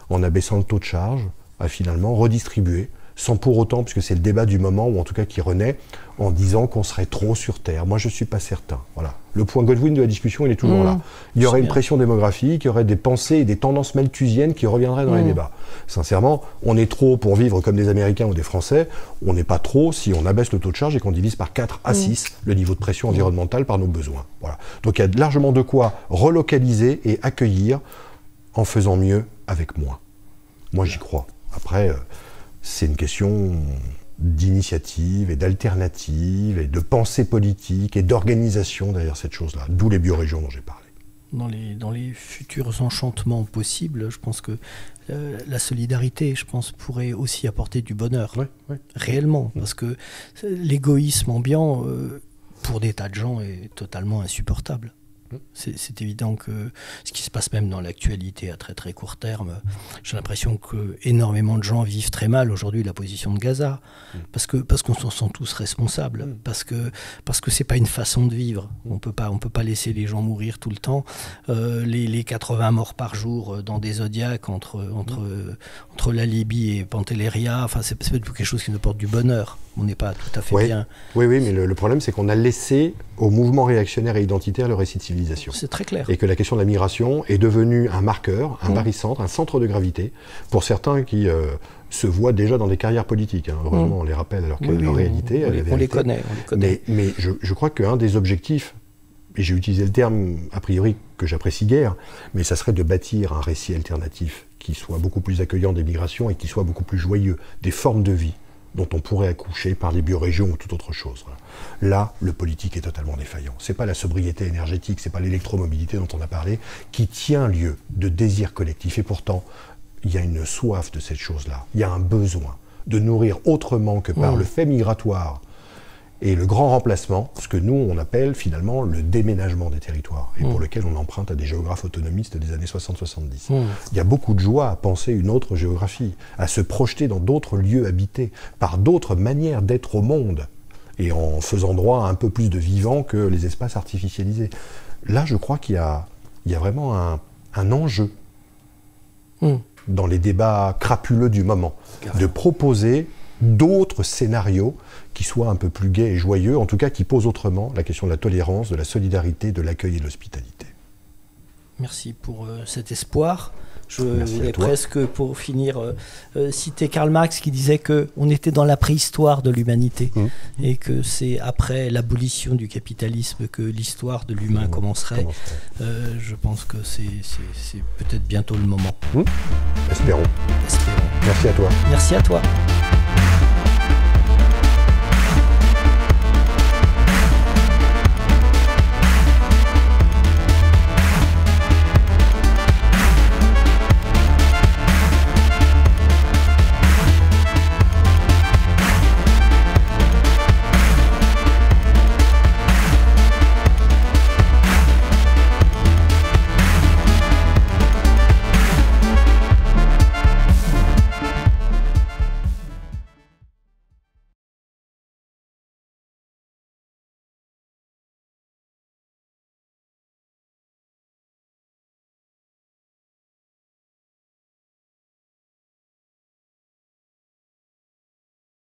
en abaissant le taux de charge, à finalement redistribuer, sans pour autant, puisque c'est le débat du moment, ou en tout cas qui renaît, en disant qu'on serait trop sur Terre. Moi, je ne suis pas certain. Voilà. Le point Godwin de la discussion, il est toujours là. Il y aurait une pression démographique, il y aurait des pensées et des tendances malthusiennes qui reviendraient dans les débats. Sincèrement, on est trop pour vivre comme des Américains ou des Français, on n'est pas trop si on abaisse le taux de charge et qu'on divise par 4 à 6 le niveau de pression environnementale par nos besoins. Voilà. Donc il y a largement de quoi relocaliser et accueillir en faisant mieux avec moins. Moi, j'y crois. Après, c'est une question d'initiative et d'alternative et de pensée politique et d'organisation derrière cette chose-là, d'où les biorégions dont j'ai parlé. Dans les futurs enchantements possibles, je pense que la solidarité, je pense, pourrait aussi apporter du bonheur, réellement, parce que l'égoïsme ambiant, pour des tas de gens, est totalement insupportable. C'est évident que ce qui se passe même dans l'actualité à très très court terme, j'ai l'impression que énormément de gens vivent très mal aujourd'hui la position de Gaza, parce qu'on s'en sent tous responsables, parce que c'est pas une façon de vivre. On peut pas laisser les gens mourir tout le temps. Les 80 morts par jour dans des zodiacs entre la Libye et Pantelleria, enfin c'est quelque chose qui nous porte du bonheur. On n'est pas tout à fait bien. Oui, mais le problème, c'est qu'on a laissé au mouvement réactionnaire et identitaire le récit de civilisation. C'est très clair. Et que la question de la migration est devenue un marqueur, un barycentre, un centre de gravité, pour certains qui se voient déjà dans des carrières politiques. Heureusement, on les rappelle à leur réalité. On les connaît. Mais je crois qu'un des objectifs, et j'ai utilisé le terme a priori que j'apprécie guère, mais ça serait de bâtir un récit alternatif qui soit beaucoup plus accueillant des migrations et qui soit beaucoup plus joyeux, des formes de vie dont on pourrait accoucher par les biorégions ou toute autre chose. Voilà. Là, le politique est totalement défaillant. C'est pas la sobriété énergétique, c'est pas l'électromobilité dont on a parlé, qui tient lieu de désir collectif. Et pourtant, il y a une soif de cette chose-là. Il y a un besoin de nourrir autrement que par le fait migratoire et le grand remplacement, ce que nous, on appelle finalement le déménagement des territoires, et pour lequel on emprunte à des géographes autonomistes des années 60-70. Il y a beaucoup de joie à penser une autre géographie, à se projeter dans d'autres lieux habités, par d'autres manières d'être au monde, et en faisant droit à un peu plus de vivant que les espaces artificialisés. Là, je crois qu'il y a vraiment un enjeu dans les débats crapuleux du moment, de proposer d'autres scénarios qui soient un peu plus gais et joyeux, en tout cas qui posent autrement la question de la tolérance, de la solidarité, de l'accueil et de l'hospitalité. Merci pour cet espoir. Je Merci voulais presque, pour finir, citer Karl Marx qui disait qu'on était dans la préhistoire de l'humanité et que c'est après l'abolition du capitalisme que l'histoire de l'humain commencerait. Je pense que c'est peut-être bientôt le moment. Espérons. Espérons. Merci à toi. Merci à toi.